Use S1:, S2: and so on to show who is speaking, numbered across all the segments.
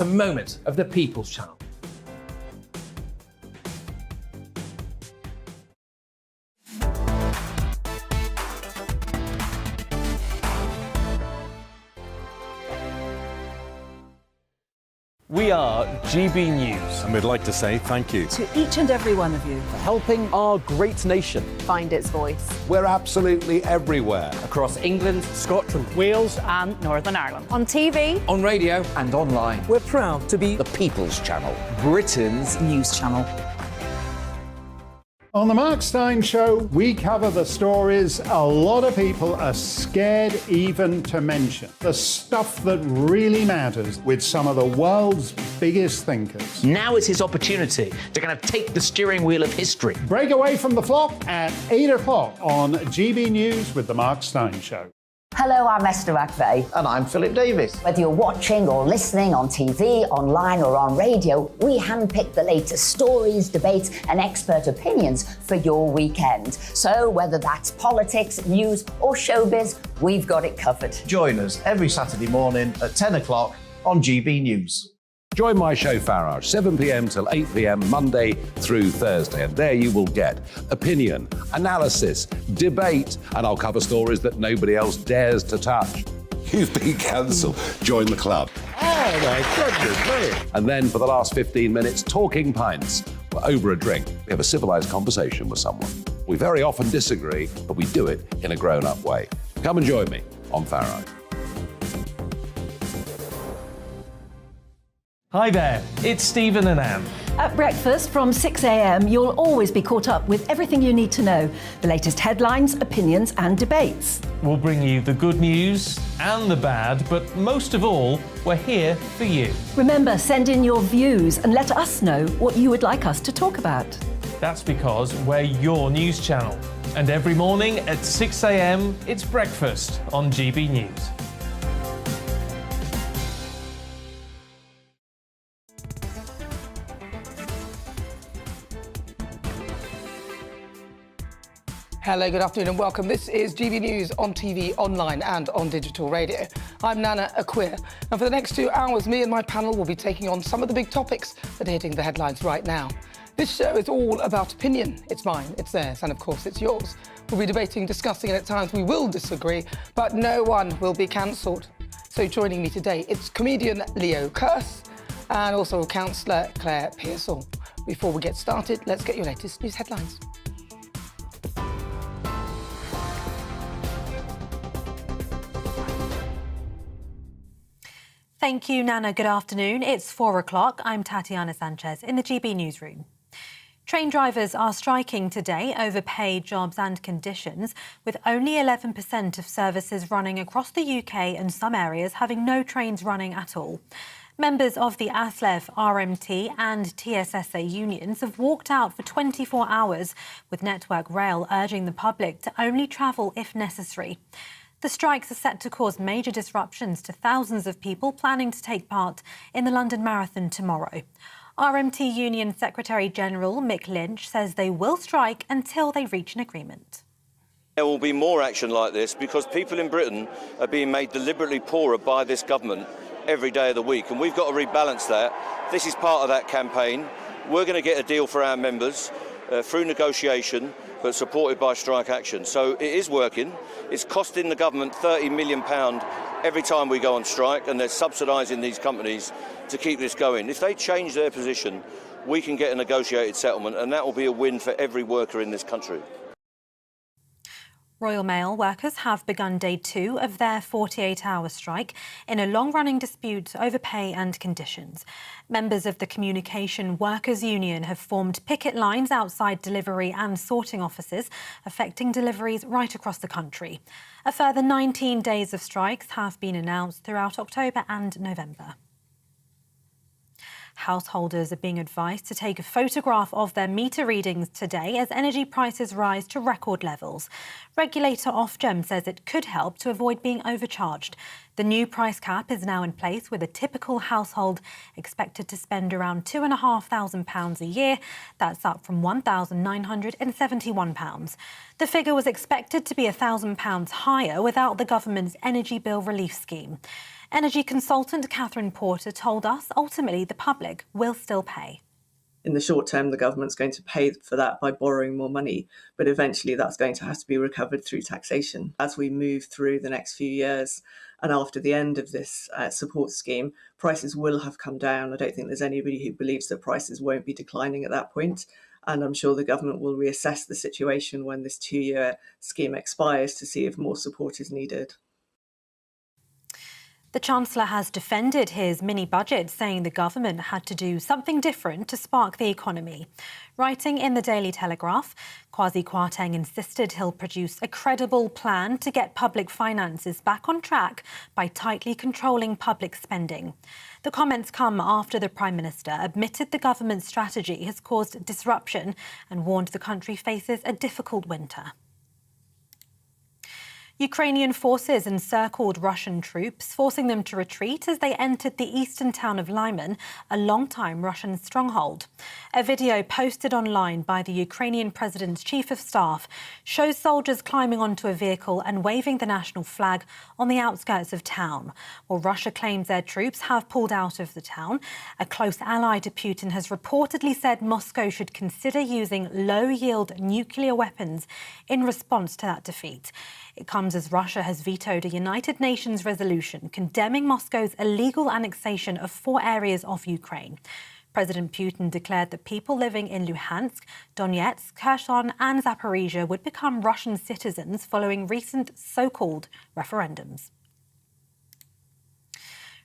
S1: A moment of the People's Channel.
S2: We are GB News.
S3: And we'd like to say thank you
S4: to each and every one of you
S2: for helping our great nation
S5: find its voice.
S3: We're absolutely everywhere.
S2: Across England, Scotland,
S5: Wales and Northern Ireland. On TV,
S1: on radio
S2: and online.
S4: We're proud to be
S3: The People's Channel.
S2: Britain's
S4: news channel.
S6: On the Mark Steyn Show, we cover the stories a lot of people are scared even to mention. The stuff that really matters with some of the world's biggest thinkers.
S1: Now is his opportunity to kind of take the steering wheel of history.
S6: Break away from the flock at 8 o'clock on GB News with the Mark Steyn Show.
S7: Hello, I'm Esther McVeigh.
S8: And I'm Philip Davis.
S7: Whether you're watching or listening on TV, online or on radio, we handpick the latest stories, debates and expert opinions for your weekend. So whether that's politics, news or showbiz, we've got it covered.
S8: Join us every Saturday morning at 10 o'clock on GB News.
S3: Join my show Farage, 7 p.m. till 8 p.m. Monday through Thursday. And there you will get opinion, analysis, debate, and I'll cover stories that nobody else dares to touch. You've been cancelled. Join the club.
S8: Oh my goodness, brilliant.
S3: And then for the last 15 minutes, talking pints. We're over a drink. We have a civilised conversation with someone. We very often disagree, but we do it in a grown-up way. Come and join me on Farage.
S2: Hi there, it's Stephen and Anne.
S4: At breakfast from 6 a.m, you'll always be caught up with everything you need to know, the latest headlines, opinions and debates.
S2: We'll bring you the good news and the bad, but most of all, we're here for you.
S4: Remember, send in your views and let us know what you would like us to talk about.
S2: That's because we're your news channel. And every morning at 6 a.m, it's breakfast on GB News.
S9: Hello, good afternoon and welcome. This is GB News on TV, online and on digital radio. I'm Nana Akua, and for the next 2 hours, me and my panel will be taking on some of the big topics that are hitting the headlines right now. This show is all about opinion. It's mine, it's theirs, and of course it's yours. We'll be debating, discussing, and at times we will disagree, but no one will be cancelled. So joining me today, it's comedian Leo Kearse and also councillor Claire Pearsall. Before we get started, let's get your latest news headlines.
S10: Thank you, Nana. Good afternoon. It's 4 o'clock. I'm Tatiana Sanchez in the GB newsroom. Train drivers are striking today over pay, jobs and conditions, with only 11% of services running across the UK and some areas having no trains running at all. Members of the ASLEF, RMT and TSSA unions have walked out for 24 hours, with Network Rail urging the public to only travel if necessary. The strikes are set to cause major disruptions to thousands of people planning to take part in the London Marathon tomorrow. RMT Union Secretary-General Mick Lynch says they will strike until they reach an agreement.
S11: There will be more action like this because people in Britain are being made deliberately poorer by this government every day of the week, and we've got to rebalance that. This is part of that campaign. We're going to get a deal for our members through negotiation, but supported by strike action. So it is working. It's costing the government £30 million every time we go on strike, and they're subsidising these companies to keep this going. If they change their position, we can get a negotiated settlement, and that will be a win for every worker in this country.
S10: Royal Mail workers have begun day 2 of their 48-hour strike in a long-running dispute over pay and conditions. Members of the Communication Workers Union have formed picket lines outside delivery and sorting offices, affecting deliveries right across the country. A further 19 days of strikes have been announced throughout October and November. Householders are being advised to take a photograph of their meter readings today as energy prices rise to record levels. Regulator Ofgem says it could help to avoid being overcharged. The new price cap is now in place, with a typical household expected to spend around £2,500 a year. That's up from £1,971. The figure was expected to be £1,000 higher without the government's energy bill relief scheme. Energy consultant Catherine Porter told us ultimately the public will still pay.
S12: In the short term, the government's going to pay for that by borrowing more money, but eventually that's going to have to be recovered through taxation. As we move through the next few years and after the end of this support scheme, prices will have come down. I don't think there's anybody who believes that prices won't be declining at that point. And I'm sure the government will reassess the situation when this 2-year scheme expires to see if more support is needed.
S10: The Chancellor has defended his mini-budget, saying the government had to do something different to spark the economy. Writing in the Daily Telegraph, Kwasi Kwarteng insisted he'll produce a credible plan to get public finances back on track by tightly controlling public spending. The comments come after the Prime Minister admitted the government's strategy has caused disruption and warned the country faces a difficult winter. Ukrainian forces encircled Russian troops, forcing them to retreat as they entered the eastern town of Lyman, a long-time Russian stronghold. A video posted online by the Ukrainian president's chief of staff shows soldiers climbing onto a vehicle and waving the national flag on the outskirts of town. While Russia claims their troops have pulled out of the town, a close ally to Putin has reportedly said Moscow should consider using low-yield nuclear weapons in response to that defeat. It comes as Russia has vetoed a United Nations resolution condemning Moscow's illegal annexation of 4 areas of Ukraine. President Putin declared that people living in Luhansk, Donetsk, Kherson and Zaporizhia would become Russian citizens following recent so-called referendums.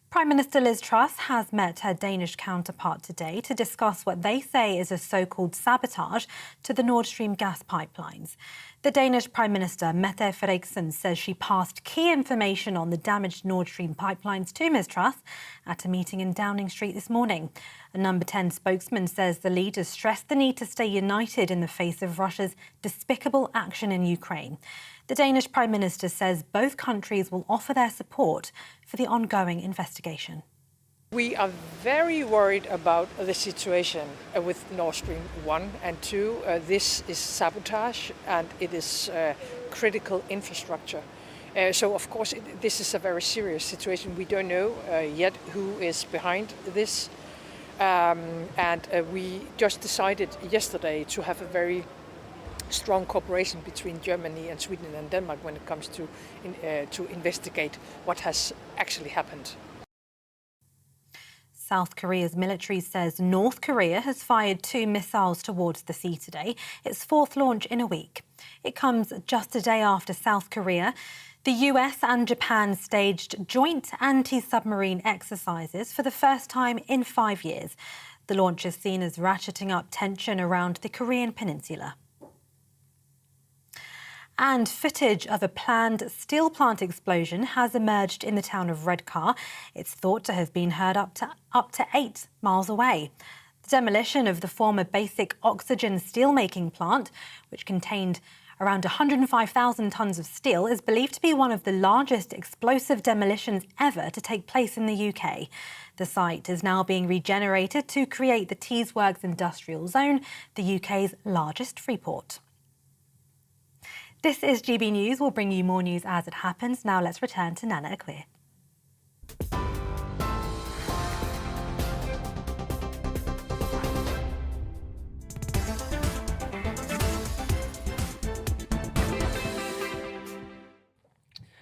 S10: Prime Minister Liz Truss has met her Danish counterpart today to discuss what they say is a so-called sabotage to the Nord Stream gas pipelines. The Danish Prime Minister, Mette Frederiksen, says she passed key information on the damaged Nord Stream pipelines to Ms Truss at a meeting in Downing Street this morning. A Number 10 spokesman says the leaders stressed the need to stay united in the face of Russia's despicable action in Ukraine. The Danish Prime Minister says both countries will offer their support for the ongoing investigation.
S13: We are very worried about the situation with Nord Stream 1 and 2. This is sabotage and it is critical infrastructure. So, of course, this is a very serious situation. We don't know yet who is behind this. We just decided yesterday to have a very strong cooperation between Germany and Sweden and Denmark when it comes to investigate what has actually happened.
S10: South Korea's military says North Korea has fired 2 missiles towards the sea today, its 4th launch in a week. It comes just a day after South Korea. The US and Japan staged joint anti-submarine exercises for the first time in 5 years. The launch is seen as ratcheting up tension around the Korean peninsula. And footage of a planned steel plant explosion has emerged in the town of Redcar. It's thought to have been heard up to 8 miles away. The demolition of the former basic oxygen steelmaking plant, which contained around 105,000 tonnes of steel, is believed to be one of the largest explosive demolitions ever to take place in the UK. The site is now being regenerated to create the Teesworks Industrial Zone, the UK's largest free port. This is GB News. We'll bring you more news as it happens. Now let's return to Nana Akua.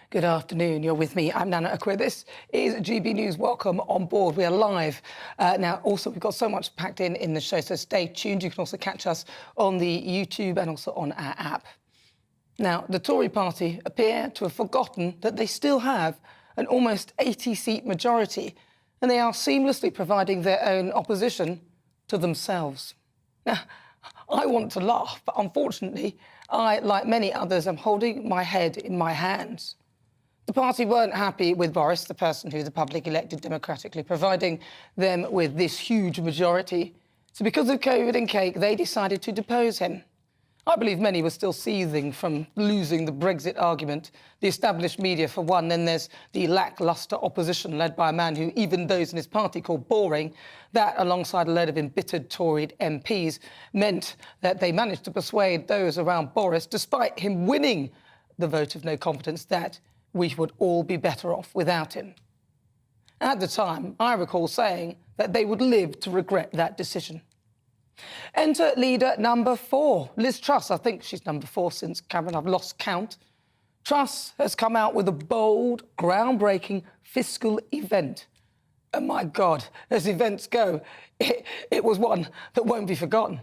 S9: Good afternoon. You're with me. I'm Nana Akua. This is GB News. Welcome on board. We are live. Now, also, we've got so much packed in the show, so stay tuned. You can also catch us on the YouTube and also on our app. Now, the Tory party appear to have forgotten that they still have an almost 80-seat majority, and they are seamlessly providing their own opposition to themselves. Now, I want to laugh, but unfortunately, I, like many others, am holding my head in my hands. The party weren't happy with Boris, the person who the public elected democratically, providing them with this huge majority. So because of COVID and cake, they decided to depose him. I believe many were still seething from losing the Brexit argument, the established media for one, then there's the lacklustre opposition led by a man who even those in his party call boring. That, alongside a load of embittered Tory MPs, meant that they managed to persuade those around Boris, despite him winning the vote of no confidence, that we would all be better off without him. At the time, I recall saying that they would live to regret that decision. Enter leader number 4, Liz Truss. I think she's number 4 since Cameron. I've lost count. Truss has come out with a bold, groundbreaking fiscal event. And my God, as events go, it was one that won't be forgotten.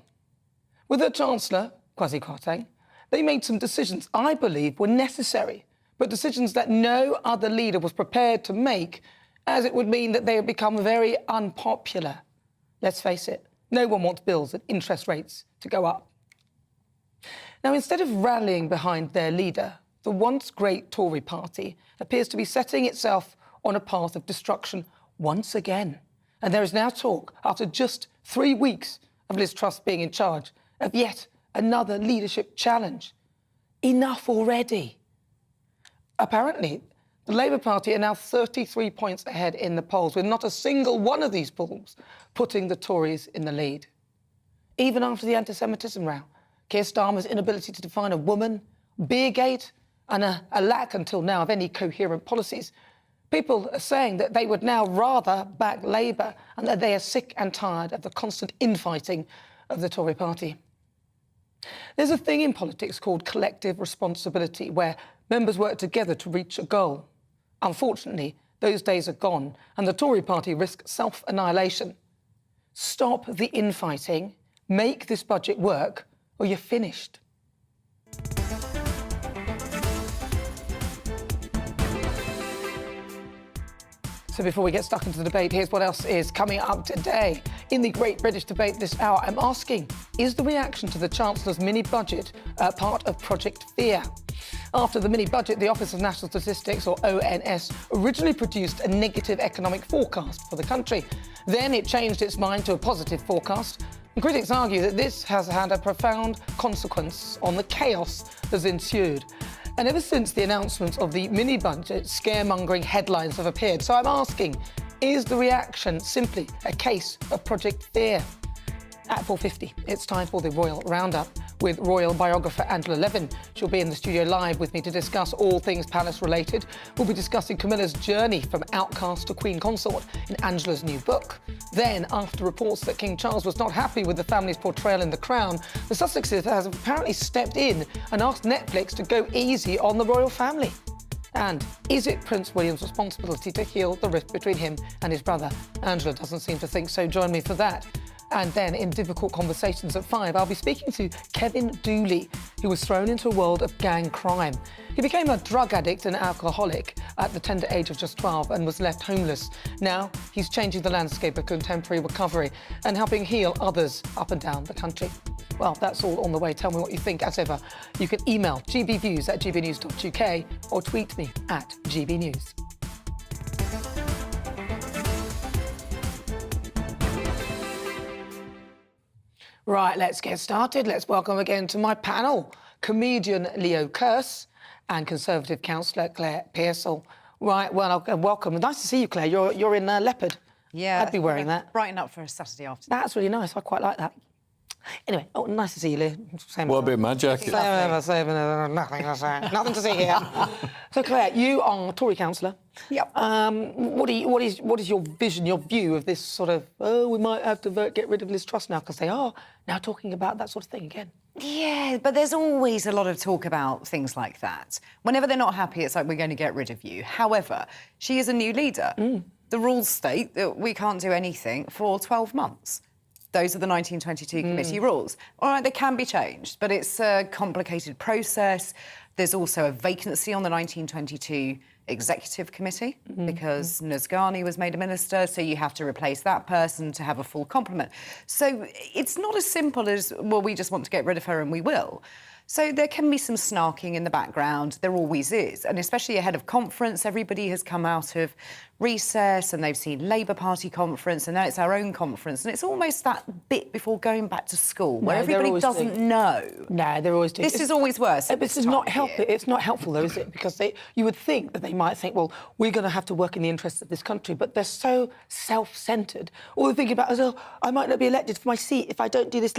S9: With her Chancellor, Kwasi Kwarteng, they made some decisions I believe were necessary, but decisions that no other leader was prepared to make, as it would mean that they had become very unpopular. Let's face it, no one wants bills and interest rates to go up. Now, instead of rallying behind their leader, the once great Tory party appears to be setting itself on a path of destruction once again. And there is now talk, after just 3 weeks of Liz Truss being in charge, of yet another leadership challenge. Enough already. Apparently, the Labour Party are now 33 points ahead in the polls, with not a single one of these polls putting the Tories in the lead. Even after the anti-Semitism row, Keir Starmer's inability to define a woman, Beergate, and a lack until now of any coherent policies, people are saying that they would now rather back Labour and that they are sick and tired of the constant infighting of the Tory party. There's a thing in politics called collective responsibility, where members work together to reach a goal. Unfortunately, those days are gone, and the Tory party risks self-annihilation. Stop the infighting, make this budget work, or you're finished. So before we get stuck into the debate, here's what else is coming up today. In the Great British Debate this hour, I'm asking, is the reaction to the Chancellor's mini-budget part of Project Fear? After the mini-budget, the Office of National Statistics, or ONS, originally produced a negative economic forecast for the country. Then it changed its mind to a positive forecast. And critics argue that this has had a profound consequence on the chaos that's ensued. And ever since the announcement of the mini-budget, scaremongering headlines have appeared. So I'm asking, is the reaction simply a case of Project Fear? At 4:50, it's time for the Royal Roundup with royal biographer Angela Levin. She'll be in the studio live with me to discuss all things palace-related. We'll be discussing Camilla's journey from outcast to Queen Consort in Angela's new book. Then, after reports that King Charles was not happy with the family's portrayal in The Crown, the Sussexes have apparently stepped in and asked Netflix to go easy on the royal family. And is it Prince William's responsibility to heal the rift between him and his brother? Angela doesn't seem to think so. Join me for that. And then, in Difficult Conversations at 5, I'll be speaking to Kevin Dooley, who was thrown into a world of gang crime. He became a drug addict and alcoholic at the tender age of just 12 and was left homeless. Now, he's changing the landscape of contemporary recovery and helping heal others up and down the country. Well, that's all on the way. Tell me what you think. As ever, you can email gbviews@gbnews.uk or tweet me at gbnews. Right, let's get started. Let's welcome again to my panel, comedian Leo Kearse and Conservative councillor Claire Pearsall. Right, well, welcome. Nice to see you, Claire. You're in Leopard.
S5: Yeah.
S9: I'd be wearing that.
S5: Brighten up for a Saturday afternoon.
S9: That's really nice. I quite like that. Anyway, nice to see you, Leo.
S14: What about my jacket?
S9: Nothing to see here. So, Claire, you are a Tory councillor.
S5: Yep.
S9: What is your vision, your view of this sort of, we might have to get rid of Liz Truss now, because they are now talking about that sort of thing again?
S5: Yeah, but there's always a lot of talk about things like that. Whenever they're not happy, it's like, we're going to get rid of you. However, she is a new leader. The rules state that we can't do anything for 12 months. Those are the 1922 committee rules. All right, they can be changed, but it's a complicated process. There's also a vacancy on the 1922 executive committee because Nusgani was made a minister, so you have to replace that person to have a full complement. So it's not as simple as, well, we just want to get rid of her and we will. So there can be some snarking in the background. There always is. And especially ahead of conference, everybody has come out of recess and they've seen Labour Party conference and now it's our own conference. And it's almost that bit before going back to school where everybody doesn't know.
S9: No, they're always doing.
S5: This is always worse.
S9: This is not helpful. It's not helpful, though, is it? Because you would think that they might think, well, we're going to have to work in the interests of this country, but they're so self-centred. All they're thinking about is, oh, I might not be elected for my seat if I don't do this.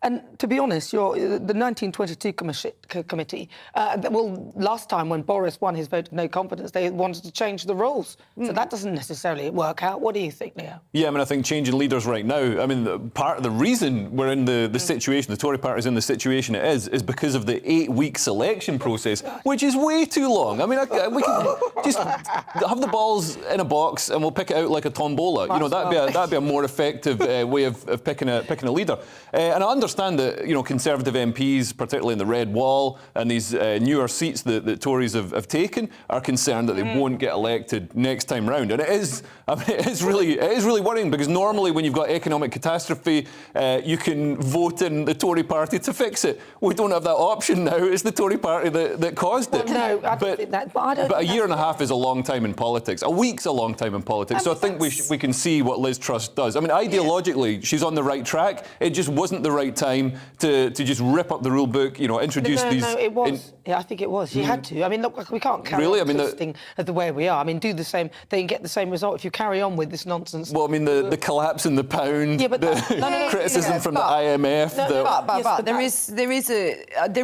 S9: And to be honest, the 1922 committee, well, last time when Boris won his vote of no confidence, they wanted to change the rules. So that doesn't necessarily work out. What do you think, Leo?
S14: Yeah, I mean, I think changing leaders right now, I mean, part of the reason we're in the situation, the Tory party's in the situation it is because of the 8-week selection process, which is way too long. I mean, we can just have the balls in a box and we'll pick it out like a tombola. You know, that'd be a more effective way of picking a leader. And I understand that, you know, Conservative MPs, particularly in the Red Wall and these newer seats that Tories have taken, are concerned that they won't get elected next time round. And it is really worrying, because normally when you've got economic catastrophe, you can vote in the Tory party to fix it. We don't have that option now. It's the Tory party that caused it.
S9: No, I don't think that. But
S14: a year and a half is a long time in politics. A week's a long time in politics. So I think we can see what Liz Truss does. I mean, ideologically, she's on the right track. It just wasn't the right time to just rip up the rule book, you know, introduce these...
S9: No, it was. Yeah, I think it was. You had to. I mean, look, we can't carry on twisting the way we are. I mean, do the same thing, get the same result if you carry on with this nonsense.
S14: Well, I mean, the collapse in the pound, the criticism from the IMF.
S5: But there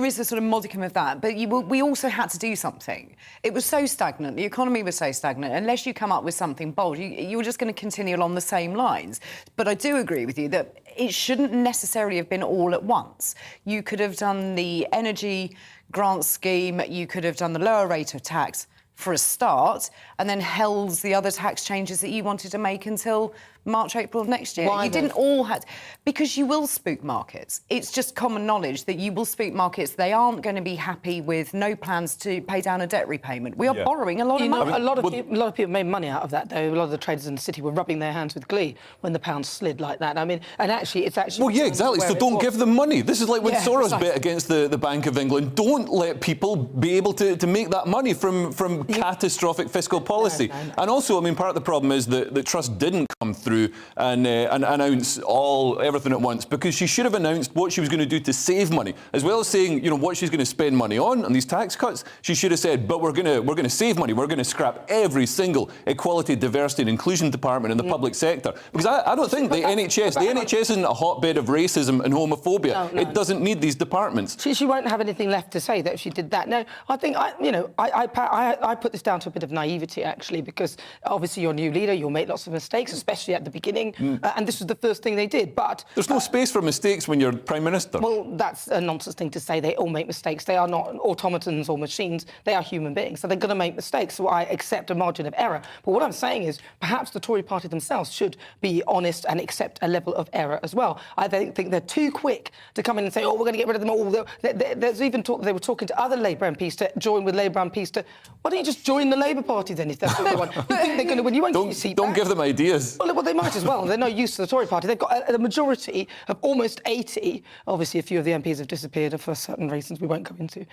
S5: is a sort of modicum of that. But we also had to do something. It was so stagnant. The economy was so stagnant. Unless you come up with something bold, you were just going to continue along the same lines. But I do agree with you that it shouldn't necessarily have been all at once. You could have done the energy grant scheme, you could have done the lower rate of tax for a start, and then held the other tax changes that you wanted to make until March, April of next year.
S9: Why
S5: you didn't all have... Because you will spook markets. It's just common knowledge that you will spook markets. They aren't going to be happy with no plans to pay down a debt repayment. We are borrowing a lot of money.
S9: A lot of people made money out of that, though. A lot of the traders in the city were rubbing their hands with glee when the pound slid like that. I mean, and actually, it's actually...
S14: Well, yeah, exactly. So don't give them money. This is like when Soros bet against the Bank of England. Don't let people be able to make that money from catastrophic fiscal policy. No. And also, I mean, part of the problem is that Truss didn't come through and announce everything at once, because she should have announced what she was going to do to save money, as well as saying, you know, what she's going to spend money on these tax cuts. She should have said, but we're going to save money. We're going to scrap every single equality, diversity and inclusion department in the public sector, because I don't think the NHS isn't a hotbed of racism and homophobia. No. It doesn't need these departments.
S9: She won't have anything left to say that if she did that. No, I think I put this down to a bit of naivety, actually, because obviously you're a new leader, you'll make lots of mistakes, especially at the beginning. And this was the first thing they did. But
S14: there's no space for mistakes when you're Prime Minister.
S9: Well, that's a nonsense thing to say. They all make mistakes. They are not automatons or machines. They are human beings. So they're going to make mistakes. So I accept a margin of error. But what I'm saying is perhaps the Tory party themselves should be honest and accept a level of error as well. I think they're too quick to come in and say, oh, we're going to get rid of them all. There's even talk they were talking to other Labour MPs to join with Labour MPs to... Why don't you just join the Labour Party then, if that's what they want? You think they're going to win? You won't get your seat back.
S14: Don't give them ideas.
S9: Well, they might as well. They're no use to the Tory party. They've got a majority of almost 80. Obviously, a few of the MPs have disappeared for certain reasons we won't go into.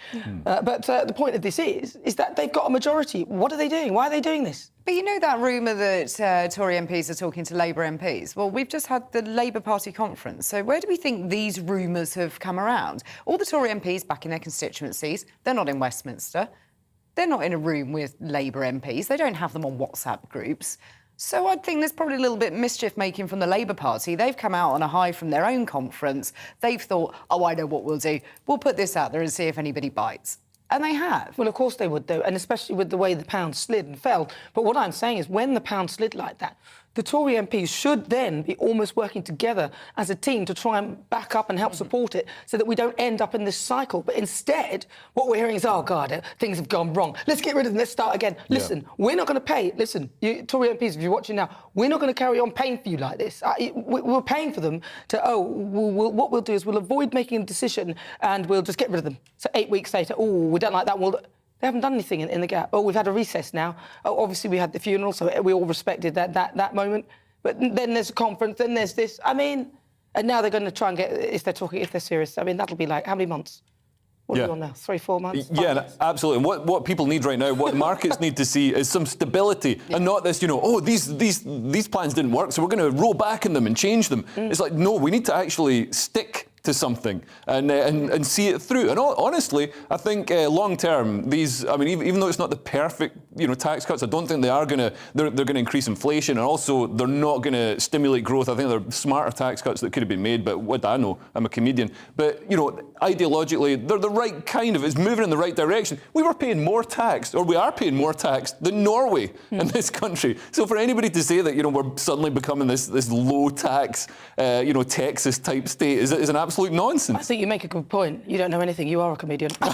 S9: But the point of this is that they've got a majority. What are they doing? Why are they doing this?
S5: But you know that rumour that Tory MPs are talking to Labour MPs? Well, we've just had the Labour Party conference. So where do we think these rumours have come around? All the Tory MPs back in their constituencies, they're not in Westminster. They're not in a room with Labour MPs. They don't have them on WhatsApp groups. So I think there's probably a little bit mischief-making from the Labour Party. They've come out on a high from their own conference. They've thought, oh, I know what we'll do. We'll put this out there and see if anybody bites. And they have.
S9: Well, of course they would, though, and especially with the way the pound slid and fell. But what I'm saying is when the pound slid like that, the Tory MPs should then be almost working together as a team to try and back up and help support it so that we don't end up in this cycle. But instead, what we're hearing is, oh, God, things have gone wrong. Let's get rid of them. Let's start again. Listen, we're not going to pay. Listen, you Tory MPs, if you're watching now, we're not going to carry on paying for you like this. We're paying for them to, what we'll do is we'll avoid making a decision and we'll just get rid of them. So 8 weeks later, oh, we don't like that. They haven't done anything in the gap. Oh, we've had a recess now. Oh, obviously, we had the funeral, so we all respected that moment. But then there's a conference, then there's this. I mean, and now they're going to try and get, if they're serious, I mean, that'll be like, how many months? What are we on now? 3-4 months?
S14: Yeah, absolutely. And what people need right now, what the markets need to see is some stability and not this, these plans didn't work, so we're going to roll back in them and change them. It's like, no, we need to actually stick to something and see it through. And honestly, I think long term, these, I mean, even though it's not the perfect, tax cuts, I don't think they are going to, they're going to increase inflation, and also they're not going to stimulate growth. I think they're smarter tax cuts that could have been made, but what do I know? I'm a comedian. But, ideologically, they're the right kind of, it's moving in the right direction. We were paying more tax, or we are paying more tax than Norway in this country. So for anybody to say that, we're suddenly becoming this low tax, Texas type state is an absolute nonsense.
S9: I think you make a good point. You don't know anything. You are a comedian. But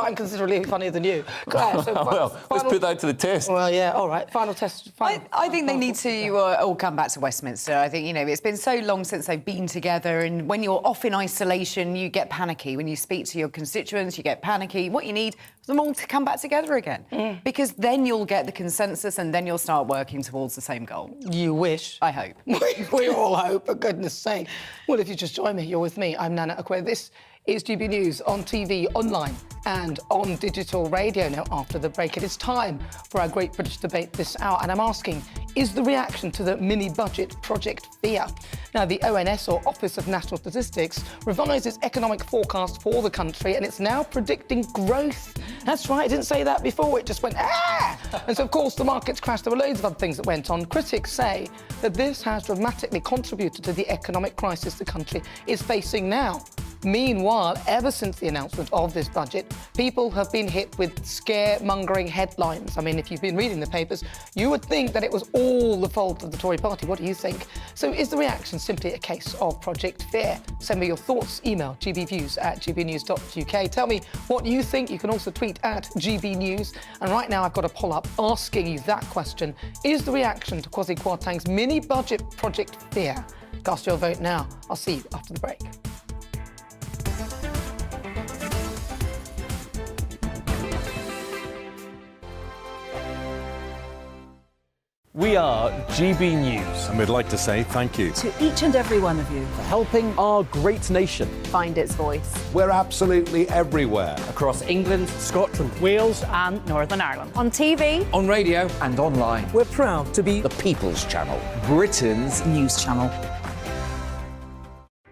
S9: I'm considerably funnier than you. Claire, so
S14: let's put that to the test.
S9: Well, yeah, all right. Final test.
S5: I think they need to all come back to Westminster. I think, it's been so long since they've been together, and when you're off in isolation, you get panicky. When you speak to your constituents, you get panicky. What you need is them all to come back together again. Because then you'll get the consensus, and then you'll start working towards the same goal.
S9: You wish.
S5: I hope.
S9: We all hope, for goodness sake. Well, if you just join me, you're with me. I'm Nana Akua. This is GB News on TV, online and on digital radio. Now, after the break, it is time for our Great British Debate this hour, and I'm asking, is the reaction to the mini-budget Project Fear? Now, the ONS, or Office of National Statistics, revised its economic forecast for the country, and it's now predicting growth. That's right, it didn't say that before, it just went, ah! And so, of course, the markets crashed. There were loads of other things that went on. Critics say that this has dramatically contributed to the economic crisis the country is facing now. Meanwhile, ever since the announcement of this budget, people have been hit with scaremongering headlines. I mean, if you've been reading the papers, you would think that it was all the fault of the Tory party. What do you think? So is the reaction simply a case of Project Fear? Send me your thoughts. Email gbviews@gbnews.uk. Tell me what you think. You can also tweet at GBNews. And right now I've got a poll up asking you that question. Is the reaction to Kwasi Kwarteng's mini-budget Project Fear? Cast your vote now. I'll see you after the break.
S2: We are GB News.
S15: And we'd like to say thank you
S4: To each and every one of you.
S15: for helping our great nation
S16: find its voice.
S3: We're absolutely everywhere.
S15: across England, Scotland,
S16: Wales and Northern Ireland. On TV,
S1: On radio and online.
S15: We're proud to be
S1: The People's Channel.
S16: Britain's news channel.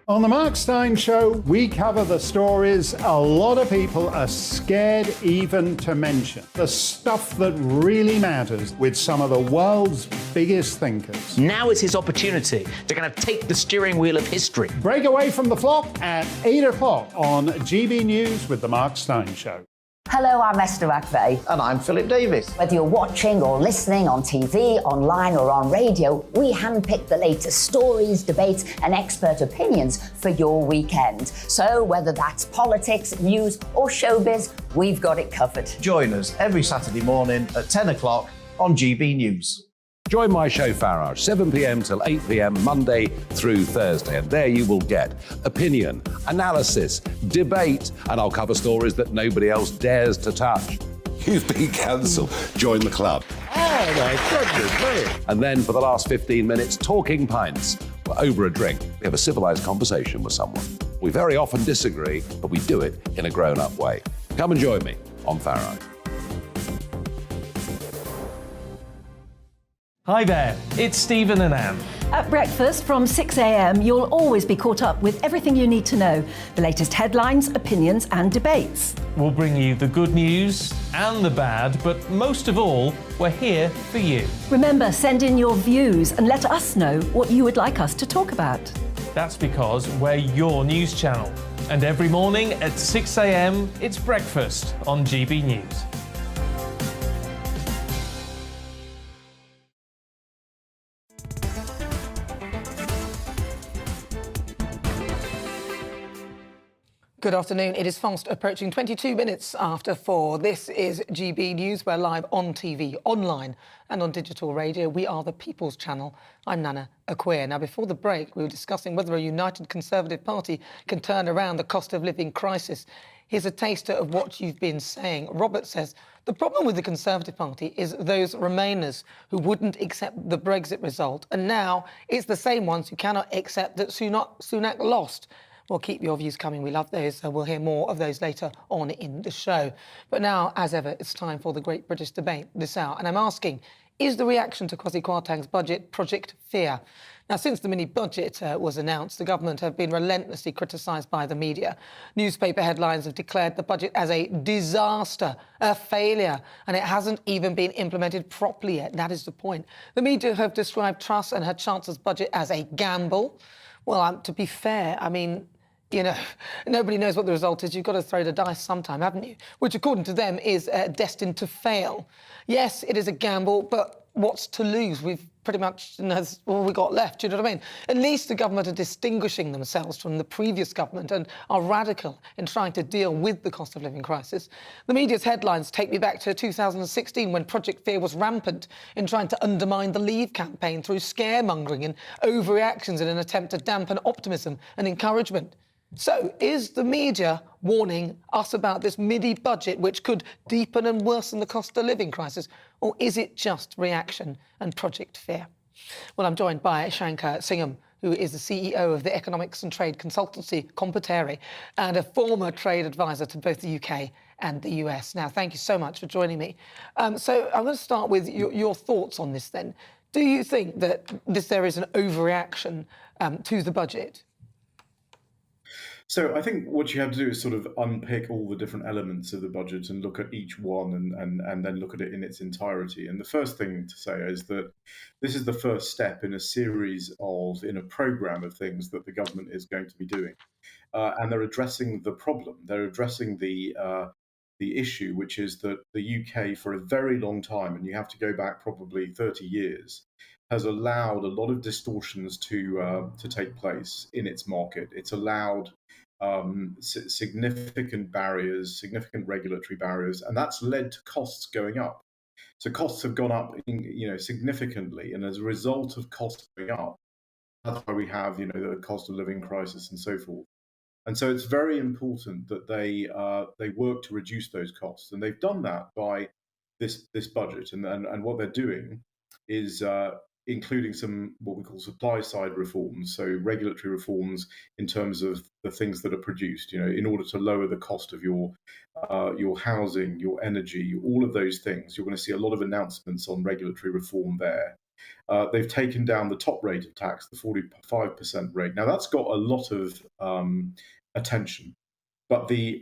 S6: On the Mark Steyn Show, we cover the stories a lot of people are scared even to mention. The stuff that really matters with some of the world's biggest thinkers.
S1: Now is his opportunity to kind of take the steering wheel of history.
S6: Break away from the flock at 8 o'clock on GB News with the Mark Steyn Show.
S7: Hello, I'm Esther McVeigh.
S8: And I'm Philip Davis.
S7: Whether you're watching or listening on TV, online or on radio, we handpick the latest stories, debates and expert opinions for your weekend. So whether that's politics, news or showbiz, we've got it covered.
S8: Join us every Saturday morning at 10 o'clock on GB News.
S3: Join my show Farage, 7 p.m. till 8 p.m. Monday through Thursday, and there you will get opinion, analysis, debate, and I'll cover stories that nobody else dares to touch. You've been cancelled. Join the club.
S15: Oh my goodness me.
S3: And then for the last 15 minutes, talking pints. We're over a drink. We have a civilised conversation with someone. We very often disagree, but we do it in a grown-up way. Come and join me on Farage.
S2: Hi there, it's Stephen and Anne.
S4: At breakfast from 6 a.m, you'll always be caught up with everything you need to know, the latest headlines, opinions and debates.
S2: We'll bring you the good news and the bad, but most of all, we're here for you.
S4: Remember, send in your views and let us know what you would like us to talk about.
S2: That's because we're your news channel. And every morning at 6 a.m, it's breakfast on GB News.
S9: Good afternoon. It is fast approaching 22 minutes after 4. This is GB News. We're live on TV, online and on digital radio. We are the People's Channel. I'm Nana Akua. Now, before the break, we were discussing whether a united Conservative Party can turn around the cost of living crisis. Here's a taster of what you've been saying. Robert says, the problem with the Conservative Party is those Remainers who wouldn't accept the Brexit result. And now it's the same ones who cannot accept that Sunak lost. Well, keep your views coming. We love those. We'll hear more of those later on in the show. But now, as ever, it's time for the Great British Debate this hour. And I'm asking, is the reaction to Kwasi Kwarteng's budget Project Fear. Now, since the mini-budget was announced, the government have been relentlessly criticised by the media. Newspaper headlines have declared the budget as a disaster, a failure, and it hasn't even been implemented properly yet. That is the point. The media have described Truss and her Chancellor's budget as a gamble. Well, to be fair, I mean, you know, nobody knows what the result is. You've got to throw the dice sometime, haven't you? Which, according to them, is destined to fail. Yes, it is a gamble, but what's to lose? We've pretty much, that's all we got left, do you know what I mean? At least the government are distinguishing themselves from the previous government and are radical in trying to deal with the cost of living crisis. The media's headlines take me back to 2016 when Project Fear was rampant in trying to undermine the Leave campaign through scaremongering and overreactions in an attempt to dampen optimism and encouragement. So, is the media warning us about this mini-budget which could deepen and worsen the cost of living crisis? Or is it just reaction and Project Fear? Well, I'm joined by Shankar Singham, who is the CEO of the economics and trade consultancy Competere and a former trade advisor to both the UK and the US. Now, thank you so much for joining me. So I'm going to start with your thoughts on this then. Do you think that there is an overreaction to the budget?
S17: So I think what you have to do is sort of unpick all the different elements of the budget and look at each one and then look at it in its entirety. And the first thing to say is that this is the first step in a program of things that the government is going to be doing. And they're addressing the problem. They're addressing the issue, which is that the UK for a very long time, and you have to go back probably 30 years, has allowed a lot of distortions to take place in its market. It's allowed significant barriers, significant regulatory barriers, and that's led to costs going up. So costs have gone up, significantly, and as a result of costs going up, that's why we have, the cost of living crisis and so forth. And so it's very important that they work to reduce those costs, and they've done that by this budget. And what they're doing is including some what we call supply side reforms, so regulatory reforms in terms of the things that are produced, in order to lower the cost of your housing, your energy, all of those things. You're going to see a lot of announcements on regulatory reform there. They've taken down the top rate of tax, the 45% rate. Now that's got a lot of attention, but the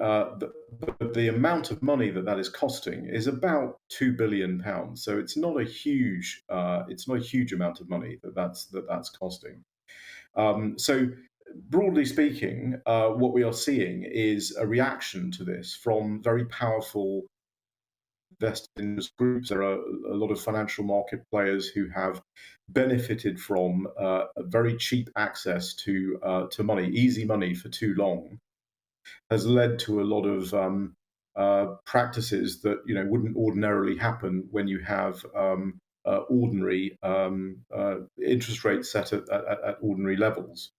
S17: amount of money that is costing is about £2 billion. So it's not a huge amount of money that's costing. So broadly speaking, what we are seeing is a reaction to this from very powerful invested interest groups. There are a lot of financial market players who have benefited from a very cheap access to money, easy money for too long, has led to a lot of practices that wouldn't ordinarily happen when you have ordinary interest rates set at ordinary levels.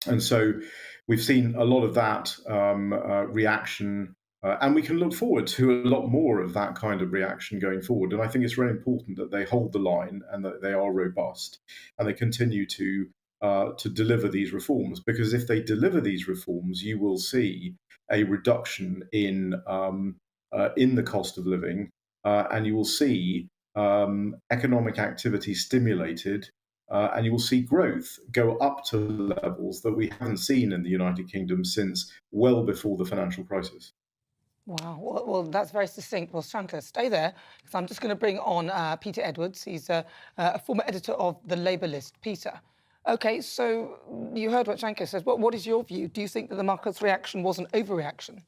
S17: And so we've seen a lot of that reaction, and we can look forward to a lot more of that kind of reaction going forward. And I think it's really important that they hold the line and that they are robust and they continue to deliver these reforms, because if they deliver these reforms, you will see a reduction in the cost of living, and you will see economic activity stimulated, and you will see growth go up to levels that we haven't seen in the United Kingdom since well before the financial crisis.
S9: Wow, well, that's very succinct. Well, Shankar, stay there, because I'm just going to bring on Peter Edwards. He's a former editor of The Labour List. Peter, OK, so you heard what Shankar says. What is your view? Do you think that the market's reaction was an overreaction?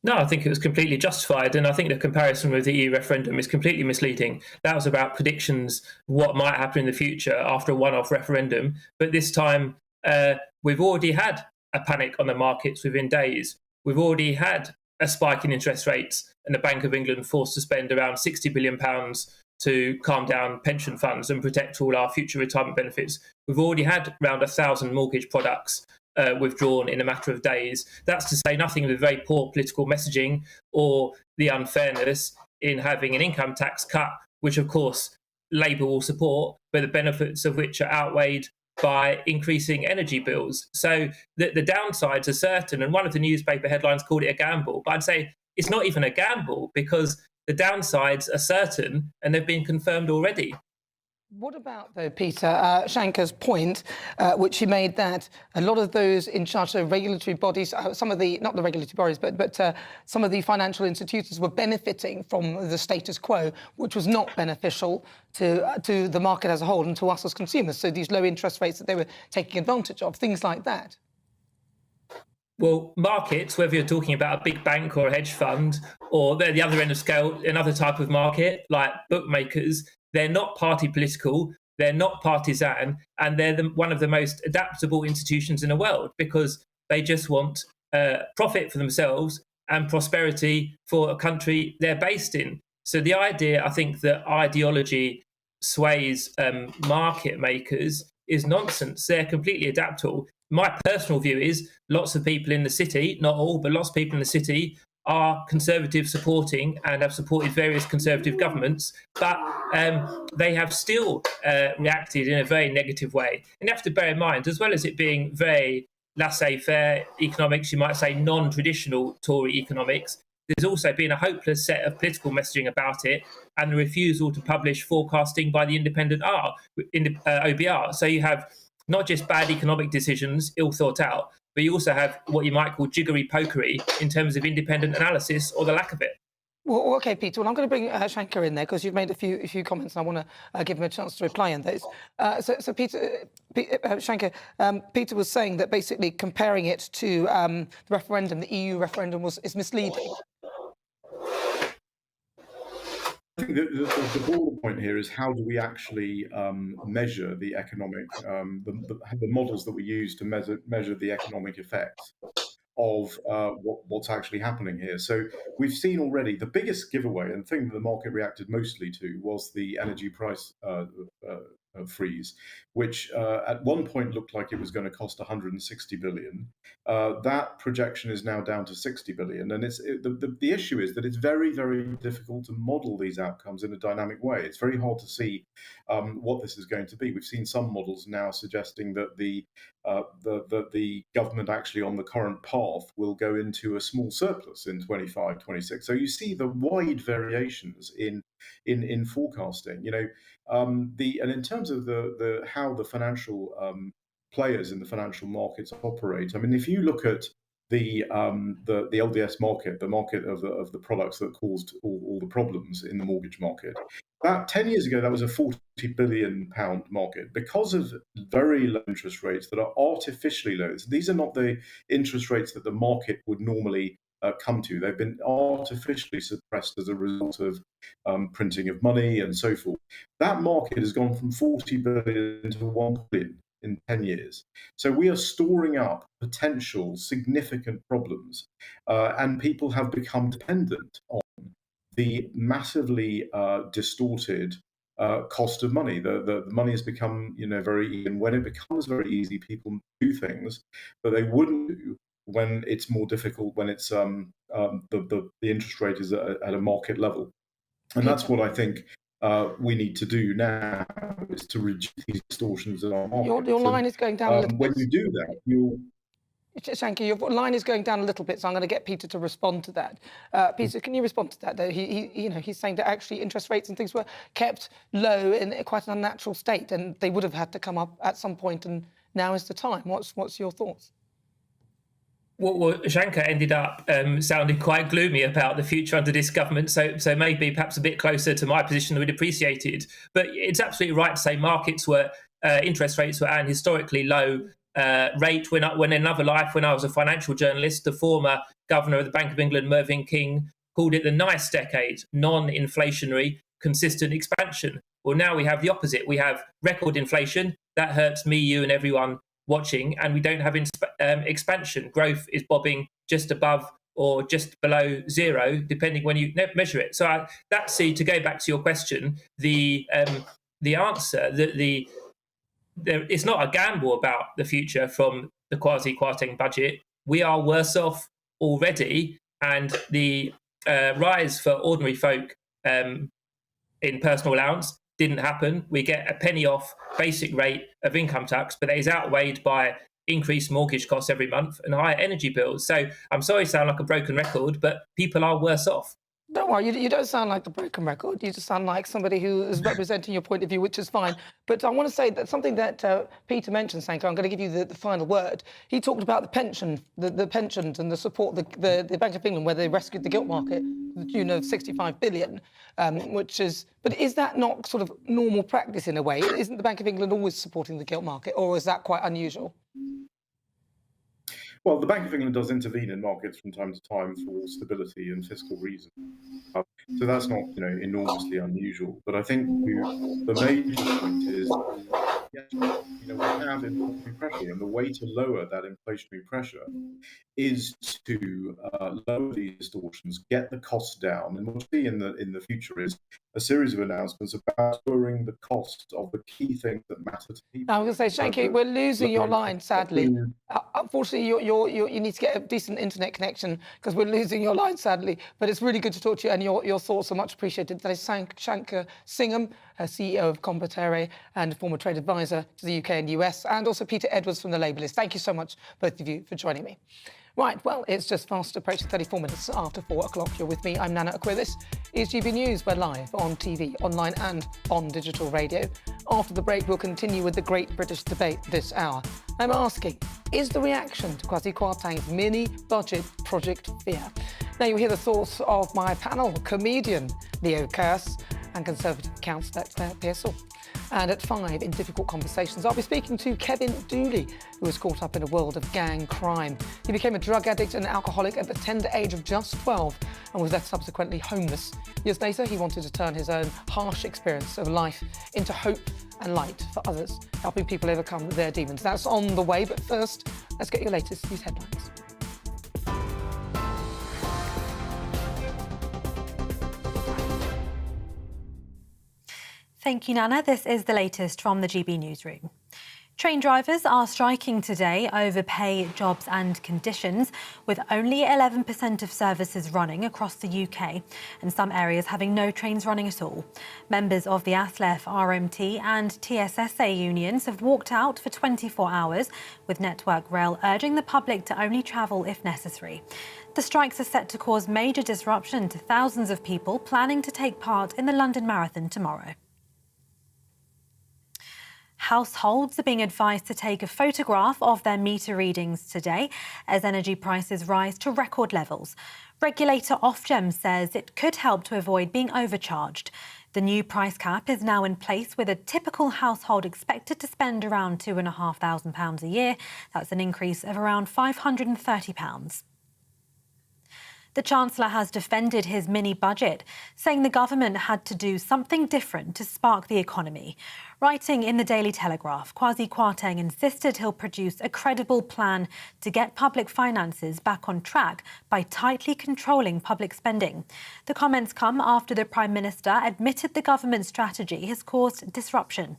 S18: No, I think it was completely justified, and I think the comparison with the EU referendum is completely misleading. That was about predictions, what might happen in the future after a one-off referendum. But this time, we've already had a panic on the markets within days. We've already had a spike in interest rates and the Bank of England forced to spend around £60 billion to calm down pension funds and protect all our future retirement benefits. We've already had around 1,000 mortgage products withdrawn in a matter of days. That's to say nothing of the very poor political messaging or the unfairness in having an income tax cut, which of course Labour will support, but the benefits of which are outweighed by increasing energy bills. So the downsides are certain, and one of the newspaper headlines called it a gamble. But I'd say it's not even a gamble, because The downsides are certain, and they've been confirmed already.
S9: What about, though, Peter, Shanker's point, which he made, that a lot of those in charge of regulatory bodies, some of the, not the regulatory bodies, but some of the financial institutions were benefiting from the status quo, which was not beneficial to the market as a whole and to us as consumers. So these low interest rates that they were taking advantage of, things like that.
S18: Well, markets, whether you're talking about a big bank or a hedge fund, or they're the other end of scale, another type of market, like bookmakers, they're not party political, they're not partisan, and they're one of the most adaptable institutions in the world, because they just want profit for themselves and prosperity for a country they're based in. So the idea, I think, that ideology sways market makers is nonsense. They're completely adaptable. My personal view is lots of people in the city, not all, but lots of people in the city are Conservative supporting and have supported various Conservative governments, but they have still reacted in a very negative way. And you have to bear in mind, as well as it being very laissez-faire economics, you might say non-traditional Tory economics, there's also been a hopeless set of political messaging about it and the refusal to publish forecasting by the independent OBR. So you have not just bad economic decisions, ill thought out, but you also have what you might call jiggery-pokery in terms of independent analysis or the lack of it.
S9: Well, OK, Peter, well, I'm going to bring Shanker in there because you've made a few comments and I want to give him a chance to reply on those. So Peter, Shanker, Peter was saying that basically comparing it to the referendum, the EU referendum, is misleading.
S17: I think the broader point here is how do we actually measure the economic, the models that we use to measure the economic effects of what's actually happening here. So we've seen already the biggest giveaway, and the thing that the market reacted mostly to, was the energy price freeze, which at one point looked like it was going to cost 160 billion. That projection is now down to 60 billion. And the issue is that it's very, very difficult to model these outcomes in a dynamic way. It's very hard to see what this is going to be. We've seen some models now suggesting that the government actually on the current path will go into a small surplus in 25, 26. So you see the wide variations in forecasting, and in terms of the how the financial players in the financial markets operate. I mean, if you look at the LDS market, the market of the products that caused all the problems in the mortgage market, about 10 years ago, that was a £40 billion market because of very low interest rates that are artificially low. These are not the interest rates that the market would normally come to. They've been artificially suppressed as a result of printing of money and so forth. That market has gone from 40 billion to 1 billion in 10 years. So we are storing up potential significant problems, and people have become dependent on the massively distorted cost of money. The money has become, very easy, and when it becomes very easy, people do things that they wouldn't do when it's more difficult, when it's the interest rate is at a market level. And that's what I think we need to do now, is to reduce these distortions in our market.
S9: Your line is going down a little bit.
S17: When you do that, you'll...
S9: Shanker, your line is going down a little bit, so I'm going to get Peter to respond to that. Peter, can you respond to that? He's saying that actually interest rates and things were kept low in quite an unnatural state, and they would have had to come up at some point, and now is the time. What's your thoughts?
S18: Well, Shanker ended up sounding quite gloomy about the future under this government, so maybe perhaps a bit closer to my position than we'd appreciated. But it's absolutely right to say markets were, interest rates were at an historically low rate. When in another life, when I was a financial journalist, the former governor of the Bank of England, Mervyn King, called it the nice decade, non-inflationary, consistent expansion. Well, now we have the opposite. We have record inflation. That hurts me, you and everyone watching, and we don't have expansion. Growth is bobbing just above or just below zero, depending when you measure it. So to go back to your question, the answer, it's not a gamble about the future from the quasi-Kwarteng budget. We are worse off already, and the rise for ordinary folk in personal allowance didn't happen. We get a penny off basic rate of income tax, but that is outweighed by increased mortgage costs every month and higher energy bills. So I'm sorry to sound like a broken record, but people are worse off.
S9: Don't worry, you don't sound like the broken record. You just sound like somebody who is representing your point of view, which is fine. But I want to say that something that Peter mentioned, Sanko, I'm going to give you the final word. He talked about the pensions and the support, the Bank of England, where they rescued the gilt market, to the tune of 65 billion, which is... But is that not sort of normal practice in a way? Isn't the Bank of England always supporting the gilt market, or is that quite unusual?
S17: Well, the Bank of England does intervene in markets from time to time for stability and fiscal reasons. So that's not, enormously unusual. But I think the major point is, we have inflationary pressure, and the way to lower that inflationary pressure is to lower these distortions, get the costs down, and what we'll see in the future is a series of announcements about lowering the cost of the key things that matter to people.
S9: I was going to say, Shanky, we're losing your line, sadly. Unfortunately, you need to get a decent internet connection because we're losing your line, sadly. But it's really good to talk to you, and your thoughts are much appreciated. That is Shankar Singham, CEO of Competere and former trade advisor to the UK and US, and also Peter Edwards from The Labellist. Thank you so much, both of you, for joining me. Right, well, it's just fast approaching 34 minutes after 4 o'clock. You're with me, I'm Nana Akua. This is GB News. We're live on TV, online and on digital radio. After the break, we'll continue with the Great British Debate this hour. I'm asking, is the reaction to Kwasi Kwarteng's mini-budget project fear? Now, you'll hear the thoughts of my panel, comedian Leo Kearse and Conservative councillor Claire Pearsall. And at 5, in Difficult Conversations, I'll be speaking to Kevin Dooley, who was caught up in a world of gang crime. He became a drug addict and alcoholic at the tender age of just 12 and was left subsequently homeless. Years later, he wanted to turn his own harsh experience of life into hope and light for others, helping people overcome their demons. That's on the way, but first, let's get your latest news headlines.
S10: Thank you, Nana. This is the latest from the GB Newsroom. Train drivers are striking today over pay, jobs and conditions, with only 11% of services running across the UK and some areas having no trains running at all. Members of the ASLEF, RMT and TSSA unions have walked out for 24 hours, with Network Rail urging the public to only travel if necessary. The strikes are set to cause major disruption to thousands of people planning to take part in the London Marathon tomorrow. Households are being advised to take a photograph of their meter readings today as energy prices rise to record levels. Regulator Ofgem says it could help to avoid being overcharged. The new price cap is now in place, with a typical household expected to spend around £2,500 a year. That's an increase of around £530. The Chancellor has defended his mini-budget, saying the government had to do something different to spark the economy. Writing in the Daily Telegraph, Kwasi Kwarteng insisted he'll produce a credible plan to get public finances back on track by tightly controlling public spending. The comments come after the Prime Minister admitted the government's strategy has caused disruption.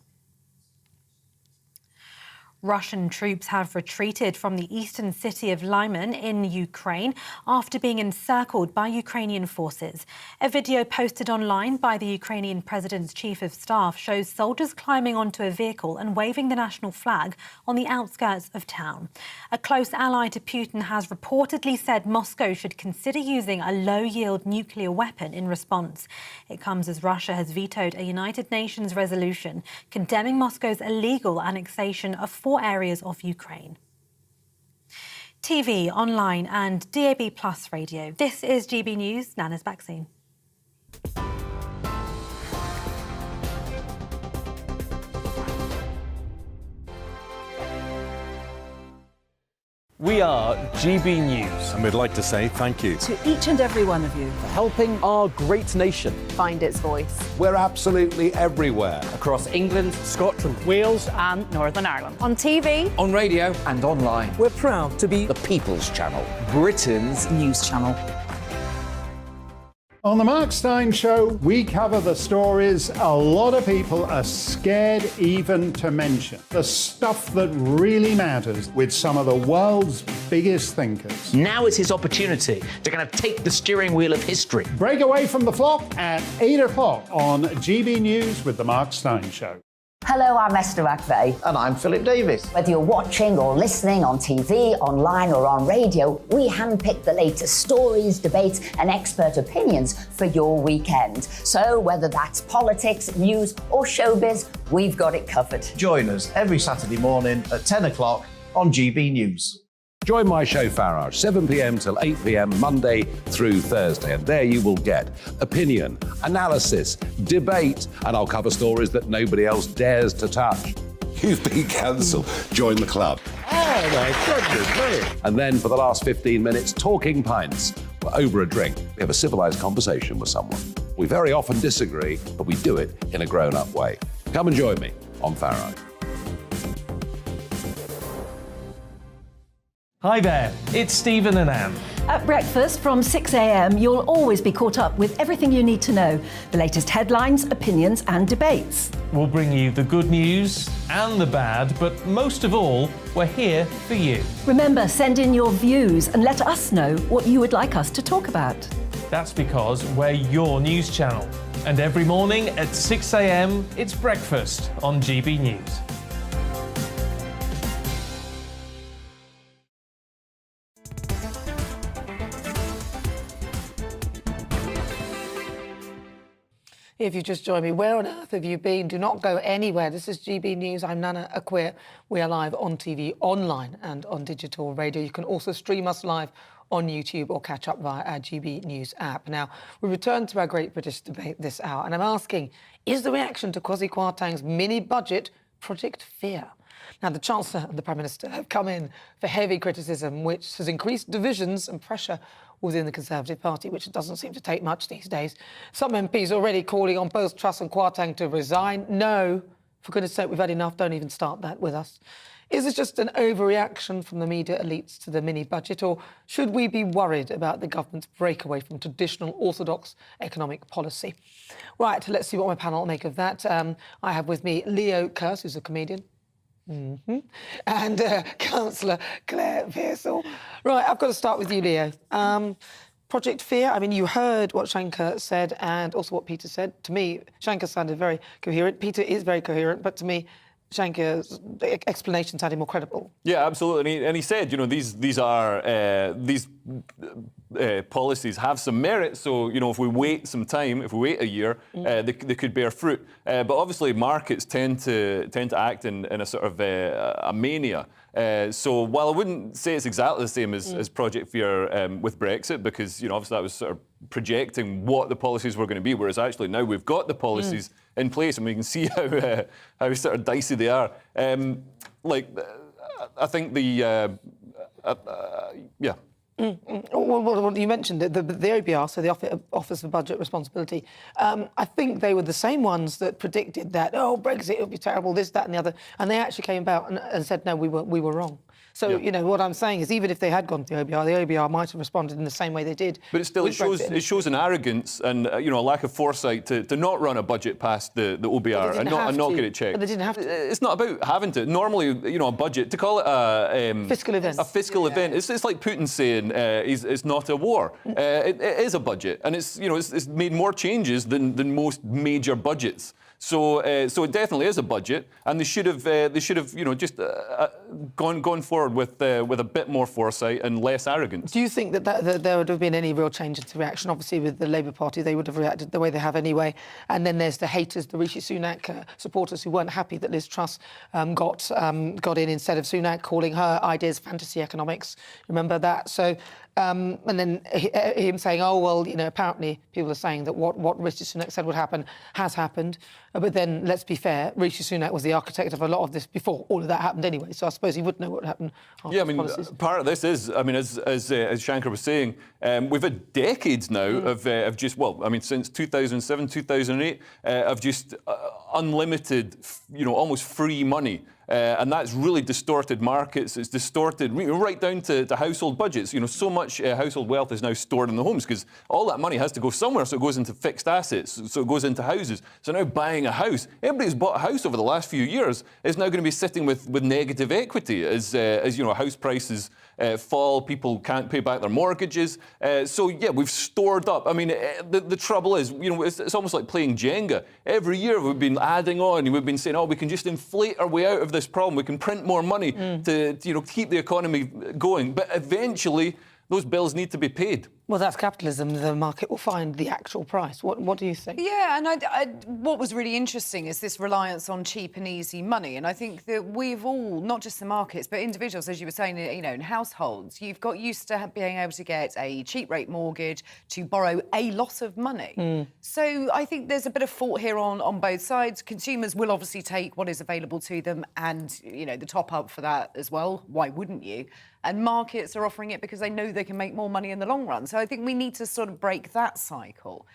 S10: Russian troops have retreated from the eastern city of Lyman in Ukraine after being encircled by Ukrainian forces. A video posted online by the Ukrainian president's chief of staff shows soldiers climbing onto a vehicle and waving the national flag on the outskirts of town. A close ally to Putin has reportedly said Moscow should consider using a low-yield nuclear weapon in response. It comes as Russia has vetoed a United Nations resolution condemning Moscow's illegal annexation of 4 areas of Ukraine. TV, online and DAB+ radio. This is GB News. Nana's back soon.
S15: We are GB News.
S19: And we'd like to say thank you
S4: to each and every one of you
S15: for helping our great nation
S16: find its voice.
S3: We're absolutely everywhere.
S15: Across England, Scotland,
S16: Wales and Northern Ireland. On TV,
S1: On radio and online.
S15: we're proud to be
S1: The People's Channel.
S16: Britain's news channel.
S6: On the Mark Steyn Show, we cover the stories a lot of people are scared even to mention. The stuff that really matters with some of the world's biggest thinkers.
S1: Now is his opportunity to kind of take the steering wheel of history.
S6: Break away from the flock at 8 o'clock on GB News with the Mark Steyn Show.
S7: Hello, I'm Esther McVeigh.
S8: And I'm Philip Davis.
S7: Whether you're watching or listening on TV, online or on radio, we handpick the latest stories, debates and expert opinions for your weekend. So whether that's politics, news or showbiz, we've got it covered.
S8: Join us every Saturday morning at 10 o'clock on GB News.
S3: Join my show Farage, 7 p.m. till 8 p.m. Monday through Thursday, and there you will get opinion, analysis, debate, and I'll cover stories that nobody else dares to touch. You've been cancelled. Join the club.
S6: Oh my goodness me.
S3: And then for the last 15 minutes, talking pints. Over a drink, we have a civilised conversation with someone. We very often disagree, but we do it in a grown-up way. Come and join me on Farage.
S2: Hi there, it's Stephen and Anne.
S4: At breakfast from 6 a.m, you'll always be caught up with everything you need to know, the latest headlines, opinions and debates.
S2: We'll bring you the good news and the bad, but most of all, we're here for you.
S4: Remember, send in your views and let us know what you would like us to talk about.
S2: That's because we're your news channel. And every morning at 6 a.m, it's breakfast on GB News.
S9: If you just joined me, where on earth have you been? Do not go anywhere. This is GB News. I'm Nana Akua. We are live on TV, online and on digital radio. You can also stream us live on YouTube or catch up via our GB News app. Now, we return to our Great British Debate this hour, and I'm asking, is the reaction to Kwasi Kwarteng's mini-budget Project Fear? Now, the Chancellor and the Prime Minister have come in for heavy criticism, which has increased divisions and pressure within the Conservative Party, which doesn't seem to take much these days. Some MPs already calling on both Truss and Kwarteng to resign. No, for goodness sake, we've had enough. Don't even start that with us. Is this just an overreaction from the media elites to the mini-budget, or should we be worried about the government's breakaway from traditional orthodox economic policy? Right, let's see what my panel make of that. I have with me Leo Kearse, who's a comedian. And Councillor Claire Pearsall. Right, I've got to start with you, Leo. Project Fear, I mean, you heard what Shankar said and also what Peter said. To me, Shankar sounded very coherent. Peter is very coherent, but to me, Shankar's explanation sounded more credible.
S14: Yeah, absolutely. And he said, you know, these policies have some merit. So, you know, if we wait some time, if we wait a year, they could bear fruit. But obviously, markets tend to act in a sort of a mania. So while I wouldn't say it's exactly the same as Project Fear with Brexit, because, you know, obviously that was sort of projecting what the policies were going to be, whereas actually now we've got the policies in place and we can see how sort of dicey they are. I think the
S9: Well, you mentioned it, the OBR, so the Office of Budget Responsibility. I think they were the same ones that predicted that, oh, Brexit will be terrible, this, that and the other. And they actually came about and said, no, we were wrong. So, you know, what I'm saying is even if they had gone to the OBR might have responded in the same way they did.
S14: But it shows an arrogance and, you know, a lack of foresight to not run a budget past the OBR and not get it checked.
S9: But they didn't have to.
S14: It's not about having to. Normally, you know, a budget, to call it a...
S9: fiscal event.
S14: A fiscal event. It's like Putin saying it's not a war. It is a budget. And it's, you know, it's made more changes than most major budgets. So it definitely is a budget, and they should have you know, just gone forward with a bit more foresight and less arrogance.
S9: Do you think that there would have been any real change into reaction? Obviously, with the Labour Party, they would have reacted the way they have anyway. And then there's the haters, the Rishi Sunak supporters who weren't happy that Liz Truss got in instead of Sunak, calling her ideas fantasy economics. Remember that? So. And then him saying, oh, well, you know, apparently people are saying that what Rishi Sunak said would happen has happened. But then, let's be fair, Rishi Sunak was the architect of a lot of this before all of that happened anyway. So I suppose he would know what happened.
S14: Yeah, I mean, part of this is, I mean, as Shankar was saying, we've had decades now of just, well, I mean, since 2007, 2008, of just unlimited, you know, almost free money. And that's really distorted markets. It's distorted right down to household budgets. You know, so much household wealth is now stored in the homes because all that money has to go somewhere. So it goes into fixed assets. So it goes into houses. So now buying a house, everybody who's bought a house over the last few years is now going to be sitting with negative equity as you know, house prices fall. People can't pay back their mortgages. So yeah, we've stored up. I mean, the trouble is, you know, it's almost like playing Jenga. Every year we've been been adding on. We've been saying, oh, we can just inflate our way out of this problem. We can print more money to keep the economy going. But eventually, those bills need to be paid.
S9: Well, that's capitalism. The market will find the actual price. What do you think?
S5: Yeah, and what was really interesting is this reliance on cheap and easy money. And I think that we've all, not just the markets, but individuals, as you were saying, in households, you've got used to being able to get a cheap rate mortgage, to borrow a lot of money. So I think there's a bit of fault here on both sides. Consumers will obviously take what is available to them and, the top up for that as well. Why wouldn't you? And markets are offering it because they know they can make more money in the long run. So I think we need to sort of break that cycle.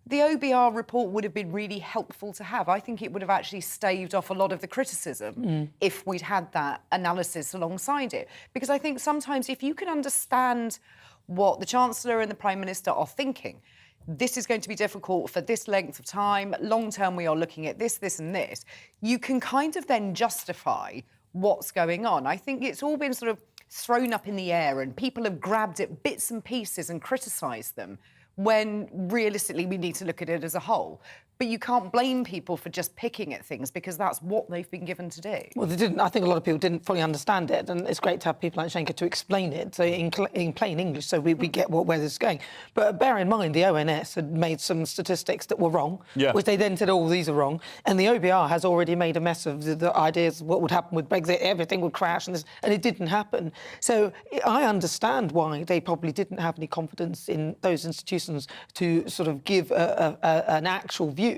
S5: The OBR report would have been really helpful to have. I think it would have actually staved off a lot of the criticism if we'd had that analysis alongside it. Because I think sometimes if you can understand what the Chancellor and the Prime Minister are thinking, this is going to be difficult for this length of time, long term we are looking at this, this and this, you can kind of then justify what's going on. I think it's all been sort of thrown up in the air and people have grabbed at bits and pieces and criticised them when realistically we need to look at it as a whole. But you can't blame people for just picking at things because that's what they've been given to do.
S9: Well, they didn't. I think a lot of people didn't fully understand it, and it's great to have people like Schenker to explain it so in plain English, so we get where this is going. But bear in mind, the ONS had made some statistics that were wrong, which they then said, oh, these are wrong. And the OBR has already made a mess of the ideas of what would happen with Brexit, everything would crash, and it didn't happen. So I understand why they probably didn't have any confidence in those institutions to sort of give an actual view,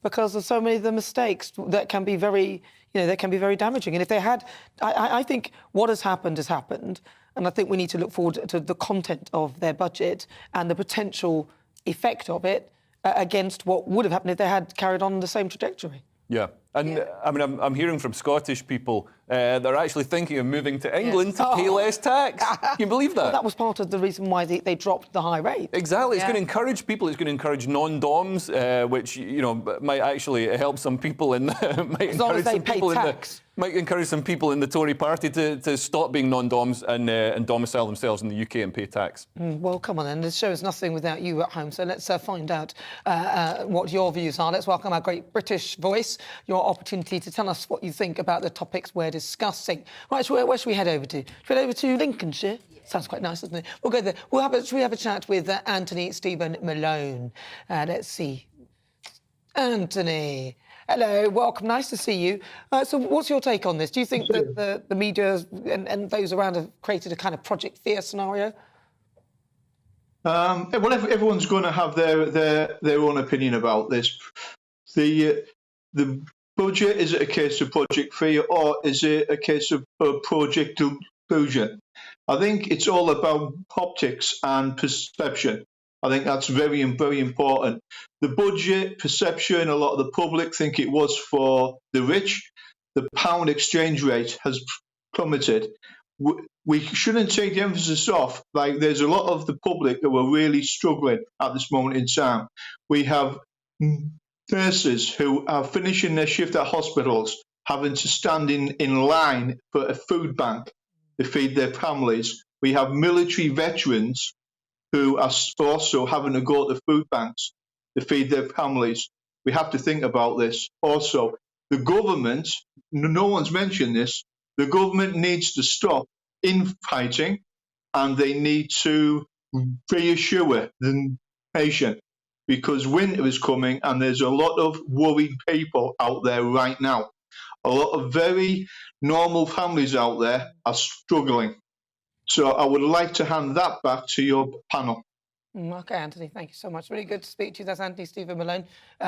S9: because of so many of the mistakes that can be very, that can be very damaging. And if they had, I think what has happened, and I think we need to look forward to the content of their budget and the potential effect of it against what would have happened if they had carried on the same trajectory.
S14: Yeah. And I mean, I'm hearing from Scottish people they're actually thinking of moving to England to pay less tax. Can you believe that?
S9: Well, that was part of the reason why they dropped the high rate.
S14: Exactly. It's going to encourage people. It's going to encourage non-doms, which might actually help some people in.
S9: As long as they pay tax.
S14: Might encourage some people in the Tory party to stop being non-doms and domicile themselves in the UK and pay tax.
S9: Well, come on then. This show is nothing without you at home, so let's find out what your views are. Let's welcome our great British voice, your opportunity to tell us what you think about the topics we're discussing. Right, so where should we head over to? Should we head over to Lincolnshire? Sounds quite nice, doesn't it? We'll go there. Should we have a chat with Anthony Stephen Malone? Let's see. Anthony. Hello, welcome. Nice to see you. So what's your take on this? Do you think that the media and those around have created a kind of Project Fear scenario?
S19: Well, everyone's going to have their own opinion about this. The budget, is it a case of Project Fear or is it a case of Project Delusion? I think it's all about optics and perception. I think that's very, very important. The budget perception, a lot of the public think it was for the rich. The pound exchange rate has plummeted. We shouldn't take the emphasis off. Like, there's a lot of the public who are really struggling at this moment in time. We have nurses who are finishing their shift at hospitals, having to stand in line for a food bank to feed their families. We have military veterans who are also having to go to food banks to feed their families. We have to think about this. Also, the government, no one's mentioned this, the government needs to stop infighting and they need to reassure the nation, because winter is coming and there's a lot of worried people out there right now. A lot of very normal families out there are struggling. So I would like to hand that back to your panel.
S9: OK, Anthony, thank you so much. Really good to speak to you. That's Anthony Stephen Malone.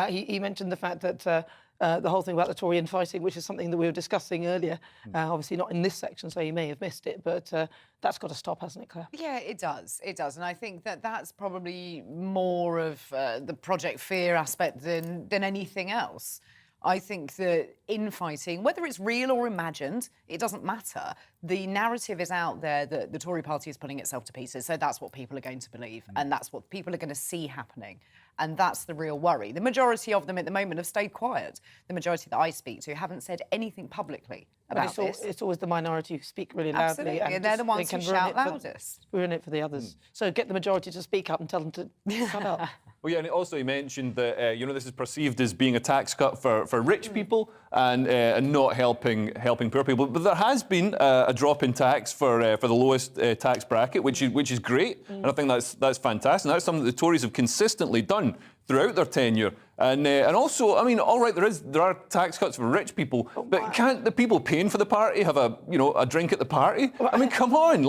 S9: He mentioned the fact that the whole thing about the Tory infighting, which is something that we were discussing earlier, obviously not in this section, so you may have missed it, but that's got to stop, hasn't it, Claire?
S5: Yeah, it does. It does. And I think that that's probably more of the Project Fear aspect than anything else. I think that infighting, whether it's real or imagined, it doesn't matter. The narrative is out there that the Tory party is putting itself to pieces, so that's what people are going to believe, and that's what people are going to see happening. And that's the real worry. The majority of them at the moment have stayed quiet. The majority that I speak to haven't said anything publicly about this.
S9: It's always the minority who speak really loudly.
S5: Absolutely, and they're the ones who shout loudest.
S9: Ruin it for the others. So get the majority to speak up and tell them to shut up.
S14: Well, yeah, and also he mentioned that this is perceived as being a tax cut for rich people and not helping poor people. But there has been a drop in tax for the lowest tax bracket, which is great, and I think that's fantastic. And that's something that the Tories have consistently done throughout their tenure. And also, I mean, all right, there are tax cuts for rich people, but can't the people paying for the party have a drink at the party? I mean, come on,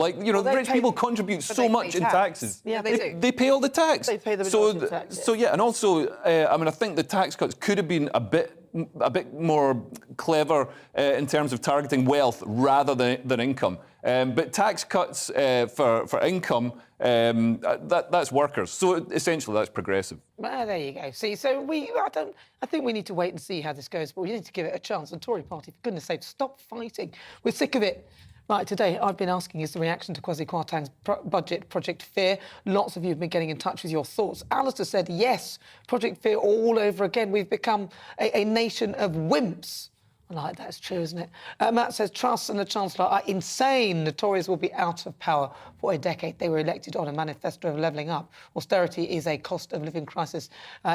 S14: rich people contribute so much in taxes.
S9: Yeah, they do.
S14: They pay all the tax.
S9: They pay the majority of tax.
S14: So yeah, and also, I think the tax cuts could have been a bit more clever in terms of targeting wealth rather than income. But tax cuts for income, that's workers. So essentially, that's progressive.
S9: Well, there you go. See, so I think we need to wait and see how this goes, but we need to give it a chance. The Tory party, for goodness sake, stop fighting. We're sick of it. Right, today I've been asking is the reaction to Kwasi Kwarteng's budget, Project Fear. Lots of you have been getting in touch with your thoughts. Alistair said, yes, Project Fear all over again. We've become a nation of wimps. I like that, it's true, isn't it? Matt says, Truss and the Chancellor are insane. The Tories will be out of power for a decade. They were elected on a manifesto of levelling up. Austerity is a cost of living crisis.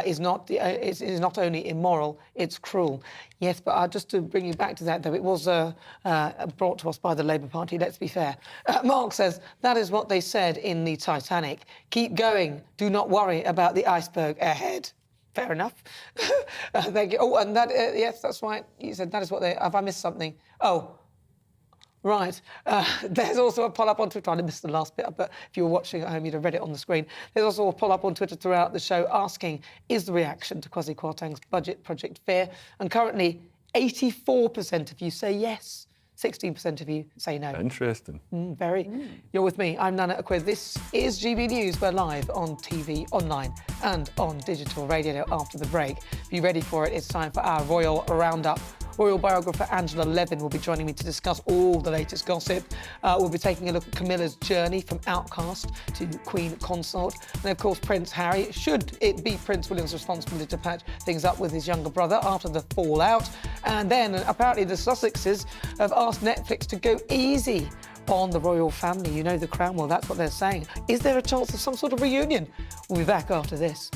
S9: Is not only immoral, it's cruel. Yes, but just to bring you back to that, though, it was brought to us by the Labour Party, let's be fair. Mark says, that is what they said in the Titanic. Keep going. Do not worry about the iceberg ahead. Fair enough. Thank you. Oh, and that, yes, that's right. You said that is what they... Have I missed something? Oh, right. There's also a poll-up on Twitter. I missed the last bit, but if you were watching at home, you'd have read it on the screen. There's also a poll-up on Twitter throughout the show asking, is the reaction to Kwasi Kwarteng's budget project fair? And currently, 84% of you say yes. 16% of you say no.
S14: Interesting.
S9: Very. You're with me. I'm Nana Akua. This is GB News. We're live on TV, online and on digital radio after the break. Be ready for it. It's time for our Royal Roundup. Royal biographer Angela Levin will be joining me to discuss all the latest gossip. We'll be taking a look at Camilla's journey from outcast to Queen Consort. And, of course, Prince Harry. Should it be Prince William's responsibility to patch things up with his younger brother after the fallout? And then, apparently, the Sussexes have asked Netflix to go easy on the royal family. You know, the Crown, well, that's what they're saying. Is there a chance of some sort of reunion? We'll be back after this.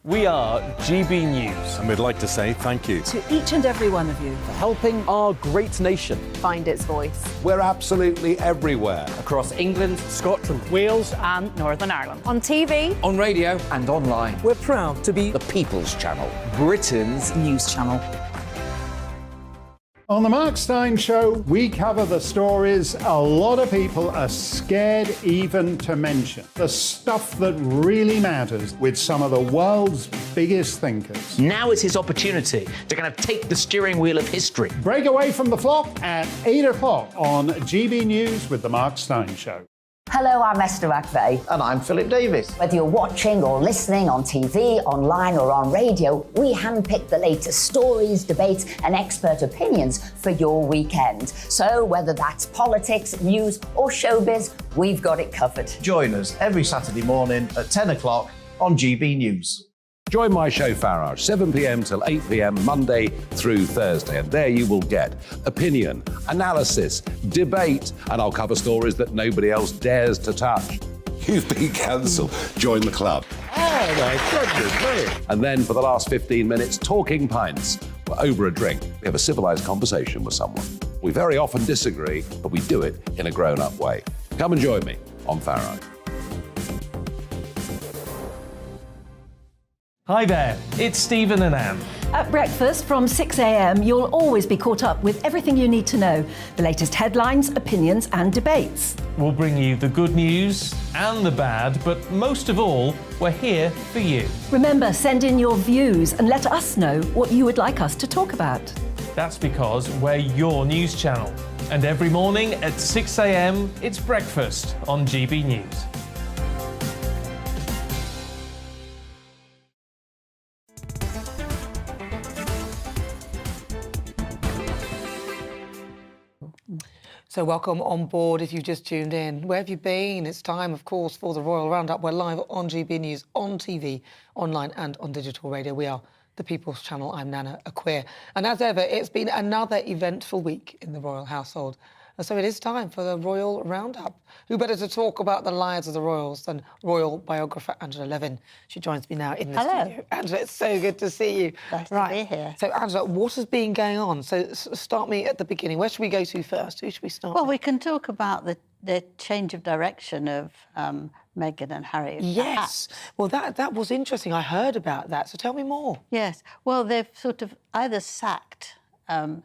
S15: We are GB News.
S20: And we'd like to say thank you
S4: to each and every one of you
S15: for helping our great nation
S16: find its voice.
S3: We're absolutely everywhere.
S15: Across England, Scotland,
S16: Wales and Northern Ireland. On TV,
S1: On radio and online.
S15: we're proud to be
S1: The People's Channel.
S16: Britain's news channel.
S6: On the Mark Steyn Show, we cover the stories a lot of people are scared even to mention. The stuff that really matters with some of the world's biggest thinkers.
S1: Now is his opportunity to kind of take the steering wheel of history.
S6: Break away from the flock at 8 o'clock on GB News with the Mark Steyn Show.
S7: Hello, I'm Esther McVeigh.
S8: And I'm Philip Davis.
S7: Whether you're watching or listening on TV, online or on radio, we handpick the latest stories, debates and expert opinions for your weekend. So whether that's politics, news or showbiz, we've got it covered.
S8: Join us every Saturday morning at 10 o'clock on GB News.
S3: Join my show Farage, 7 p.m. till 8 p.m. Monday through Thursday. And there you will get opinion, analysis, debate, and I'll cover stories that nobody else dares to touch. You've been cancelled. Join the club.
S6: Oh, my goodness me.
S3: And then for the last 15 minutes, talking pints. We're over a drink. We have a civilised conversation with someone. We very often disagree, but we do it in a grown-up way. Come and join me on Farage.
S2: Hi there, it's Stephen and Anne.
S4: At breakfast from 6 a.m, you'll always be caught up with everything you need to know, the latest headlines, opinions and debates.
S2: We'll bring you the good news and the bad, but most of all, we're here for you.
S4: Remember, send in your views and let us know what you would like us to talk about.
S2: That's because we're your news channel. And every morning at 6 a.m, it's breakfast on GB News.
S9: So welcome on board if you've just tuned in. Where have you been? It's time, of course, for the Royal Roundup. We're live on GB News, on TV, online and on digital radio. We are the People's Channel. I'm Nana Akua. And as ever, it's been another eventful week in the royal household. And so it is time for the Royal Roundup. Who better to talk about the lives of the royals than royal biographer Angela Levin? She joins me now in the studio. Angela, it's so good to see you.
S20: Nice to be here.
S9: So, Angela, what has been going on? So start me at the beginning. Where should we go to first? Who should we start
S20: Well,
S9: with?
S20: we can talk about the change of direction of Meghan and Harry.
S9: Yes. Well, that was interesting. I heard about that. So tell me more.
S20: Yes. Well, they've sort of either sacked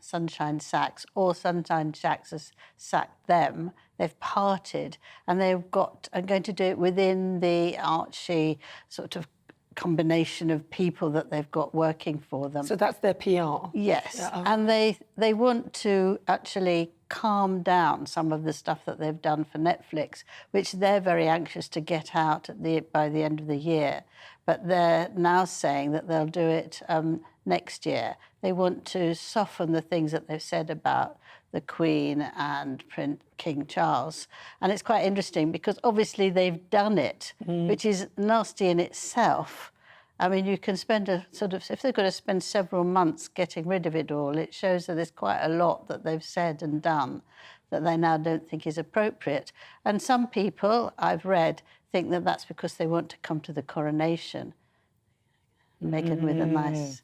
S20: Sunshine Sachs or Sunshine Sachs has sacked them. They've parted and they're going to do it within the Archie sort of combination of people that they've got working for them.
S9: So that's their PR?
S20: Yes.
S9: Yeah.
S20: And they want to actually calm down some of the stuff that they've done for Netflix, which they're very anxious to get out by the end of the year. But they're now saying that they'll do it next year. They want to soften the things that they've said about the Queen and King Charles. And it's quite interesting because obviously they've done it, which is nasty in itself. I mean, you can spend if they're going to spend several months getting rid of it all, it shows that there's quite a lot that they've said and done that they now don't think is appropriate. And some people, I've read, think that that's because they want to come to the coronation. Meghan with a nice...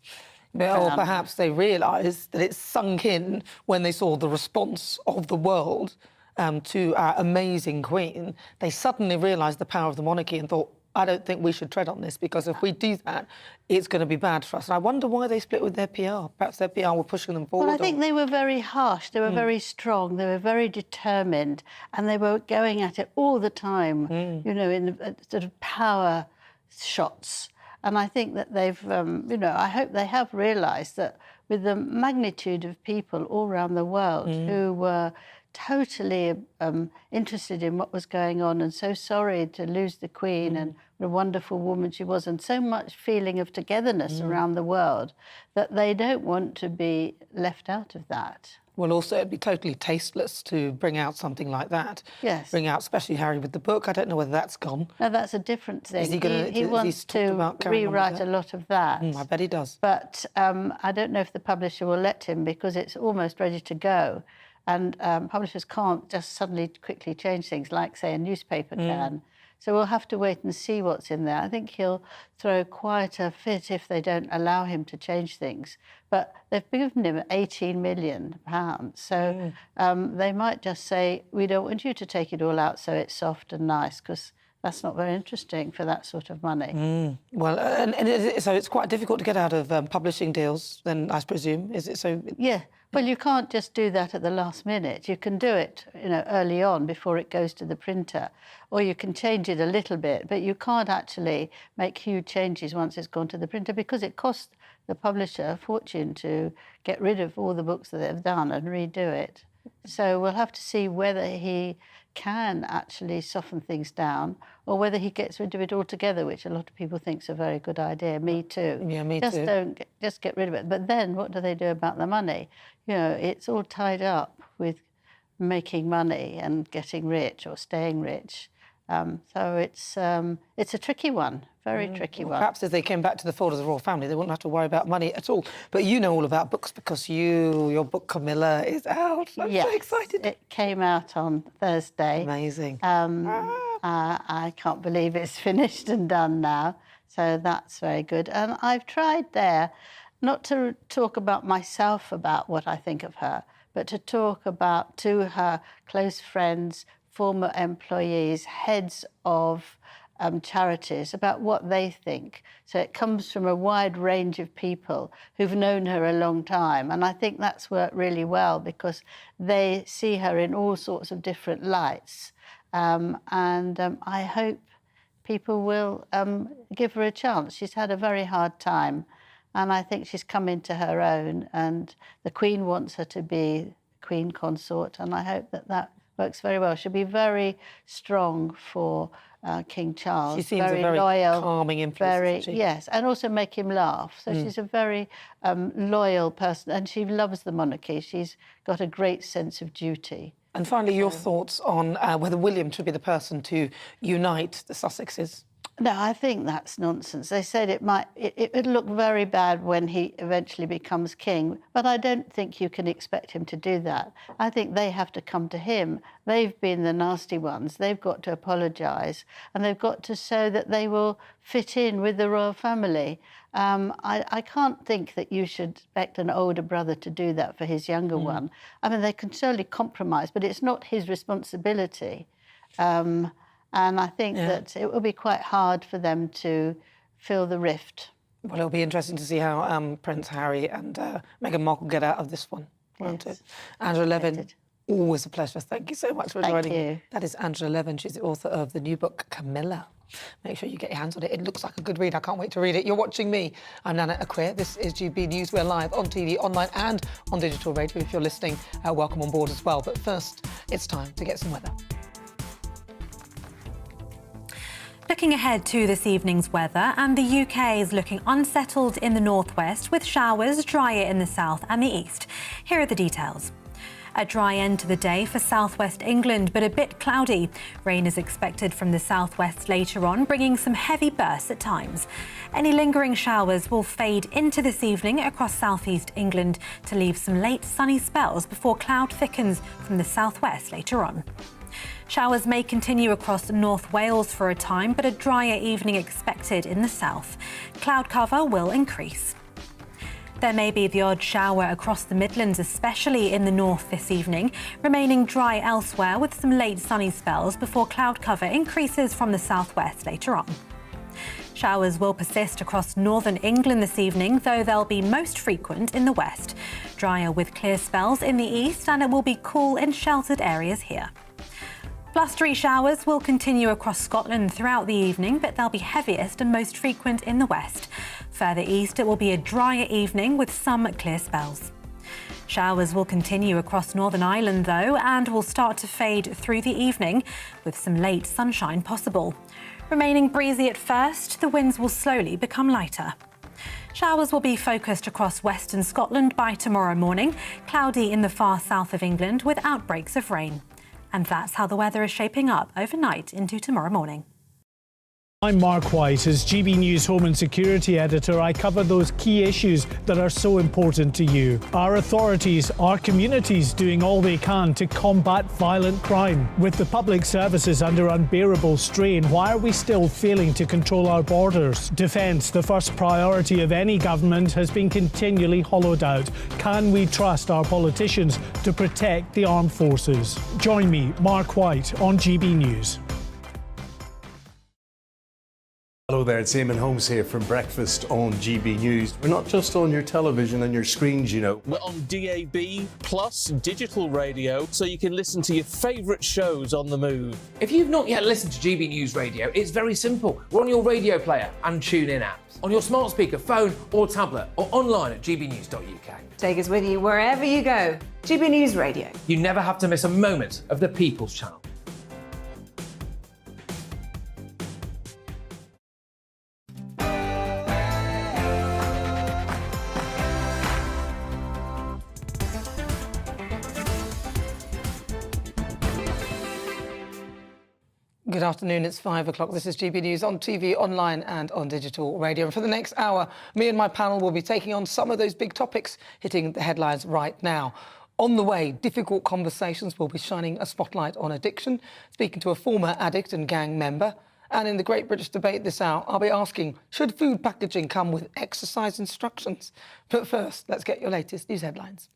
S9: Or perhaps they realise that it's sunk in when they saw the response of the world to our amazing Queen. They suddenly realised the power of the monarchy and thought, I don't think we should tread on this because if we do that, it's going to be bad for us. And I wonder why they split with their PR. Perhaps their PR were pushing them forward.
S20: Well, I think they were very harsh. They were very strong. They were very determined. And they were going at it all the time, you know, in sort of power shots. And I think that they've, you know, I hope they have realised that with the magnitude of people all around the world who were totally interested in what was going on and so sorry to lose the Queen and what a wonderful woman she was and so much feeling of togetherness around the world that they don't want to be left out of that.
S9: Well, also, it'd be totally tasteless to bring out something like that.
S20: Yes.
S9: Bring out, especially Harry with the book. I don't know whether that's gone.
S20: No, that's a different thing.
S9: Is he gonna,
S20: he wants to rewrite a lot of that.
S9: I bet he does.
S20: But I don't know if the publisher will let him because it's almost ready to go. And publishers can't just suddenly quickly change things like, say, a newspaper can. So we'll have to wait and see what's in there. I think he'll throw quite a fit if they don't allow him to change things. But they've given him £18 million. So they might just say, we don't want you to take it all out so it's soft and nice, because that's not very interesting for that sort of money.
S9: Well, so it's quite difficult to get out of publishing deals, then, I presume, is it so?
S20: Yeah. Well, you can't just do that at the last minute. You can do it, you know, early on before it goes to the printer, or you can change it a little bit, but you can't actually make huge changes once it's gone to the printer because it costs the publisher a fortune to get rid of all the books that they've done and redo it. So we'll have to see whether he can actually soften things down or whether he gets rid of it altogether, which a lot of people think is a very good idea. Me too.
S9: Yeah, me too.
S20: Just get rid of it. But then what do they do about the money? You know, it's all tied up with making money and getting rich or staying rich. So it's a tricky one, very tricky one.
S9: Perhaps if they came back to the fold of the royal family, they wouldn't have to worry about money at all. But you know all about books because your book, Camilla, is out. I'm so excited.
S20: It came out on Thursday.
S9: Amazing.
S20: I can't believe it's finished and done now. So that's very good. And I've tried there not to talk about myself about what I think of her, but to talk about to her close friends, former employees, heads of charities, about what they think. So it comes from a wide range of people who've known her a long time. And I think that's worked really well because they see her in all sorts of different lights. I hope people will give her a chance. She's had a very hard time. And I think she's come into her own. And the Queen wants her to be Queen consort. And I hope that that works very well. She'll be very strong for King Charles.
S9: She seems
S20: very
S9: a very
S20: loyal,
S9: calming influence.
S20: Yes, and also make him laugh. So she's a very loyal person, and she loves the monarchy. She's got a great sense of duty.
S9: And finally, your thoughts on whether William should be the person to unite the Sussexes?
S20: No, I think that's nonsense. They said it would look very bad when he eventually becomes king, but I don't think you can expect him to do that. I think they have to come to him. They've been the nasty ones. They've got to apologise, and they've got to show that they will fit in with the royal family. I can't think that you should expect an older brother to do that for his younger one. I mean, they can surely compromise, but it's not his responsibility. And I think that it will be quite hard for them to fill the rift.
S9: Well, it'll be interesting to see how Prince Harry and Meghan Markle get out of this one, won't it? Angela Levin, always a pleasure. Thank you so much for joining.
S20: Thank you.
S9: That is Angela Levin. She's the author of the new book, Camilla. Make sure you get your hands on it. It looks like a good read. I can't wait to read it. You're watching me. I'm Nana Akua. This is GB News. We're live on TV, online and on digital radio. If you're listening, welcome on board as well. But first, it's time to get some weather.
S10: Looking ahead to this evening's weather, and the UK is looking unsettled in the northwest with showers, drier in the south and the east. Here are the details. A dry end to the day for southwest England, but a bit cloudy. Rain is expected from the southwest later on, bringing some heavy bursts at times. Any lingering showers will fade into this evening across southeast England to leave some late sunny spells before cloud thickens from the southwest later on. Showers may continue across North Wales for a time, but a drier evening expected in the south. Cloud cover will increase. There may be the odd shower across the Midlands, especially in the north this evening, remaining dry elsewhere with some late sunny spells before cloud cover increases from the southwest later on. Showers will persist across northern England this evening, though they'll be most frequent in the west. Drier with clear spells in the east, and it will be cool in sheltered areas here. Blustery showers will continue across Scotland throughout the evening, but they'll be heaviest and most frequent in the west. Further east, it will be a drier evening with some clear spells. Showers will continue across Northern Ireland, though, and will start to fade through the evening, with some late sunshine possible. Remaining breezy at first, the winds will slowly become lighter. Showers will be focused across western Scotland by tomorrow morning, cloudy in the far south of England with outbreaks of rain. And that's how the weather is shaping up overnight into tomorrow morning.
S21: I'm Mark White. As GB News Home and Security Editor, I cover those key issues that are so important to you. Our authorities, our communities doing all they can to combat violent crime. With the public services under unbearable strain, why are we still failing to control our borders? Defence, the first priority of any government, has been continually hollowed out. Can we trust our politicians to protect the armed forces? Join me, Mark White, on GB News.
S22: Hello there, it's Eamon Holmes here from Breakfast on GB News. We're not just on your television and your screens, you know.
S15: We're on DAB plus digital radio, so you can listen to your favourite shows on the move.
S1: If you've not yet listened to GB News Radio, it's very simple. We're on your radio player and TuneIn apps, on your smart speaker, phone or tablet, or online at gbnews.uk.
S23: Take us with you wherever you go. GB News Radio.
S1: You never have to miss a moment of the People's Channel.
S9: Good afternoon, it's 5 o'clock. This is GB News on TV, online and on digital radio. And for the next hour, me and my panel will be taking on some of those big topics hitting the headlines right now. On the way, difficult conversations will be shining a spotlight on addiction, speaking to a former addict and gang member. And in the Great British Debate this hour, I'll be asking, should food packaging come with exercise instructions? But first, let's get your latest news headlines.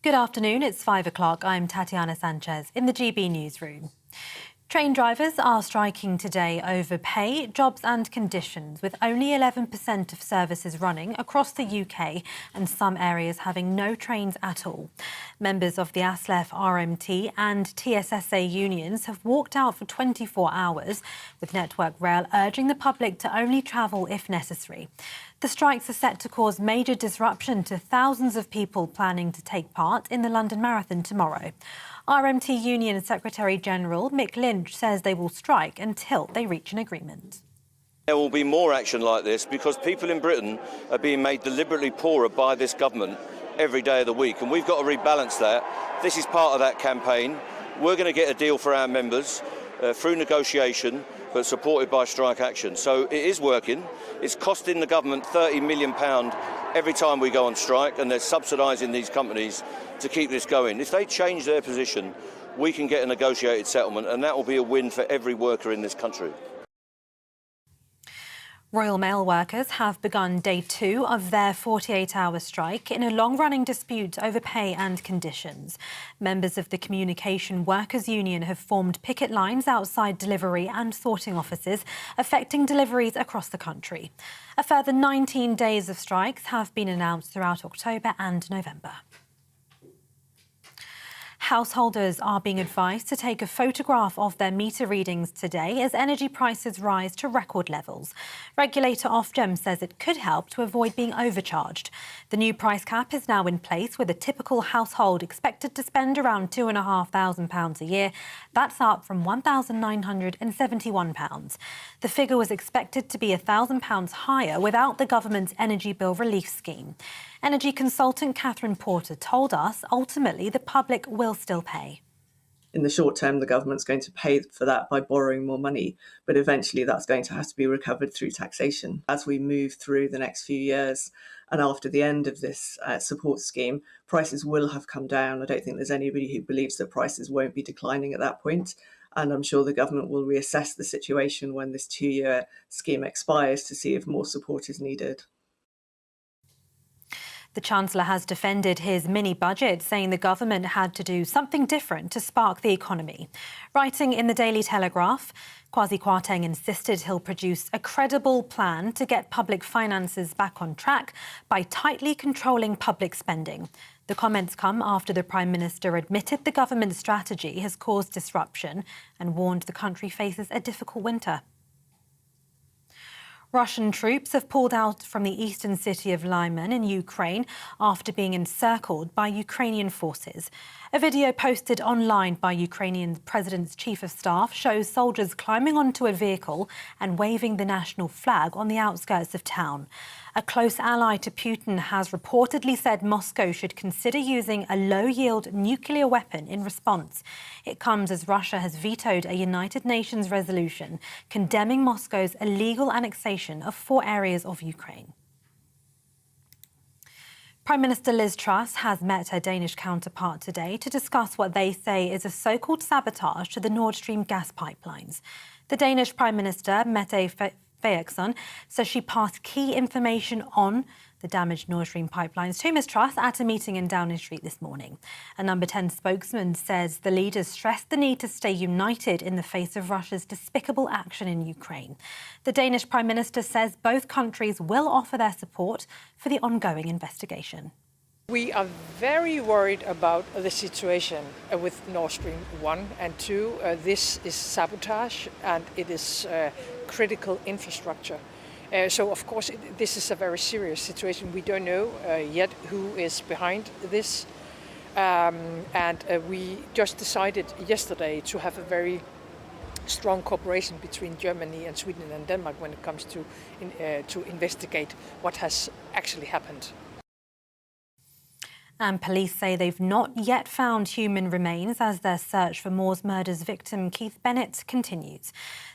S10: Good afternoon, it's 5 o'clock. I'm Tatiana Sanchez in the GB Newsroom. Train drivers are striking today over pay, jobs and conditions, with only 11% of services running across the UK and some areas having no trains at all. Members of the ASLEF RMT and TSSA unions have walked out for 24 hours, with Network Rail urging the public to only travel if necessary. The strikes are set to cause major disruption to thousands of people planning to take part in the London Marathon tomorrow. RMT Union Secretary-General Mick Lynch says they will strike until they reach an agreement.
S11: There will be more action like this because people in Britain are being made deliberately poorer by this government every day of the week, and we've got to rebalance that. This is part of that campaign. We're going to get a deal for our members through negotiation, but supported by strike action. So it is working. It's costing the government £30 million every time we go on strike, and they're subsidising these companies to keep this going. If they change their position, we can get a negotiated settlement, and that will be a win for every worker in this country.
S10: Royal Mail workers have begun day 2 of their 48-hour strike in a long-running dispute over pay and conditions. Members of the Communication Workers Union have formed picket lines outside delivery and sorting offices, affecting deliveries across the country. A further 19 days of strikes have been announced throughout October and November. Householders are being advised to take a photograph of their meter readings today as energy prices rise to record levels. Regulator Ofgem says it could help to avoid being overcharged. The new price cap is now in place, with a typical household expected to spend around £2,500 a year. That's up from £1,971. The figure was expected to be £1,000 higher without the government's energy bill relief scheme. Energy consultant Catherine Porter told us ultimately the public will still pay.
S12: In the short term, the government's going to pay for that by borrowing more money, but eventually that's going to have to be recovered through taxation. As we move through the next few years and after the end of this support scheme, prices will have come down. I don't think there's anybody who believes that prices won't be declining at that point. And I'm sure the government will reassess the situation when this 2-year scheme expires to see if more support is needed.
S10: The Chancellor has defended his mini-budget, saying the government had to do something different to spark the economy. Writing in the Daily Telegraph, Kwasi Kwarteng insisted he'll produce a credible plan to get public finances back on track by tightly controlling public spending. The comments come after the Prime Minister admitted the government's strategy has caused disruption and warned the country faces a difficult winter. Russian troops have pulled out from the eastern city of Lyman in Ukraine after being encircled by Ukrainian forces. A video posted online by Ukrainian President's Chief of Staff shows soldiers climbing onto a vehicle and waving the national flag on the outskirts of town. A close ally to Putin has reportedly said Moscow should consider using a low-yield nuclear weapon in response. It comes as Russia has vetoed a United Nations resolution condemning Moscow's illegal annexation of 4 areas of Ukraine. Prime Minister Liz Truss has met her Danish counterpart today to discuss what they say is a so-called sabotage to the Nord Stream gas pipelines. The Danish Prime Minister, Mette Frederiksen, says she passed key information on the damaged Nord Stream pipelines to Ms Truss at a meeting in Downing Street this morning. A Number 10 spokesman says the leaders stressed the need to stay united in the face of Russia's despicable action in Ukraine. The Danish Prime Minister says both countries will offer their support for the ongoing investigation.
S13: We are very worried about the situation with Nord Stream 1 and 2. This is sabotage and it is critical infrastructure. So, of course, this is a very serious situation. We don't know yet who is behind this. We just decided yesterday to have a very strong cooperation between Germany and Sweden and Denmark when it comes to investigate what has actually happened.
S10: And police say they've not yet found human remains as their search for Moors murder's victim, Keith Bennett, continues.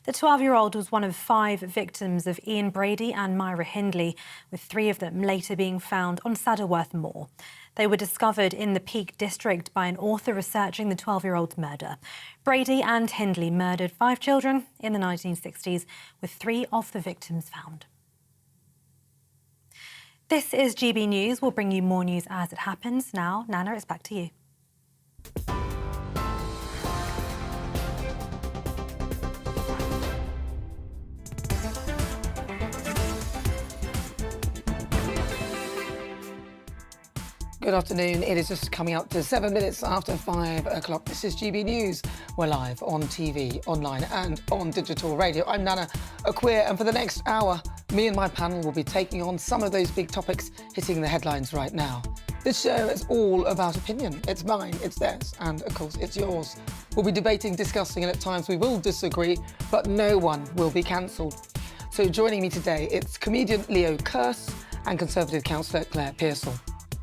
S10: The 12-year-old was one of 5 victims of Ian Brady and Myra Hindley, with 3 of them later being found on Saddleworth Moor. They were discovered in the Peak District by an author researching the 12-year-old's murder. Brady and Hindley murdered 5 children in the 1960s, with 3 of the victims found. This is GB News. We'll bring you more news as it happens. Now, Nana, it's back to you.
S9: Good afternoon. It is just coming up to 7 minutes after 5 o'clock. This is GB News. We're live on TV, online and on digital radio. I'm Nana Akua, and for the next hour, me and my panel will be taking on some of those big topics hitting the headlines right now. This show is all about opinion. It's mine, it's theirs, and of course it's yours. We'll be debating, discussing, and at times we will disagree, but no one will be cancelled. So joining me today, it's comedian Leo Kearse and Conservative councillor Claire Pearsall.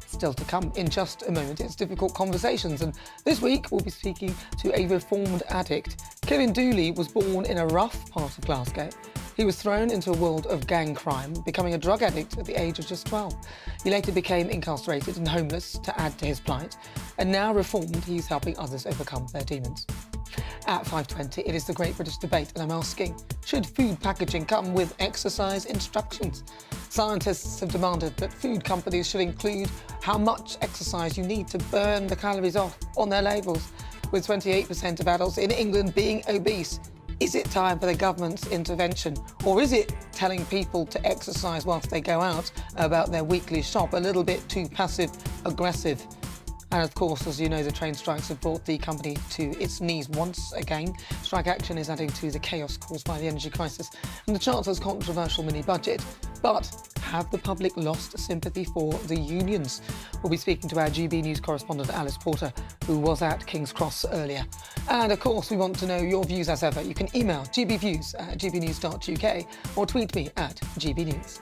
S9: Still to come in just a moment, it's Difficult Conversations, and this week we'll be speaking to a reformed addict. Kevin Dooley was born in a rough part of Glasgow. He was thrown into a world of gang crime, becoming a drug addict at the age of just 12. He later became incarcerated and homeless to add to his plight, and now reformed, he's helping others overcome their demons. At 5:20, it is the Great British Debate, and I'm asking, should food packaging come with exercise instructions? Scientists have demanded that food companies should include how much exercise you need to burn the calories off on their labels. With 28% of adults in England being obese, is it time for the government's intervention? Or is it telling people to exercise whilst they go out about their weekly shop a little bit too passive-aggressive? And of course, as you know, the train strikes have brought the company to its knees once again. Strike action is adding to the chaos caused by the energy crisis and the Chancellor's controversial mini-budget. But have the public lost sympathy for the unions? We'll be speaking to our GB News correspondent Alice Porter, who was at King's Cross earlier. And of course, we want to know your views as ever. You can email gbviews@gbnews.uk or tweet me at gbnews.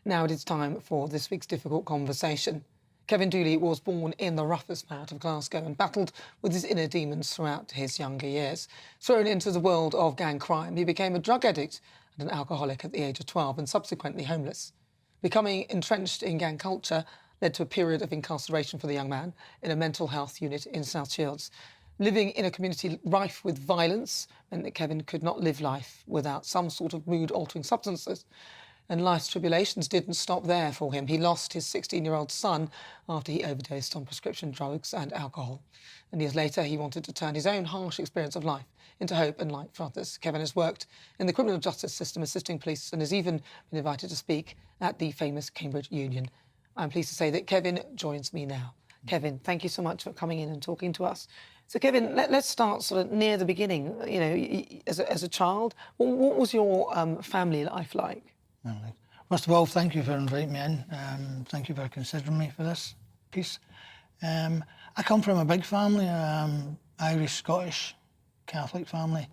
S9: Now it is time for this week's Difficult Conversation. Kevin Dooley was born in the roughest part of Glasgow and battled with his inner demons throughout his younger years. Thrown into the world of gang crime, he became a drug addict and an alcoholic at the age of 12 and subsequently homeless. Becoming entrenched in gang culture led to a period of incarceration for the young man in a mental health unit in South Shields. Living in a community rife with violence meant that Kevin could not live life without some sort of mood-altering substances. And life's tribulations didn't stop there for him. He lost his 16-year-old son after he overdosed on prescription drugs and alcohol. And years later, he wanted to turn his own harsh experience of life into hope and light for others. Kevin has worked in the criminal justice system assisting police and has even been invited to speak at the famous Cambridge Union. I'm pleased to say that Kevin joins me now. Kevin, thank you so much for coming in and talking to us. So, Kevin, let's start sort of near the beginning. You know, as a child, what was your family life like?
S17: First of all, thank you for inviting me in. Thank you for considering me for this piece. I come from a big family, Irish, Scottish, Catholic family.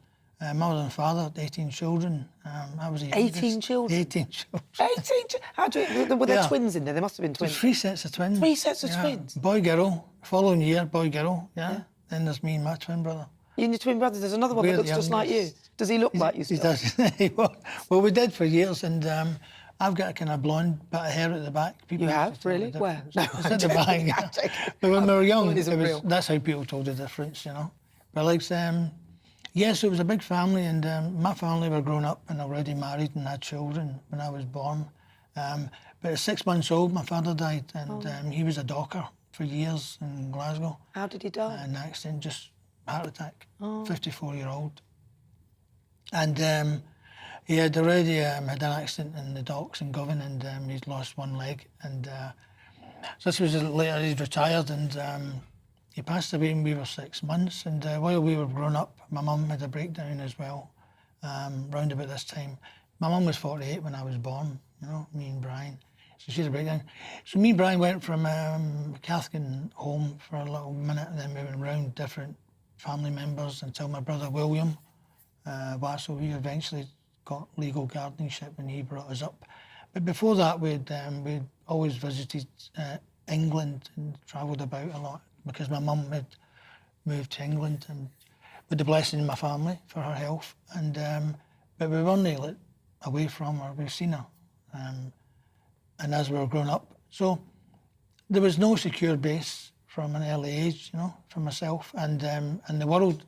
S17: Mother and father, 18 children. I was the youngest.
S9: 18 children?
S17: 18 children.
S9: 18? How do you, were there twins in there? There must have been twins.
S17: There's 3 sets of twins.
S9: 3 sets of twins?
S17: Boy, girl. Following year, boy, girl. Yeah. Then there's me and my twin brother.
S9: You and your twin brother, there's another one that looks just like you. Does he look like you still?
S17: He does. Well, we did for years, and I've got a kind of blonde bit of hair at the back. People
S9: you have? Really? Where?
S17: No, it's at the back. But when we were young, that's how people told the difference, you know. But like, yes, it was a big family, and my family were grown up and already married and had children when I was born. But at 6 months old, my father died, and he was a docker for years in Glasgow.
S9: How did he die?
S17: An accident, just heart attack, 54-year-old. And he had already had an accident in the docks in Govan, and he'd lost one leg. And so this was later, he'd retired, and he passed away when we were 6 months. And while we were growing up, my mum had a breakdown as well, round about this time. My mum was 48 when I was born, you know, me and Brian. So she had a breakdown. So me and Brian went from Catholic home for a little minute, and then we went around different family members until my brother William Wassel, we eventually got legal guardianship and he brought us up. But before that, we'd always visited England and travelled about a lot because my mum had moved to England and with the blessing of my family for her health. And but we weren't like, away from her, we've seen her. And as we were growing up, so there was no secure base from an early age, you know, for myself and the world,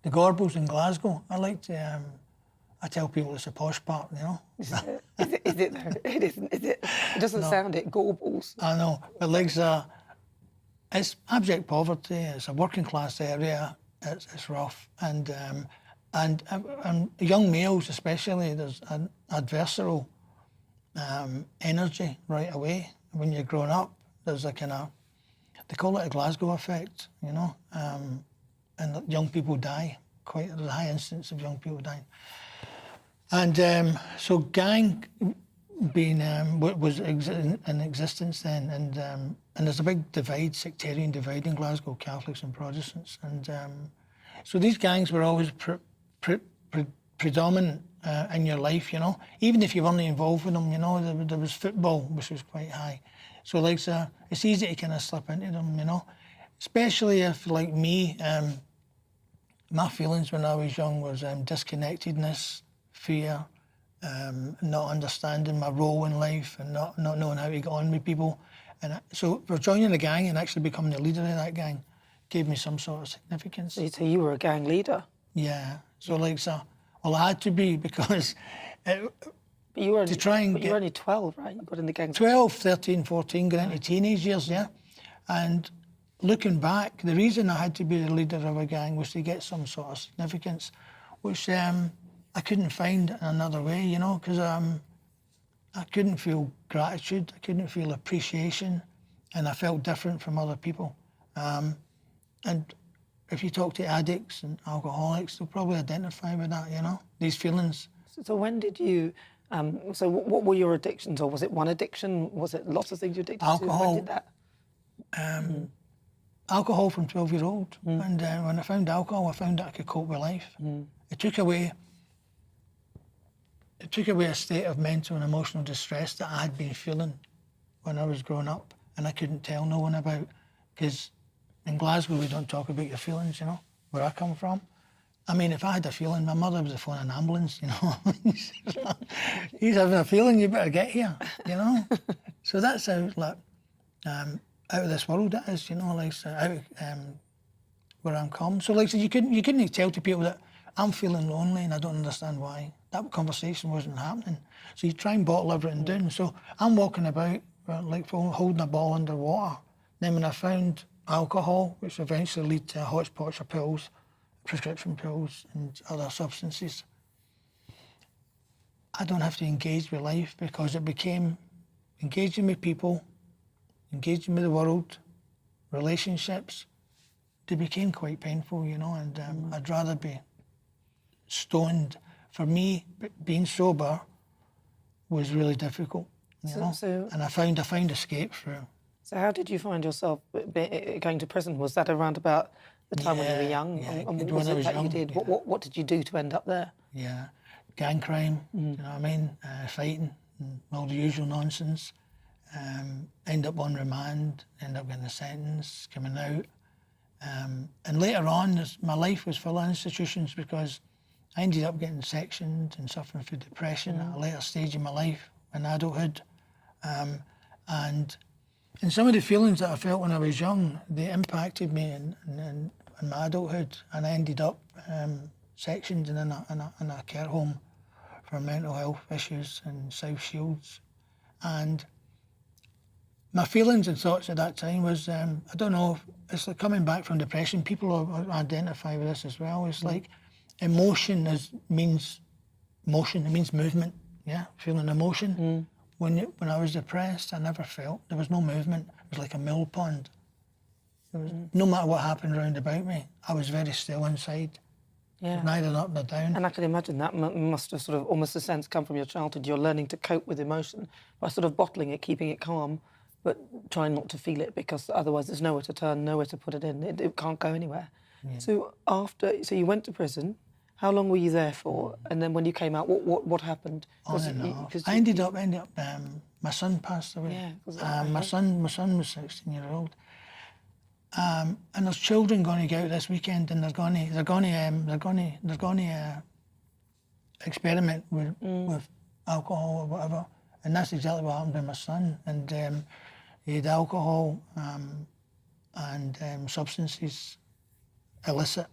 S17: the Gorbals in Glasgow. I like to, I tell people it's a posh part, you know.
S9: Is it though? It isn't, is it? It doesn't sound it, Gorbals.
S17: I know, but like it's abject poverty, it's a working class area, it's rough, and young males especially, there's an adversarial energy right away. When you're growing up, there's a kind of, they call it a Glasgow effect, you know, and young people die. There's a high instance of young people dying. And so gang, being in existence then, and there's a big divide, sectarian divide in Glasgow, Catholics and Protestants, and so these gangs were always predominant in your life, you know. Even if you weren't involved with them, you know, there was football, which was quite high. So like, it's easy to kind of slip into them, you know. Especially if, like me, my feelings when I was young was disconnectedness, fear, not understanding my role in life and not knowing how to get on with people. And so for joining a gang and actually becoming the leader of that gang gave me some sort of significance.
S9: So you were a gang leader?
S17: Yeah. So like, well, I had to be because
S9: But you were
S17: to try and
S9: but you were only 12, right? You got in the gang.
S17: 12, 13, 14, got into teenage years, yeah. And looking back, the reason I had to be the leader of a gang was to get some sort of significance, which I couldn't find another way, you know, because I couldn't feel gratitude, I couldn't feel appreciation, and I felt different from other people. And if you talk to addicts and alcoholics, they'll probably identify with that, you know, these feelings.
S9: So when did you, so what were your addictions, or was it one addiction? Was it lots of things you addicted
S17: Alcohol.
S9: to? When did that?
S17: Alcohol from 12-year-old. And when I found alcohol, I found that I could cope with life. It took away a state of mental and emotional distress that I had been feeling when I was growing up, and I couldn't tell no one about, because in Glasgow we don't talk about your feelings, you know, where I come from. I mean, if I had a feeling, my mother was phoning an ambulance, you know. He's having a feeling, you better get here, you know. So that's how, like, out of this world it is, you know, like, so out where I'm come. So like, so you couldn't tell to people that I'm feeling lonely and I don't understand why. That conversation wasn't happening. So you try and bottle everything down. So I'm walking about like holding a ball underwater. Then when I found alcohol, which eventually led to hodgepodge of pills, prescription pills and other substances, I don't have to engage with life, because it became engaging with people, engaging with the world, relationships. They became quite painful, you know, and I'd rather be stoned. For me, being sober was really difficult, you know, and I found escape through.
S9: So how did you find yourself going to prison? Was that around about the time when you were young?
S17: Yeah,
S9: and
S17: when
S9: what was
S17: I
S9: it
S17: was
S9: that
S17: young,
S9: you did?
S17: yeah.
S9: What did you do to end up there?
S17: Yeah, gang crime, you know what I mean, fighting, and all the usual nonsense. End up on remand, end up getting a sentence, coming out. And later on, my life was full of institutions, because I ended up getting sectioned and suffering from depression at a later stage in my life, in adulthood. And some of the feelings that I felt when I was young, they impacted me in my adulthood, and I ended up sectioned in a care home for mental health issues in South Shields. And my feelings and thoughts at that time was, I don't know, it's like coming back from depression. People identify with this as well. It's like emotion means motion, it means movement, yeah, feeling emotion. When I was depressed, I never felt, there was no movement. It was like a mill pond. No matter what happened round about me, I was very still inside.
S9: Yeah.
S17: Neither up nor down.
S9: And I can imagine that must have sort of almost a sense come from your childhood. You're learning to cope with emotion by sort of bottling it, keeping it calm, but trying not to feel it, because otherwise there's nowhere to turn, nowhere to put it in. It can't go anywhere. Yeah. So you went to prison. How long were you there for? And then when you came out, what happened?
S17: On and off. I ended up. My son passed away. Yeah, my son was 16-year-old. And there's children going to go out this weekend, and they're going to experiment with alcohol or whatever. And that's exactly what happened to my son. And he had alcohol and substances, illicit.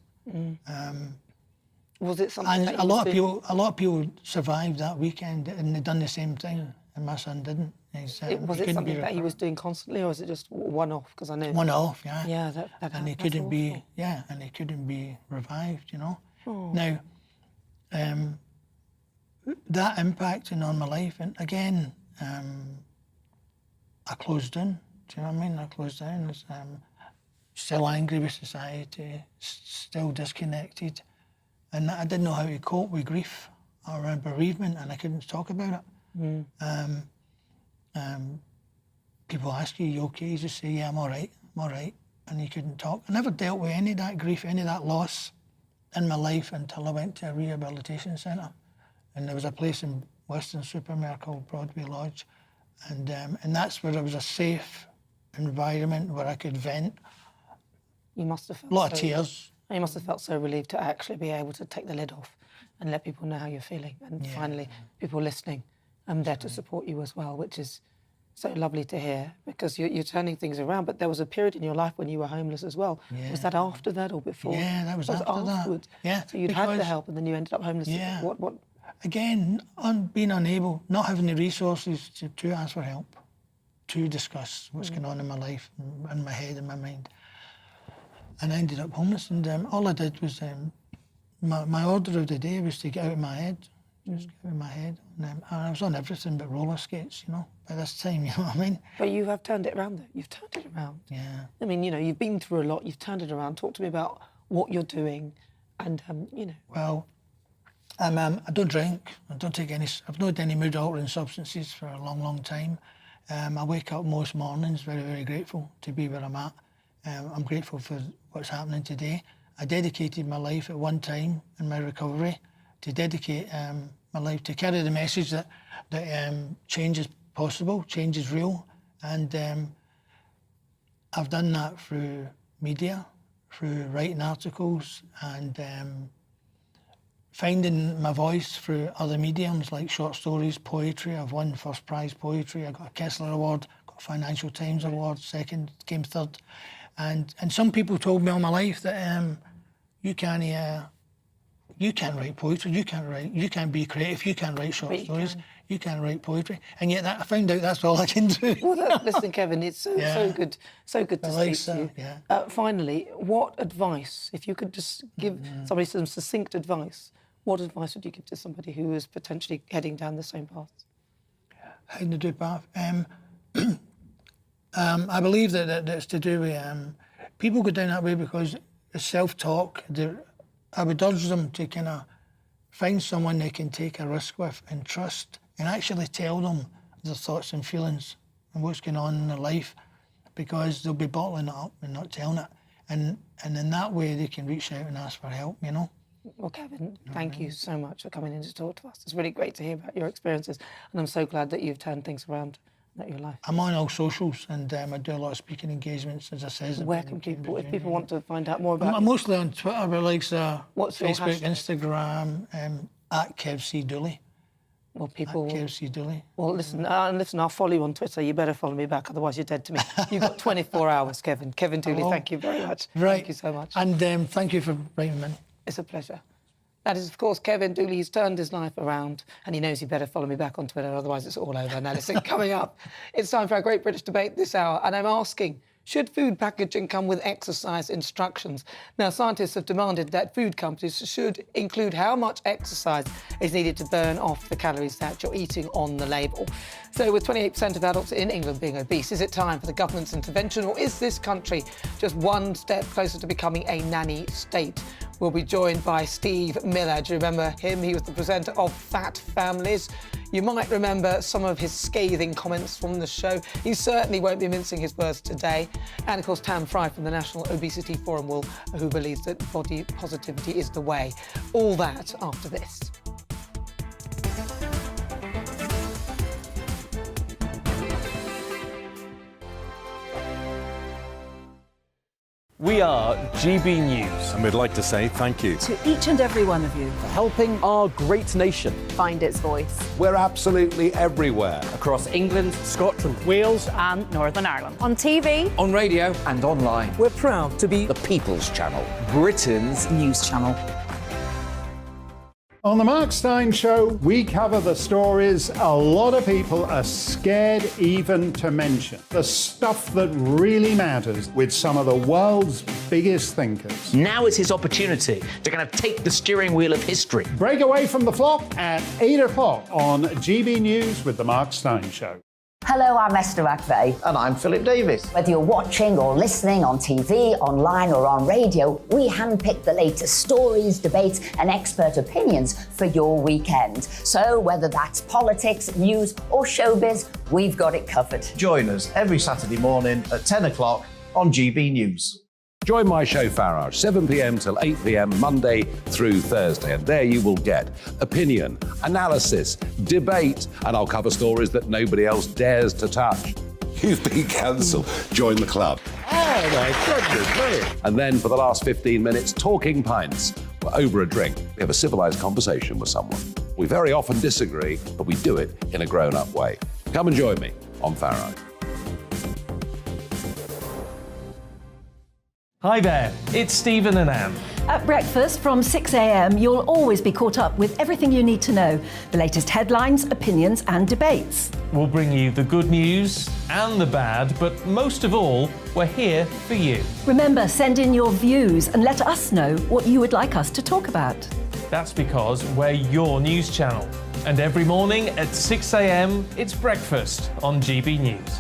S9: Was it something?
S17: And
S9: that
S17: a lot of people survived that weekend, and they done the same thing, and my son didn't.
S9: Was it something that he was doing constantly, or was it just one-off? Because I know
S17: one-off, yeah.
S9: Yeah, that
S17: and he couldn't be, and he couldn't be revived, you know.
S9: Oh.
S17: Now, that impacting on my life, and again, I closed down. Do you know what I mean? I closed down. Still angry with society, still disconnected, and I didn't know how to cope with grief or bereavement, and I couldn't talk about it. People ask you, you okay? You just say, yeah, I'm all right, and you couldn't talk. I never dealt with any of that grief, any of that loss in my life until I went to a rehabilitation centre. And there was a place in Weston-super-Mare called Broadway Lodge, and that's where there was a safe environment where I could vent.
S9: You must have felt
S17: a lot of tears.
S9: You must have felt so relieved to actually be able to take the lid off and let people know how you're feeling, and finally people listening and there to support you as well, which is so lovely to hear, because you're turning things around. But there was a period in your life when you were homeless as well.
S17: Yeah.
S9: Was that after that or before?
S17: Yeah, that was after
S9: afterwards.
S17: that. Yeah,
S9: so you'd had the help and then you ended up homeless.
S17: Yeah.
S9: What?
S17: Again, being unable, not having the resources to ask for help, to discuss what's going on in my life, in my head, in my mind. And I ended up homeless, and all I did was, my order of the day was to get out of my head, just get out of my head. And I was on everything but roller skates, you know, by this time, you know what I mean?
S9: But you have turned it around though, you've turned it around.
S17: Yeah.
S9: I mean, you know, you've been through a lot, you've turned it around. Talk to me about what you're doing and, you know.
S17: Well, I don't drink, I don't take any, I've not had any mood altering substances for a long, long time. I wake up most mornings very, very grateful to be where I'm at. I'm grateful for what's happening today. I dedicated my life at one time in my recovery to dedicate my life to carry the message that change is possible, change is real, and I've done that through media, through writing articles, and finding my voice through other mediums like short stories, poetry. I've won first prize poetry. I got a Kessler Award, got a Financial Times Award, second, came third. And some people told me all my life that you can't write poetry, you can't be creative, you can't write short stories, you can't write poetry. And yet I found out that's all I can do.
S9: Well, listen, Kevin, it's so good to speak to you.
S17: Yeah.
S9: Finally, what advice, if you could just give somebody some succinct advice, what advice would you give to somebody who is potentially heading down the same path?
S17: Heading the same path? I believe that it's to do with people go down that way because it's self-talk. I would urge them to kind of find someone they can take a risk with and trust, and actually tell them their thoughts and feelings and what's going on in their life, because they'll be bottling it up and not telling it. And in that way they can reach out and ask for help, you know.
S9: Well, Kevin, thank you so much for coming in to talk to us. It's really great to hear about your experiences, and I'm so glad that you've turned things around in your life.
S17: I'm on all socials, and I do a lot of speaking engagements, as I said.
S9: Where can people, if people want to find out more about
S17: I'm mostly on Twitter, but like
S9: what's your
S17: Facebook,
S9: hashtag?
S17: Instagram, at Kev C. Dooley.
S9: Well, people...
S17: Kev C. Dooley.
S9: Well, listen, I'll follow you on Twitter. You better follow me back, otherwise you're dead to me. You've got 24 hours, Kevin. Kevin Dooley, thank you very much.
S17: Right.
S9: Thank you so much.
S17: And thank you for bringing me in.
S9: It's a pleasure. That is, of course, Kevin Dooley. He's turned his life around, and he knows he better follow me back on Twitter, otherwise it's all over. Now, listen, coming up, it's time for our Great British Debate this hour, and I'm asking, should food packaging come with exercise instructions? Now, scientists have demanded that food companies should include how much exercise is needed to burn off the calories that you're eating on the label. So with 28% of adults in England being obese, is it time for the government's intervention, or is this country just one step closer to becoming a nanny state? We'll be joined by Steve Miller. Do you remember him? He was the presenter of Fat Families. You might remember some of his scathing comments from the show. He certainly won't be mincing his words today. And of course, Tam Fry from the National Obesity Forum, who believes that body positivity is the way. All that after this.
S15: We are GB News.
S5: And we'd like to say thank you
S4: To each and every one of you.
S15: for helping our great nation
S16: Find its voice.
S3: We're absolutely everywhere.
S15: across England, Scotland,
S21: Wales.
S16: And Northern Ireland. On TV.
S1: On radio.
S16: And online.
S15: We're proud to be
S16: The People's Channel.
S15: Britain's
S16: News channel.
S6: On the Mark Steyn Show, we cover the stories a lot of people are scared even to mention. The stuff that really matters with some of the world's biggest thinkers.
S18: Now is his opportunity to kind of take the steering wheel of history.
S6: Break away from the flock at 8 o'clock on GB News with the Mark Steyn Show.
S7: Hello, I'm Esther McVeigh.
S8: And I'm Philip Davis.
S7: Whether you're watching or listening on TV, online or on radio, we handpick the latest stories, debates and expert opinions for your weekend. So whether that's politics, news or showbiz, we've got it covered.
S8: Join us every Saturday morning at 10 o'clock on GB News.
S3: Join my show Farage, 7 p.m. till 8 p.m. Monday through Thursday, and there you will get opinion, analysis, debate, and I'll cover stories that nobody else dares to touch. You've been cancelled. Join the club. Oh my goodness, brilliant. And then for the last 15 minutes, talking pints. We're over a drink. We have a civilised conversation with someone. We very often disagree, but we do it in a grown-up way. Come and join me on Farage.
S2: Hi there, it's Stephen and Anne.
S4: At breakfast from 6 a.m, you'll always be caught up with everything you need to know, the latest headlines, opinions and debates.
S2: We'll bring you the good news and the bad, but most of all, we're here for you.
S4: Remember, send in your views and let us know what you would like us to talk about.
S2: That's because we're your news channel. And every morning at 6 a.m, it's breakfast on GB News.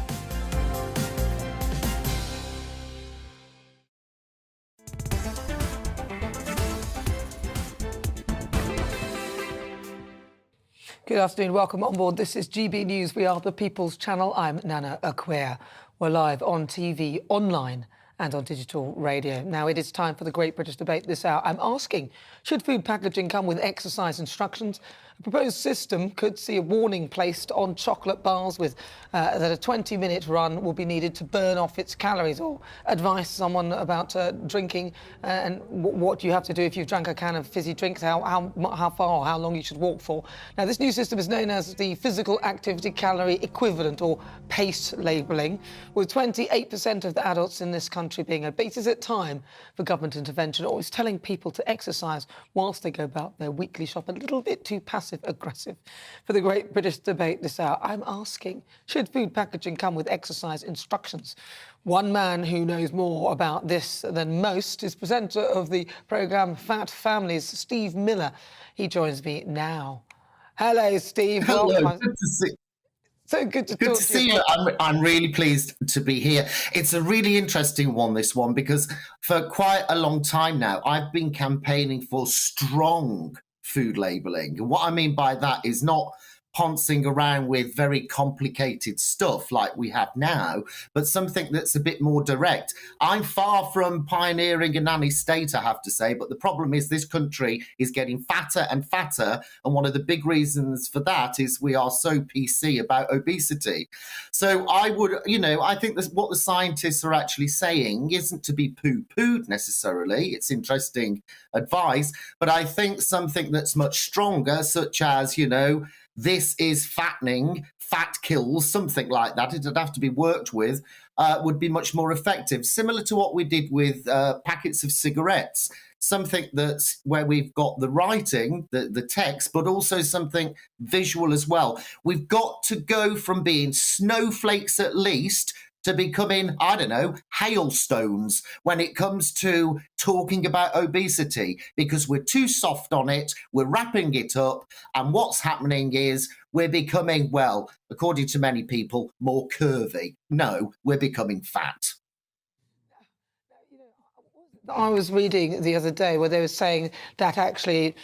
S9: Good afternoon, welcome on board. This is GB News. We are the People's Channel. I'm Nana Akua. We're live on TV, online and on digital radio. Now it is time for the Great British Debate this hour. I'm asking, should food packaging come with exercise instructions? A proposed system could see a warning placed on chocolate bars with that a 20-minute run will be needed to burn off its calories, or advise someone about drinking and what you have to do if you've drank a can of fizzy drinks, how far or how long you should walk for. Now, this new system is known as the Physical Activity Calorie Equivalent, or PACE labelling, with 28% of the adults in this country being obese. Is it time for government intervention, or is telling people to exercise whilst they go about their weekly shop a little bit too passive-aggressive? For the Great British Debate this hour, I'm asking, should food packaging come with exercise instructions? One man who knows more about this than most is presenter of the programme Fat Families, Steve Miller. He joins me now. Hello, Steve.
S5: Hello,
S9: welcome.
S5: good to see.
S9: So good to
S5: Good
S9: talk
S5: to see
S9: you.
S5: you. I'm really pleased to be here. It's a really interesting one, this one, because for quite a long time now, I've been campaigning for strong food labelling. And what I mean by that is not poncing around with very complicated stuff like we have now, but something that's a bit more direct. I'm far from pioneering a nanny state, I have to say, but the problem is this country is getting fatter and fatter, and one of the big reasons for that is we are so PC about obesity. So I would, I think what the scientists are actually saying isn't to be poo-pooed necessarily. It's interesting advice, but I think something that's much stronger, such as, this is fattening, fat kills, something like that. It'd have to be worked with, would be much more effective. Similar to what we did with packets of cigarettes, something that's where we've got the writing, the text, but also something visual as well. We've got to go from being snowflakes at least to becoming, hailstones when it comes to talking about obesity, because we're too soft on it, we're wrapping it up, and what's happening is we're becoming, well, according to many people, more curvy. No, we're becoming fat.
S9: I was reading the other day where they were saying that actually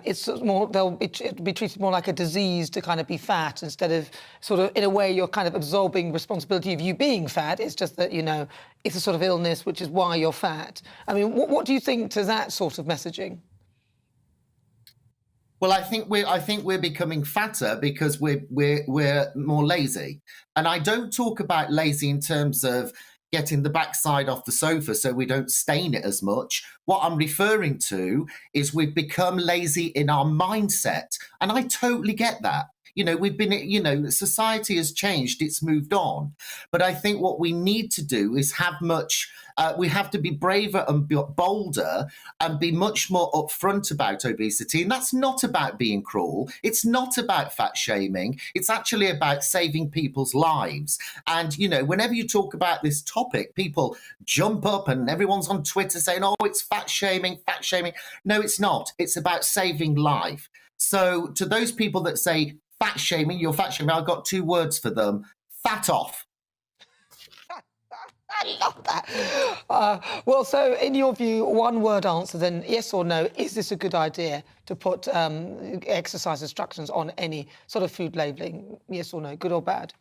S9: it's more, it'll be treated more like a disease to kind of be fat, instead of sort of, in a way, you're kind of absorbing responsibility of you being fat. It's just that, it's a sort of illness, which is why you're fat. I mean, what do you think to that sort of messaging?
S5: Well, I think we're becoming fatter because we're more lazy. And I don't talk about lazy in terms of getting the backside off the sofa so we don't stain it as much. What I'm referring to is we've become lazy in our mindset. And I totally get that. We've been, society has changed, it's moved on. But I think what we need to do is we have to be braver and bolder and be much more upfront about obesity. And that's not about being cruel. It's not about fat shaming. It's actually about saving people's lives. And, whenever you talk about this topic, people jump up and everyone's on Twitter saying, oh, it's fat shaming, fat shaming. No, it's not. It's about saving life. So to those people that say, fat shaming, you're fat shaming, I've got two words for them: Fat off.
S9: I love that. Well, so in your view, one word answer then, yes or no, is this a good idea to put exercise instructions on any sort of food labelling? Yes or no, good or bad?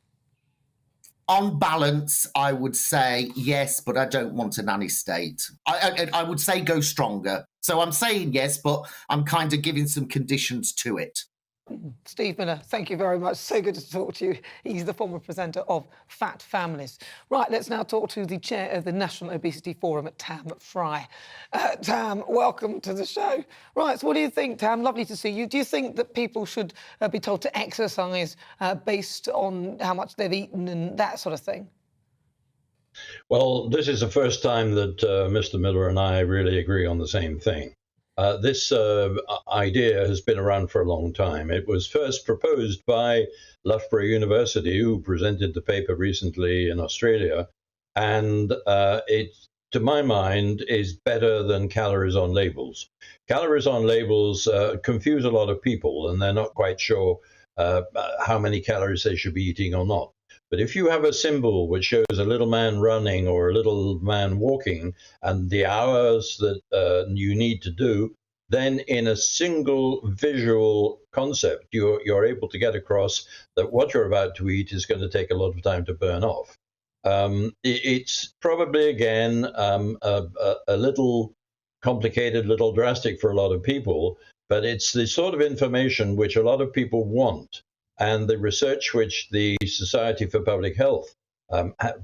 S5: On balance, I would say yes, but I don't want a nanny state. I would say go stronger. So I'm saying yes, but I'm kind of giving some conditions to it.
S9: Steve Miller, thank you very much. So good to talk to you. He's the former presenter of Fat Families. Right, let's now talk to the chair of the National Obesity Forum, Tam Fry. Tam, welcome to the show. Right, so what do you think, Tam? Lovely to see you. Do you think that people should be told to exercise based on how much they've eaten and that sort of thing?
S14: Well, this is the first time that Mr. Miller and I really agree on the same thing. This idea has been around for a long time. It was first proposed by Loughborough University, who presented the paper recently in Australia, and it, to my mind, is better than calories on labels. Calories on labels confuse a lot of people, and they're not quite sure how many calories they should be eating or not. But if you have a symbol which shows a little man running or a little man walking and the hours that you need to do, then in a single visual concept, you're able to get across that what you're about to eat is going to take a lot of time to burn off. It's probably, again, a little complicated, little drastic for a lot of people, but it's the sort of information which a lot of people want. And the research which the Society for Public Health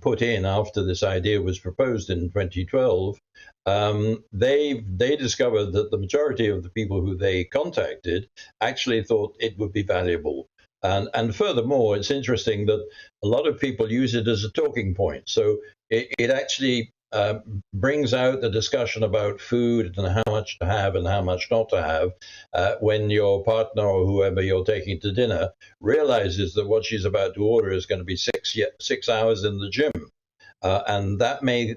S14: put in after this idea was proposed in 2012, they discovered that the majority of the people who they contacted actually thought it would be valuable. And furthermore, it's interesting that a lot of people use it as a talking point. So it actually brings out the discussion about food and how much to have and how much not to have when your partner or whoever you're taking to dinner realizes that what she's about to order is going to be 6 hours in the gym. And that may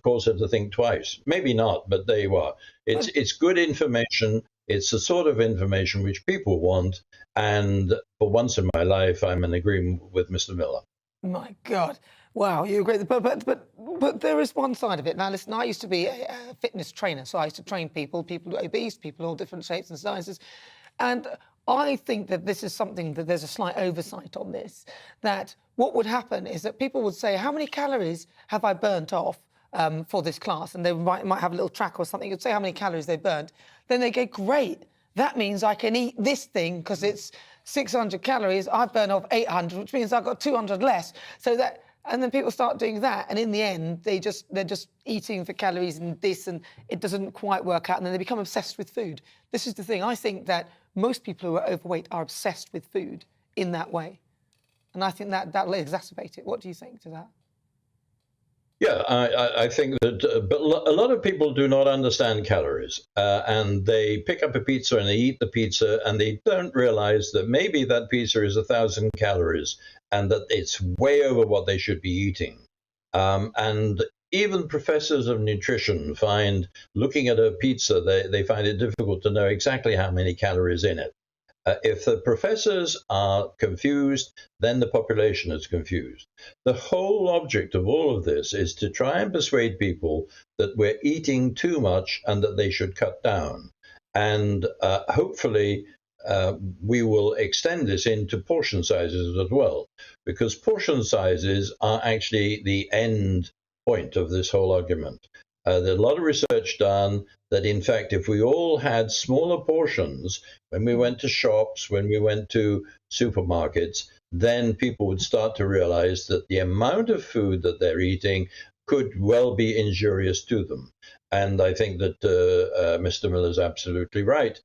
S14: cause her to think twice. Maybe not, but there you are. It's good information. It's the sort of information which people want. And for once in my life, I'm in agreement with Mr. Miller.
S9: My God. Wow, you agree. But there is one side of it. Now, listen, I used to be a fitness trainer, so I used to train people obese, people all different shapes and sizes. And I think that this is something that there's a slight oversight on this, that what would happen is that people would say, how many calories have I burnt off for this class? And they might have a little track or something. You'd say how many calories they burnt. Then they go, great, that means I can eat this thing because it's 600 calories. I've burned off 800, which means I've got 200 less. So that... And then people start doing that, and in the end, they're just eating for calories and this, and it doesn't quite work out, and then they become obsessed with food. This is the thing. I think that most people who are overweight are obsessed with food in that way, and I think that will exacerbate it. What do you think to that?
S14: Yeah, I think that, but a lot of people do not understand calories, and they pick up a pizza and they eat the pizza, and they don't realize that maybe that pizza is 1,000 calories, and that it's way over what they should be eating. And even professors of nutrition find, looking at a pizza, they find it difficult to know exactly how many calories in it. If the professors are confused, then the population is confused. The whole object of all of this is to try and persuade people that we're eating too much and that they should cut down. And hopefully we will extend this into portion sizes as well, because portion sizes are actually the end point of this whole argument. There's a lot of research done that, in fact, if we all had smaller portions when we went to shops, when we went to supermarkets, then people would start to realize that the amount of food that they're eating could well be injurious to them. And I think that Mr. Miller is absolutely right.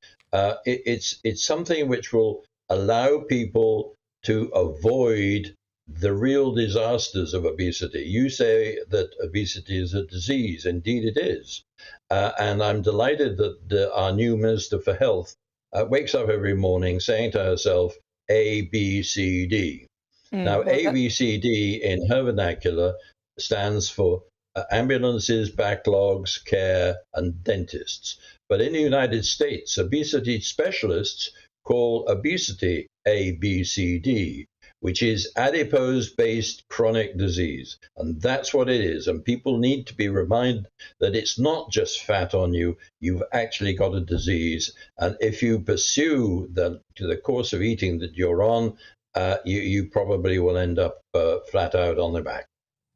S14: It's something which will allow people to avoid the real disasters of obesity. You say that obesity is a disease. Indeed it is. And I'm delighted that our new Minister for Health wakes up every morning saying to herself, A, B, C, D. Now, A, B, C, D in her vernacular stands for ambulances, backlogs, care, and dentists. But in the United States, obesity specialists call obesity A, B, C, D, which is adipose-based chronic disease. And that's what it is. And people need to be reminded that it's not just fat on you, you've actually got a disease. And if you pursue the course of eating that you're on, you probably will end up flat out on the back.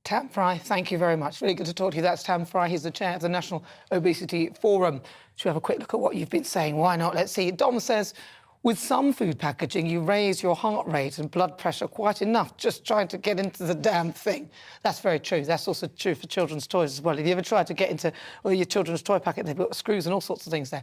S9: Tam Fry, thank you very much. Really good to talk to you. That's Tam Fry. He's the chair of the National Obesity Forum. Should we have a quick look at what you've been saying? Why not? Let's see. Dom says, with some food packaging, you raise your heart rate and blood pressure quite enough just trying to get into the damn thing. That's very true. That's also true for children's toys as well. Have you ever tried to get into your children's toy packet? They've got screws and all sorts of things there.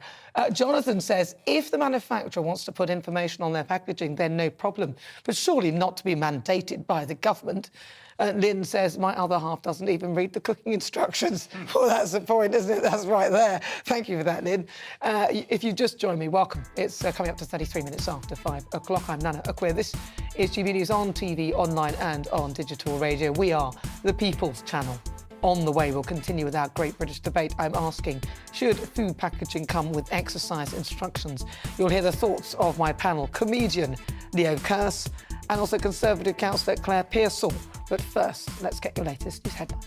S9: Jonathan says, if the manufacturer wants to put information on their packaging, then no problem, but surely not to be mandated by the government. Lynn says, my other half doesn't even read the cooking instructions. Well, that's the point, isn't it? That's right there. Thank you for that, Lynn. If you just joined me, welcome. It's coming up to 33 minutes after 5 o'clock. I'm Nana Akua. This is GB News on TV, online and on digital radio. We are the People's Channel. On the way, we'll continue with our Great British Debate. I'm asking, should food packaging come with exercise instructions? You'll hear the thoughts of my panel, comedian Leo Kearse and also Conservative councillor Claire Pearsall. But first, let's get your latest news headlines.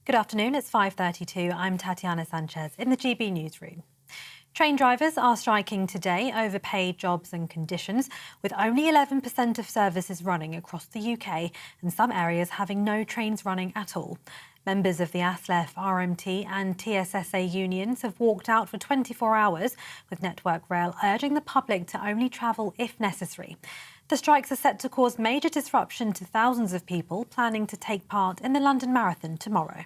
S10: Good afternoon, it's 5:32. I'm Tatiana Sanchez in the GB newsroom. Train drivers are striking today over paid jobs and conditions, with only 11% of services running across the UK and some areas having no trains running at all. Members of the ASLEF, RMT and TSSA unions have walked out for 24 hours, with Network Rail urging the public to only travel if necessary. The strikes are set to cause major disruption to thousands of people planning to take part in the London Marathon tomorrow.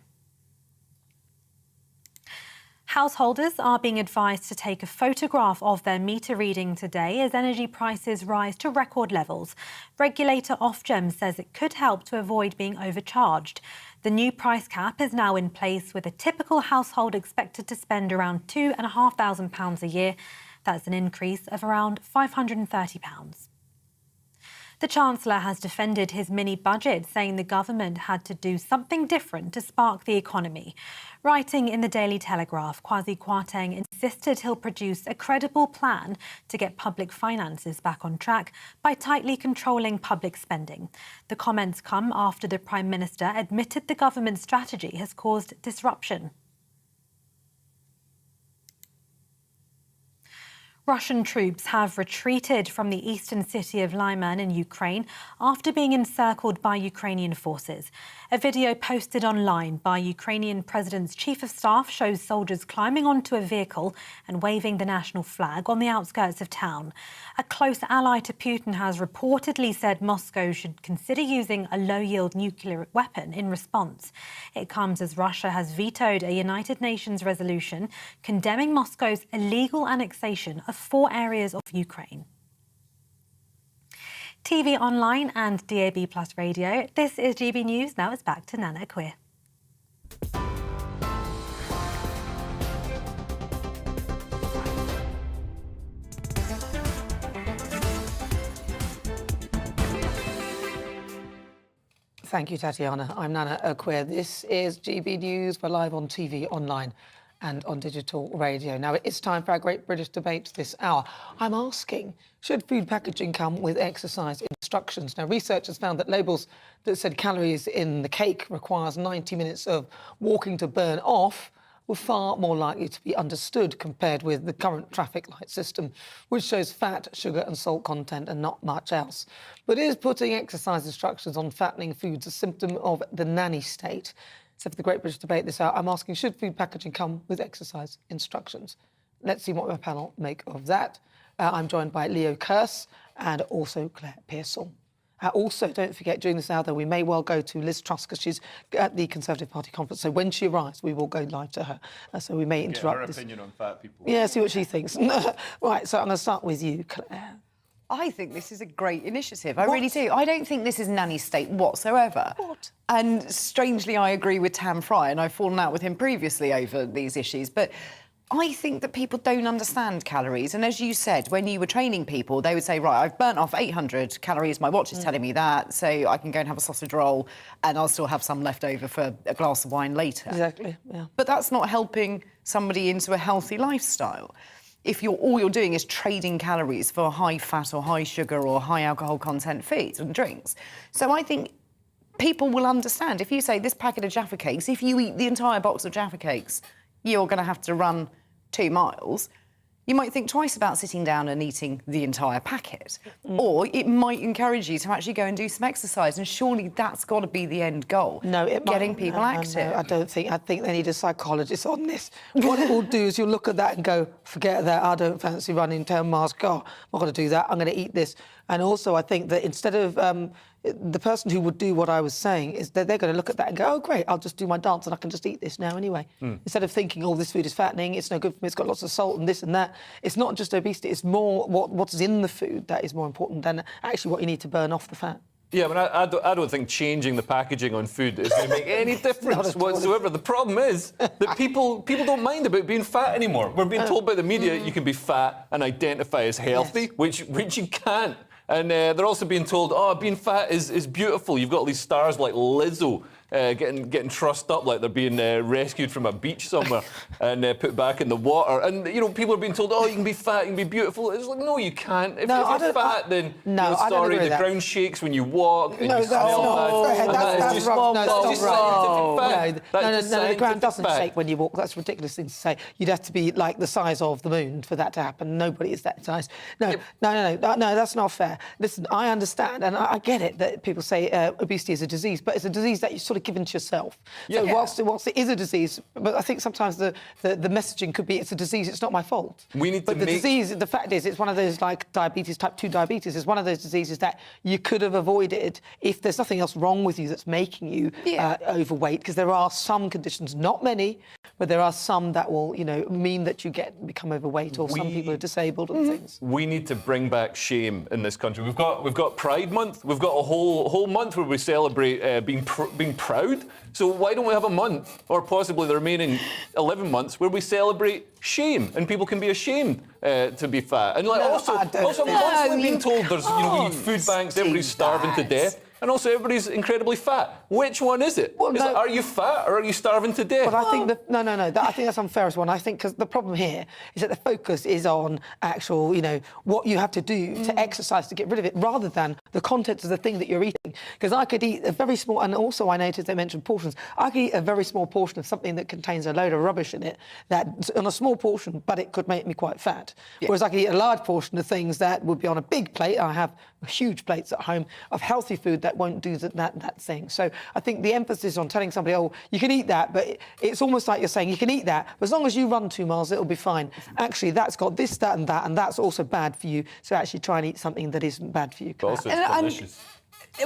S10: Householders are being advised to take a photograph of their meter reading today as energy prices rise to record levels. Regulator Ofgem says it could help to avoid being overcharged. The new price cap is now in place, with a typical household expected to spend around £2,500 a year. That's an increase of around £530. The Chancellor has defended his mini-budget, saying the government had to do something different to spark the economy. Writing in the Daily Telegraph, Kwasi Kwarteng insisted he'll produce a credible plan to get public finances back on track by tightly controlling public spending. The comments come after the Prime Minister admitted the government's strategy has caused disruption. Russian troops have retreated from the eastern city of Lyman in Ukraine after being encircled by Ukrainian forces. A video posted online by Ukrainian President's Chief of Staff shows soldiers climbing onto a vehicle and waving the national flag on the outskirts of town. A close ally to Putin has reportedly said Moscow should consider using a low-yield nuclear weapon in response. It comes as Russia has vetoed a United Nations resolution condemning Moscow's illegal annexation of 4 areas of Ukraine. TV online and DAB+ radio. This is GB News. Now it's back to Nana Akua.
S9: Thank you, Tatiana. I'm Nana Akua. This is GB News. We're live on TV, online and on digital radio. Now, it's time for our Great British Debate this hour. I'm asking, should food packaging come with exercise instructions? Now, research has found that labels that said calories in the cake requires 90 minutes of walking to burn off were far more likely to be understood compared with the current traffic light system, which shows fat, sugar and salt content and not much else. But is putting exercise instructions on fattening foods a symptom of the nanny state? So for the Great British Debate this hour, I'm asking, should food packaging come with exercise instructions? Let's see what my panel make of that. I'm joined by Leo Kearse and also Claire Pearsall. Also, don't forget, during this hour, though, we may well go to Liz Truss because she's at the Conservative Party conference. So when she arrives, we will go live to her. So we may interrupt
S19: her opinion on fat people.
S9: Yeah, see what she thinks. Right, so I'm going to start with you, Claire.
S16: I think this is a great initiative. I really do. I don't think this is nanny state whatsoever. What? And strangely, I agree with Tam Fry, and I've fallen out with him previously over these issues. But I think that people don't understand calories. And as you said, when you were training people, they would say, right, I've burnt off 800 calories. My watch is telling me that. So I can go and have a sausage roll and I'll still have some left over for a glass of wine later.
S9: Exactly, yeah.
S16: But that's not helping somebody into a healthy lifestyle. If all you're doing is trading calories for high fat or high sugar or high alcohol content foods and drinks. So I think people will understand. If you say this packet of Jaffa cakes, if you eat the entire box of Jaffa cakes, you're going to have to run 2 miles, you might think twice about sitting down and eating the entire packet. Or it might encourage you to actually go and do some exercise, and surely that's got to be the end goal.
S9: No, it
S16: getting people active.
S9: No, I don't think. I think they need a psychologist on this. What it will do is you'll look at that and go, forget that, I don't fancy running 10 miles. God, I'm not going to do that, I'm going to eat this. And also I think that instead of the person who would do what I was saying is that they're going to look at that and go, oh, great, I'll just do my dance and I can just eat this now anyway. Instead of thinking, oh, this food is fattening, it's no good for me, it's got lots of salt and this and that. It's not just obesity, it's more what's in the food that is more important than actually what you need to burn off the fat.
S19: Yeah, but I don't think changing the packaging on food is going to make any difference whatsoever. The problem is that people don't mind about being fat anymore. We're being told by the media you can be fat and identify as healthy, which you can't. And they're also being told, oh, being fat is beautiful. You've got all these stars like Lizzo getting trussed up like they're being rescued from a beach somewhere and put back in the water. And, you know, people are being told, oh, you can be fat, you can be beautiful. It's like, no, you can't. If you're fat, then, sorry, the ground shakes when you walk and you smell bad.
S9: That's wrong. No, that's wrong. No, the ground doesn't
S19: fact.
S9: shake when you walk. That's a ridiculous thing to say. You'd have to be like the size of the moon for that to happen. Nobody is that size. No, that's not fair. Listen, I understand, and I get it that people say obesity is a disease, but it's a disease that you sort of given to yourself. So whilst it is a disease, but I think sometimes the messaging could be it's a disease, it's not my fault.
S19: We need
S9: but
S19: to
S9: disease, the fact is, it's one of those like diabetes, type 2 diabetes, is one of those diseases that you could have avoided if there's nothing else wrong with you that's making you overweight, because there are some conditions, not many, but there are some that will, you know, mean that you become overweight, or some people are disabled and things.
S19: We need to bring back shame in this country. We've got Pride Month. We've got a whole month where we celebrate being proud. So why don't we have a month, or possibly the remaining 11 months, where we celebrate shame and people can be ashamed to be fat? And like also I'm constantly being told there's we need food banks, everybody's starving to death. And also, everybody's incredibly fat. Which one is it? Are you fat or are you starving to death?
S9: But I think I think that's unfair as one. I think because the problem here is that the focus is on actual, what you have to do to exercise to get rid of it, rather than the contents of the thing that you're eating. Because I could eat a very small, and also I noticed they mentioned portions. I could eat a very small portion of something that contains a load of rubbish in it, that on a small portion, but it could make me quite fat. Yeah. Whereas I could eat a large portion of things that would be on a big plate. I have huge plates at home of healthy food that won't do that thing. So I think the emphasis on telling somebody, oh, you can eat that, but it's almost like you're saying you can eat that, but as long as you run 2 miles, it'll be fine. Actually, that's got this, that, and that's also bad for you. So actually try and eat something that isn't bad for you.
S19: But also it's delicious.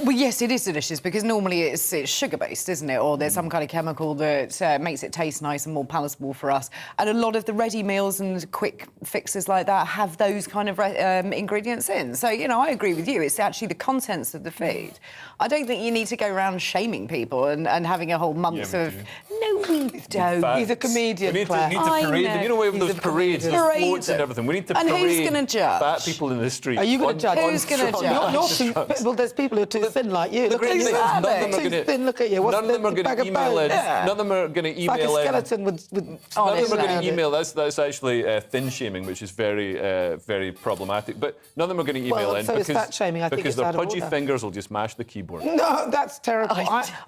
S16: Well, yes, it is delicious, because normally it's sugar-based, isn't it? Or there's some kind of chemical that makes it taste nice and more palatable for us. And a lot of the ready meals and quick fixes like that have those kind of ingredients in. So, I agree with you. It's actually the contents of the food. I don't think you need to go around shaming people and having a whole month of... No, we don't.
S9: He's a comedian,
S19: We need to parade them. We have those parades and floats and everything. We need to parade
S16: who's going to judge?
S19: fat people in the street.
S9: Are you going to judge?
S16: Who's going to judge?
S9: Well, there's people who are too thin like you. Look at you.
S19: None
S9: Look at you.
S19: None of them are going to email in. None of them are going to email in.
S9: Like a skeleton with
S19: none of them are going to email. That's actually thin shaming, which is very, very problematic. But none of them are going to email in
S9: because fat shaming. I think
S19: because
S9: it's
S19: their pudgy fingers will just mash the keyboard.
S9: No, that's terrible.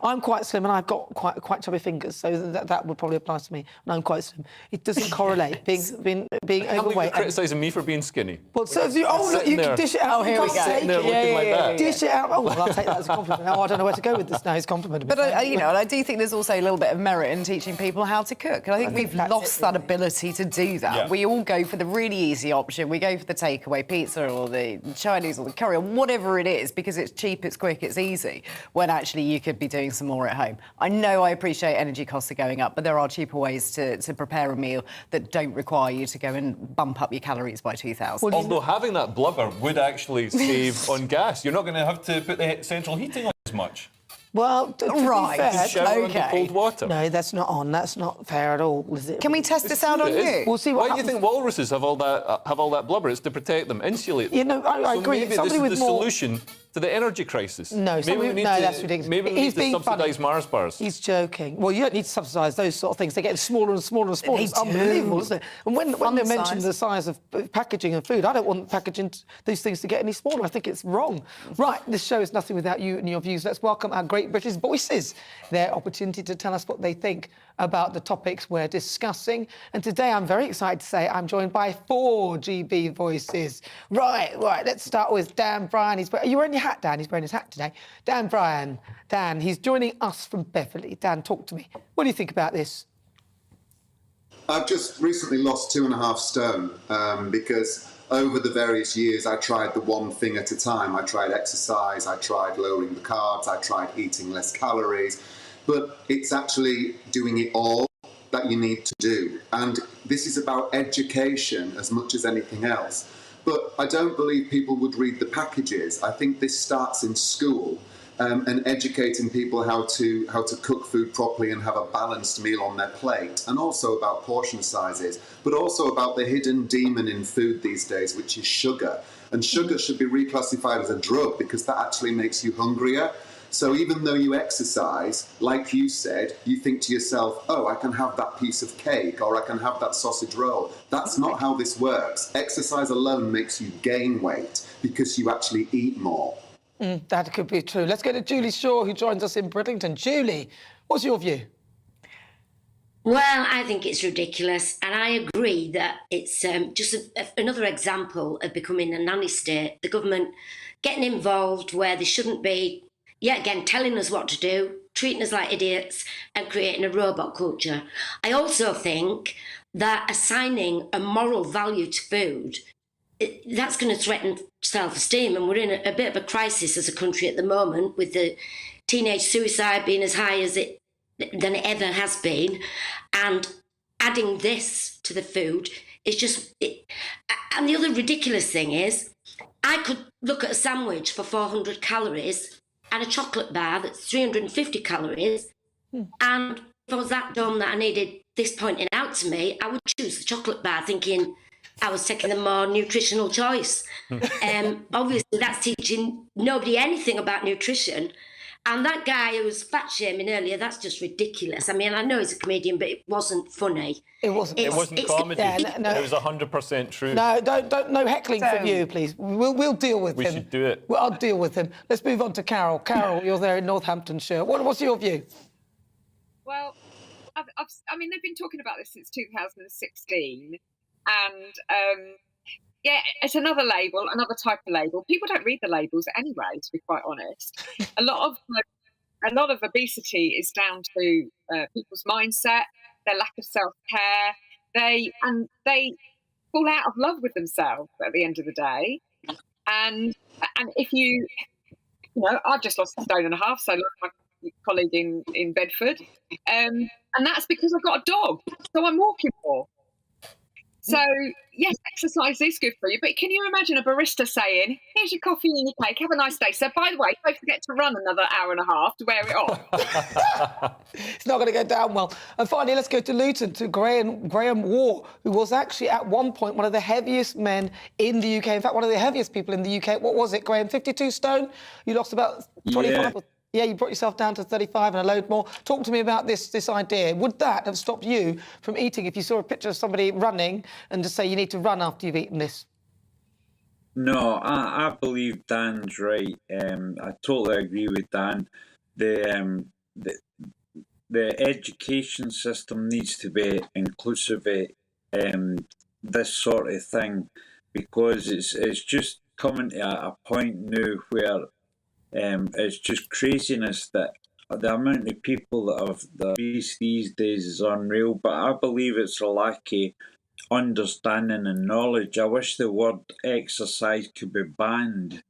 S9: I'm quite slim and I've got quite chubby fingers, so that would probably apply to me. And I'm quite slim. It doesn't correlate. Being overweight.
S19: You're criticising me for being skinny.
S9: Well, so you can dish it out.
S16: Oh, here we go.
S9: Dish it out. Oh, well, I'll take that as a compliment. Oh, I don't know where to go with this now. It's a compliment.
S16: But I do think there's also a little bit of merit in teaching people how to cook. And I think we've lost that ability to do that. Yeah. We all go for the really easy option. We go for the takeaway pizza or the Chinese or the curry or whatever it is, because it's cheap, it's quick, it's easy, when actually you could be doing some more at home. I know I appreciate energy costs are going up, but there are cheaper ways to prepare a meal that don't require you to go and bump up your calories by 2,000.
S19: Although having that blubber would actually save on gas. You're not going to have to put the central heating on as much.
S9: Well, to
S16: Right,
S9: be fair,
S19: shower under cold water.
S9: No, that's not on. That's not fair at all, is it?
S16: Can we test this out on you?
S9: We'll see
S19: Why
S9: what
S19: do you
S9: happens.
S19: think walruses have all that blubber? It's to protect them, insulate them.
S9: You know, I
S19: so
S9: agree.
S19: Maybe
S9: Somebody
S19: this
S9: with
S19: is the
S9: more-
S19: solution to the energy crisis.
S9: No, that's ridiculous.
S19: Maybe we
S9: He's
S19: need to
S9: being
S19: subsidise
S9: funny.
S19: Mars bars.
S9: He's joking. Well, you don't need to subsidise those sort of things. They're getting smaller and smaller and smaller.
S16: They
S9: It's unbelievable,
S16: do.
S9: isn't it? And when they mentioned the size of packaging and food, I don't want packaging these things to get any smaller. I think it's wrong. Right, this show is nothing without you and your views. Let's welcome our great British voices. Their opportunity to tell us what they think about the topics we're discussing. And today I'm very excited to say I'm joined by 4 GB voices. Right, let's start with Dan Bryan. Are you wearing your hat, Dan? He's wearing his hat today. Dan Bryan. Dan, he's joining us from Beverley. Dan, talk to me. What do you think about this?
S20: I've just recently lost 2.5 stone because over the various years I tried the one thing at a time. I tried exercise, I tried lowering the carbs, I tried eating less calories, but it's actually doing it all that you need to do. And this is about education as much as anything else. But I don't believe people would read the packages. I think this starts in school. And educating people how to cook food properly and have a balanced meal on their plate, and also about portion sizes, but also about the hidden demon in food these days, which is sugar. And sugar should be reclassified as a drug because that actually makes you hungrier. So even though you exercise, like you said, you think to yourself, oh, I can have that piece of cake or I can have that sausage roll. That's not how this works. Exercise alone makes you gain weight because you actually eat more.
S9: That could be true. Let's go to Julie Shaw, who joins us in Bridlington. Julie, what's your view?
S22: Well, I think it's ridiculous, and I agree that it's just another example of becoming a nanny state. The government getting involved where they shouldn't be, yet again telling us what to do, treating us like idiots, and creating a robot culture. I also think that assigning a moral value to food, that's going to threaten self-esteem, and we're in a bit of a crisis as a country at the moment, with the teenage suicide being as high as than it ever has been, and adding this to the food is just... And the other ridiculous thing is, I could look at a sandwich for 400 calories and a chocolate bar that's 350 calories, and if I was that dumb that I needed this pointing out to me, I would choose the chocolate bar, thinking I was taking the more nutritional choice. Obviously, that's teaching nobody anything about nutrition. And that guy who was fat shaming earlier, that's just ridiculous. I mean, I know he's a comedian, but it wasn't funny.
S9: It wasn't.
S19: It wasn't comedy.
S9: No.
S19: It was 100% true.
S9: No, no heckling from you, please. We'll deal with him.
S19: We should do it.
S9: Well, I'll deal with him. Let's move on to Carol. Carol, you're there in Northamptonshire. What's your view?
S23: Well, I mean, they've been talking about this since 2016. And yeah, it's another label, another type of label. People don't read the labels anyway, to be quite honest. A lot of obesity is down to people's mindset, their lack of self-care. They fall out of love with themselves at the end of the day. And if you know, I've just lost 1.5 stone, so like my colleague in Bedford, and that's because I've got a dog, so I'm walking more. So, yes, exercise is good for you, but can you imagine a barista saying, here's your coffee and your cake, have a nice day. So, by the way, don't forget to run another 1.5 hours to wear it off.
S9: It's not going to go down well. And finally, let's go to Luton, to Graham Waugh, who was actually at one point one of the heaviest men in the UK. In fact, one of the heaviest people in the UK. What was it, Graham? 52 stone? You lost about 25? Yeah, you brought yourself down to 35 and a load more. Talk to me about this idea. Would that have stopped you from eating if you saw a picture of somebody running and just say you need to run after you've eaten this?
S24: No, I believe Dan's right. I totally agree with Dan. The education system needs to be inclusive of this sort of thing, because it's just coming to a point now where it's just craziness that the amount of people that have the obese these days is unreal. But I believe it's a lack of understanding and knowledge. I wish the word exercise could be banned,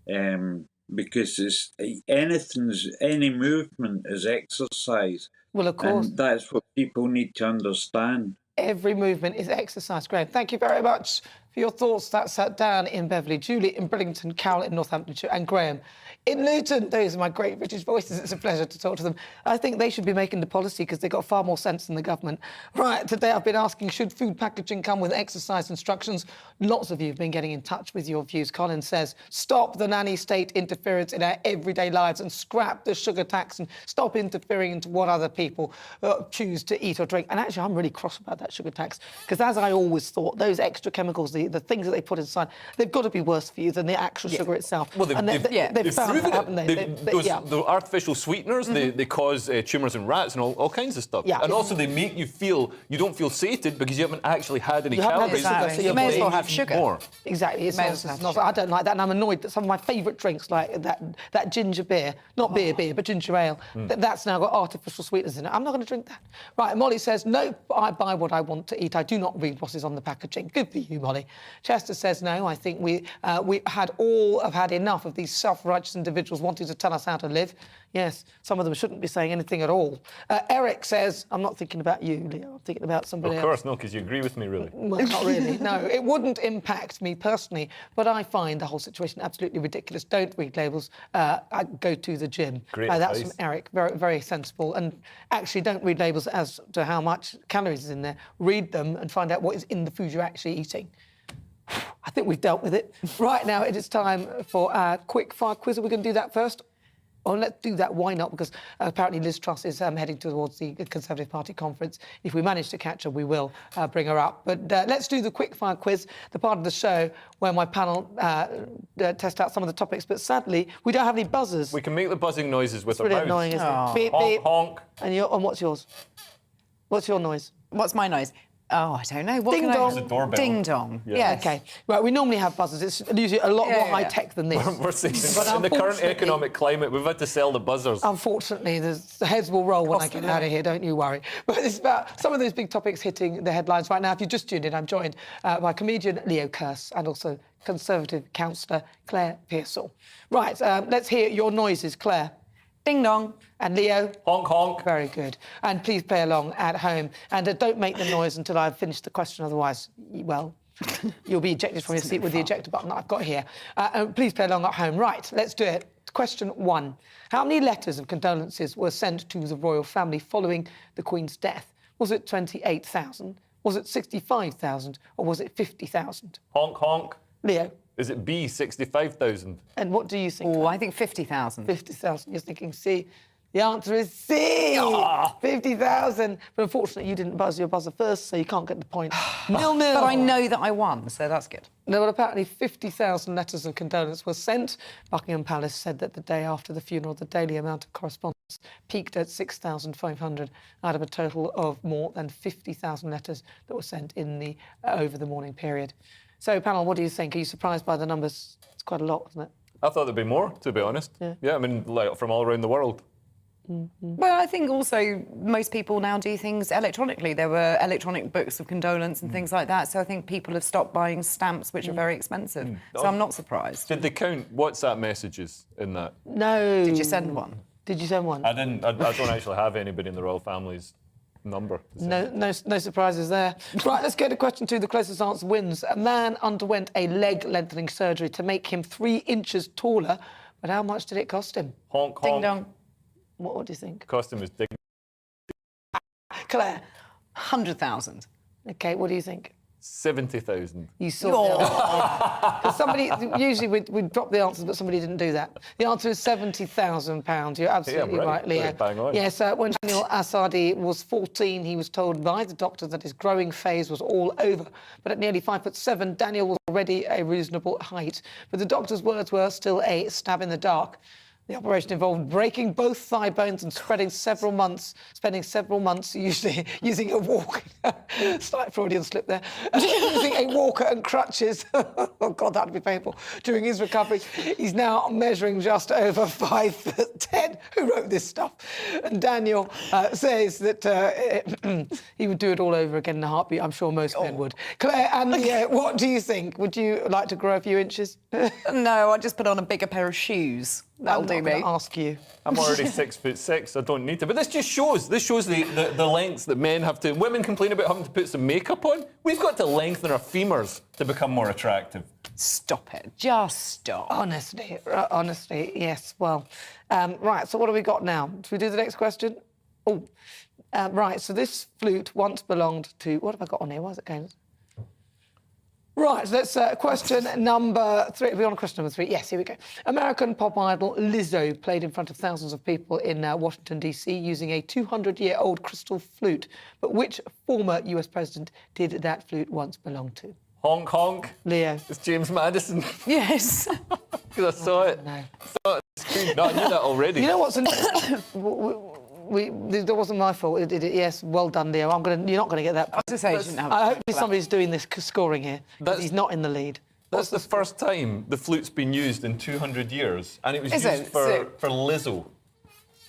S24: because any movement is exercise.
S9: Well, of course.
S24: And that's what people need to understand.
S9: Every movement is exercise, Graham. Thank you very much for your thoughts. That's Dan in Beverley, Julie in Bridlington, Carol in Northamptonshire, and Graham in Luton. Those are my great British voices. It's a pleasure to talk to them. I think they should be making the policy because they've got far more sense than the government. Right, today I've been asking, should food packaging come with exercise instructions? Lots of you have been getting in touch with your views. Colin says, stop the nanny state interference in our everyday lives and scrap the sugar tax and stop interfering into what other people choose to eat or drink. And actually, I'm really cross about that sugar tax because, as I always thought, those extra chemicals, the things that they put inside, they've got to be worse for you than the actual sugar itself.
S19: Well,
S9: they've found that, haven't they?
S19: Those artificial sweeteners, they cause tumours in rats and all kinds of stuff. And also they make you don't feel sated because you haven't actually had any calories.
S9: So you
S16: may as well have sugar.
S19: More.
S9: Exactly. It's not, I don't like that, and I'm annoyed that some of my favourite drinks, like that ginger beer, not beer, but ginger ale, that's now got artificial sweeteners in it. I'm not going to drink that. Right, Molly says, no, I buy what I want to eat. I do not read what is on the packaging. Good for you, Molly. Chester says, no, I think we have had enough of these self-righteous individuals wanting to tell us how to live. Yes, some of them shouldn't be saying anything at all. Eric says, I'm not thinking about you, Leo, I'm thinking about somebody else.
S19: Of course, no, because you agree with me, really.
S9: Well, not really, no. It wouldn't impact me personally, but I find the whole situation absolutely ridiculous. Don't read labels. I go to the gym.
S19: Great
S9: That's
S19: advice.
S9: from Eric, very, very sensible. And actually, don't read labels as to how much calories is in there. Read them and find out what is in the food you're actually eating. I think we've dealt with it. Right now, it is time for our quick fire quiz. Are we going to do that first? Oh, let's do that. Why not? Because apparently Liz Truss is heading towards the Conservative Party conference. If we manage to catch her, we will bring her up. But let's do the quickfire quiz, the part of the show where my panel test out some of the topics. But sadly, we don't have any buzzers.
S19: We can make the buzzing noises with
S9: It's really
S19: our
S9: annoying,
S19: mouths.
S9: isn't it? Beep,
S19: Honk,
S9: beep.
S19: honk.
S9: And what's yours? What's your noise?
S16: What's my noise? Oh, I don't know. What
S9: Ding
S16: can
S9: dong.
S16: I...
S19: It's a doorbell.
S16: Ding dong.
S19: Yeah.
S16: Yes.
S9: OK. Right, we normally have buzzers. It's usually a lot more high-tech than this.
S19: We're seeing,
S9: But
S19: in the current
S9: unfortunately-
S19: economic climate, we've had to sell the buzzers.
S9: Unfortunately, the heads will roll when I get out of here, don't you worry. But it's about some of those big topics hitting the headlines right now. If you just tuned in, I'm joined by comedian Leo Kearse and also Conservative councillor Claire Pearsall. Right, let's hear your noises, Claire.
S16: Ding dong.
S9: And Leo?
S19: Honk, honk.
S9: Very good. And please play along at home. And don't make the noise until I've finished the question, otherwise, well, you'll be ejected from your seat with the ejector button that I've got here. And please play along at home. Right, let's do it. Question 1. How many letters of condolences were sent to the royal family following the Queen's death? Was it 28,000? Was it 65,000? Or was it 50,000?
S19: Honk, honk.
S9: Leo?
S19: Is it B, 65,000?
S9: And what do you think?
S16: Oh, I think 50,000.
S9: 50,000. You're thinking C. The answer is C! 50,000. But unfortunately, you didn't buzz your buzzer first, so you can't get the point. 0-0.
S16: But I know that I won, so that's good.
S9: No, well, apparently 50,000 letters of condolence were sent. Buckingham Palace said that the day after the funeral, the daily amount of correspondence peaked at 6,500 out of a total of more than 50,000 letters that were sent in the over the morning period. So, panel, what do you think? Are you surprised by the numbers? It's quite a lot, isn't it?
S19: I thought there'd be more, to be honest. Yeah, I mean, like, from all around the world.
S16: Well, I think also most people now do things electronically. There were electronic books of condolence and things like that. So I think people have stopped buying stamps, which are very expensive. So I'm not surprised.
S19: Did they count WhatsApp messages in that?
S9: No.
S16: Did you send one?
S9: Did you send one?
S19: I didn't. I don't actually have anybody in the royal family's number.
S9: No surprises there. Right, let's go to question 2. The closest answer wins. A man underwent a leg lengthening surgery to make him 3 inches taller, but how much did it cost him?
S19: Honk, honk.
S16: Ding dong.
S9: What do you think?
S19: Cost him his dignity.
S9: Claire?
S16: 100,000.
S9: OK, what do you think?
S19: 70,000.
S9: You saw because somebody usually we'd drop the answers, but somebody didn't do that. The answer is £70,000. You're absolutely right, Leo.
S19: Bang on.
S9: Yes, when Daniel Assadi was 14, he was told by the doctor that his growing phase was all over. But at nearly 5'7", Daniel was already a reasonable height. But the doctor's words were still a stab in the dark. The operation involved breaking both thigh bones and spending several months usually using a walker. Slight Freudian slip there. Using a walker and crutches. Oh, God, that would be painful. During his recovery, he's now measuring just over 5'10". Who wrote this stuff? And Daniel says that he would do it all over again in a heartbeat. I'm sure most men would. Claire and Leo, what do you think? Would you like to grow a few inches?
S16: No, I just put on a bigger pair of shoes. That'll do
S9: I'm
S16: me.
S9: going to ask you.
S19: I'm already 6'6". I don't need to. But this just shows. This shows the lengths that men have to. Women complain about having to put some makeup on. We've got to lengthen our femurs to become more attractive.
S16: Stop it. Just stop.
S9: Honestly, yes. Well, right, so what have we got now? Should we do the next question? Oh, right, so this flute once belonged to... What have I got on here? Why is it going... Right, so that's question number 3. Are we on question number 3? Yes, here we go. American pop idol Lizzo played in front of thousands of people in Washington, D.C. using a 200-year-old crystal flute. But which former US president did that flute once belong to?
S19: Honk, honk.
S9: Leo.
S19: It's James Madison.
S16: Yes.
S19: Because I saw it.
S9: No.
S19: I saw it on the screen. No, I knew that already.
S9: You know what's... That wasn't my fault. Yes, well done, Leo. You're not going to get that.
S16: I was just saying you shouldn't have
S9: I hope somebody's doing this scoring here. He's not in the lead.
S19: That's the first time the flute's been used in 200 years, and it was used for Lizzo.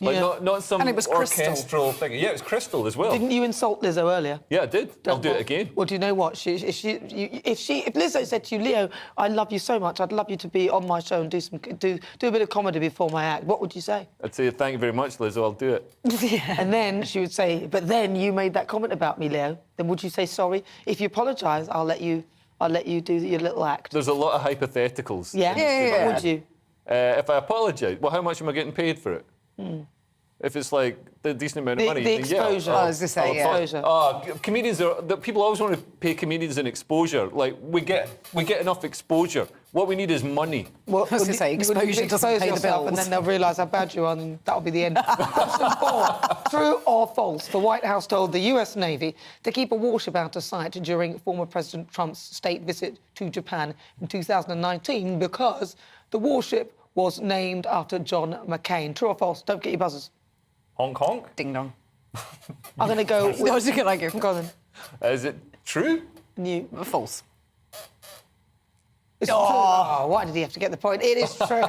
S19: Like,
S9: Yeah.
S19: not some
S9: And it was crystal.
S19: orchestral thing. Yeah, it was crystal as well.
S9: Didn't you insult Lizzo earlier?
S19: Yeah, I did. I'll do it again.
S9: Well, do you know what? If Lizzo said to you, Leo, I love you so much, I'd love you to be on my show and do a bit of comedy before my act, what would you say?
S19: I'd say thank you very much, Lizzo. I'll do it.
S9: Yeah. And then she would say, but then you made that comment about me, Leo. Then would you say sorry? If you apologise, I'll let you do your little act.
S19: There's a lot of hypotheticals.
S9: Yeah. What would you?
S19: If I apologise, well, how much am I getting paid for it? If it's like the decent amount of money,
S9: The
S19: then yeah.
S9: exposure. I was going to say,
S19: exposure. Comedians people always want to pay comedians an exposure. Like we get enough exposure. What we need is money.
S9: Well,
S16: I was going to say, exposure doesn't pay the bills.
S9: And then they'll realise how bad you are, and that'll be the end. Question 4. True or false? The White House told the US Navy to keep a warship out of sight during former President Trump's state visit to Japan in 2019 because the warship was named after John McCain. True or false? Don't get your buzzers.
S19: Honk, honk.
S16: Ding dong.
S9: I'm going to go with...
S16: What was you going to go?
S9: Go then.
S19: Is it true?
S16: False.
S9: It's true. Oh, why did he have to get the point? It is true.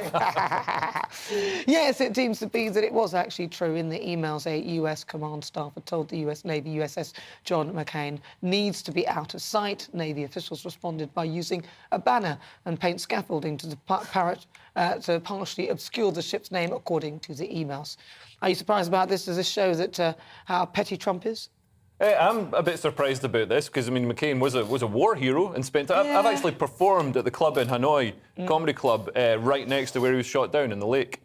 S9: Yes, it seems to be that it was actually true. In the emails, a US command staffer told the US Navy USS John McCain needs to be out of sight. Navy officials responded by using a banner and paint scaffolding to to partially obscure the ship's name, according to the emails. Are you surprised about this? Does this show that how petty Trump is?
S19: I'm a bit surprised about this because, I mean, McCain was a war hero and spent... I've actually performed at the club in Hanoi, Comedy Club, right next to where he was shot down in the lake.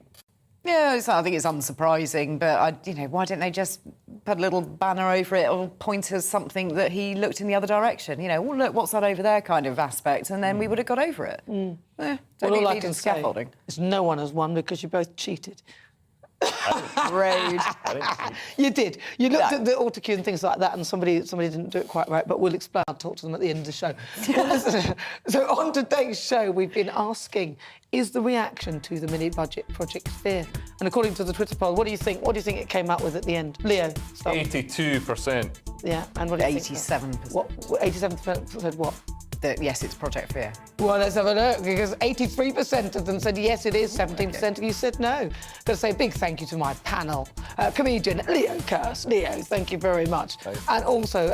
S16: Yeah, I think it's unsurprising, but, why don't they just put a little banner over it or point as something that he looked in the other direction? Well, look, what's that over there kind of aspect, and then we would have got over it. Don't
S9: All I
S16: need
S9: can
S16: scaffolding.
S9: say is no one has won because you both cheated.
S16: Rude.
S9: You did. You looked at the autocue and things like that, and somebody didn't do it quite right, but we'll explain. I'll talk to them at the end of the show. So on today's show, we've been asking, is the reaction to the mini-budget project fair? And according to the Twitter poll, what do you think? What do you think it came out with at the end? Leo, start.
S19: 82%.
S9: Yeah, and what do you think?
S16: 87%.
S9: What? 87% said what?
S16: That, yes, it's Project Fear.
S9: Well, let's have a look, because 83% of them said yes, it is, 17% of you said no. Got to say a big thank you to my panel. Comedian Leo Kearse. Leo, thank you very much. Thanks. And also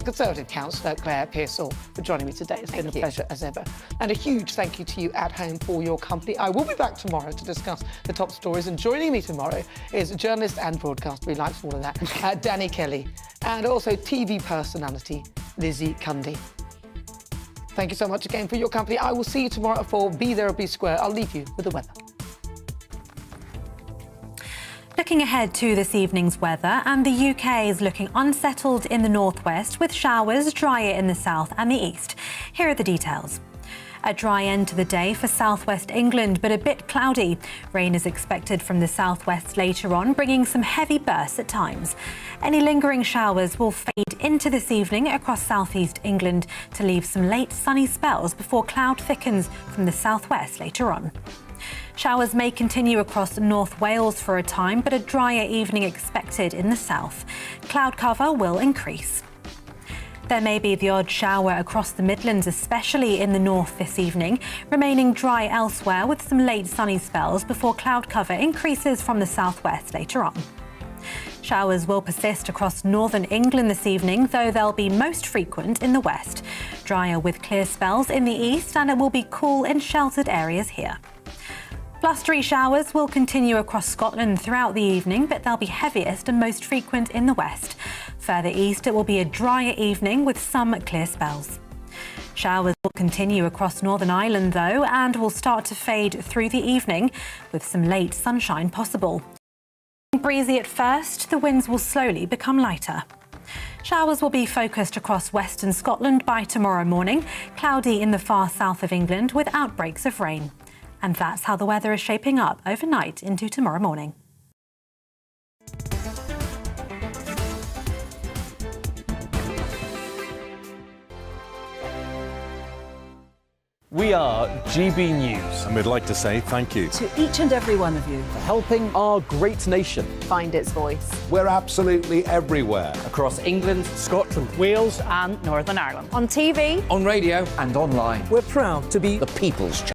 S9: Conservative councillor Claire Pearsall for joining me today. It's been a pleasure as ever. And a huge thank you to you at home for your company. I will be back tomorrow to discuss the top stories, and joining me tomorrow is journalist and broadcaster, he likes all of that, Danny Kelly, and also TV personality Lizzie Cundy. Thank you so much again for your company. I will see you tomorrow at 4. Be there or be square. I'll leave you with the weather.
S10: Looking ahead to this evening's weather, and the UK is looking unsettled in the northwest with showers, drier in the south and the east. Here are the details. A dry end to the day for southwest England, but a bit cloudy. Rain is expected from the southwest later on, bringing some heavy bursts at times. Any lingering showers will fade into this evening across southeast England to leave some late sunny spells before cloud thickens from the southwest later on. Showers may continue across North Wales for a time, but a drier evening expected in the south. Cloud cover will increase. There may be the odd shower across the Midlands, especially in the north this evening, remaining dry elsewhere with some late sunny spells before cloud cover increases from the southwest later on. Showers will persist across northern England this evening, though they'll be most frequent in the west. Drier with clear spells in the east, and it will be cool in sheltered areas here. Blustery showers will continue across Scotland throughout the evening, but they'll be heaviest and most frequent in the west. Further east, it will be a drier evening with some clear spells. Showers will continue across Northern Ireland, though, and will start to fade through the evening, with some late sunshine possible. Breezy at first, the winds will slowly become lighter. Showers will be focused across western Scotland by tomorrow morning, cloudy in the far south of England with outbreaks of rain. And that's how the weather is shaping up overnight into tomorrow morning.
S15: We are GB News.
S11: And we'd like to say thank you
S4: To each and every one of you.
S11: for helping our great nation
S12: find its voice.
S3: We're absolutely everywhere.
S11: across England, Scotland,
S12: Wales and Northern Ireland.
S10: On TV,
S1: on radio,
S11: and online.
S18: We're proud to be the people's